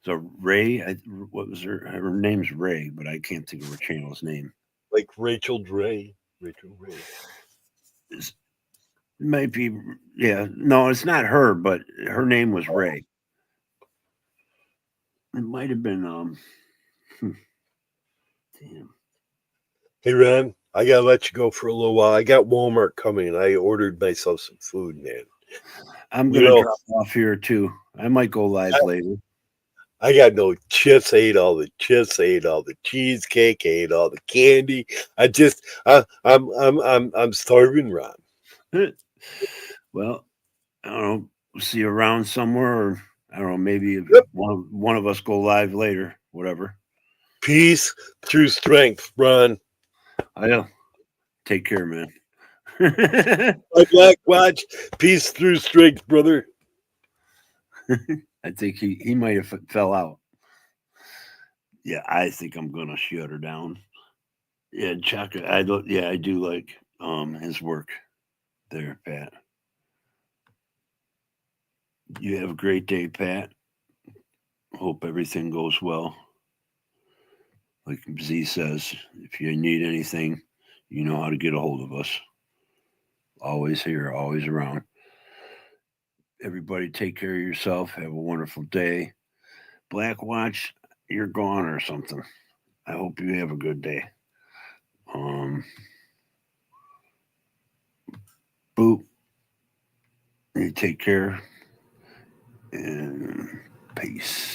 So Ray, what was her name's Ray, but I can't think of her channel's name. Like Rachel Ray. Rachel Ray. It might be, yeah. No, it's not her, but her name was Ray. It might have been, damn. Hey, Ron, I got to let you go for a little while. I got Walmart coming. I ordered myself some food, man. I'm going to drop off here, too. I might go live later. I got no chips. I ate all the chips. I ate all the cheesecake. I ate all the candy. I'm starving, Ron. Well, I don't know. See you around somewhere, or I don't know. Maybe if one of us go live later. Whatever. Peace through strength, Ron. I know. Take care, man. My Black Watch. Peace through strength, brother. I think he might have fell out. Yeah, I think I'm gonna shut her down. Yeah, Chuck. I do like his work there, Pat. You have a great day, Pat. Hope everything goes well. Like Z says, if you need anything, you know how to get a hold of us. Always here, always around. Everybody take care of yourself. Have a wonderful day. Black Watch, you're gone or something. I hope you have a good day. Boop. You take care. And peace.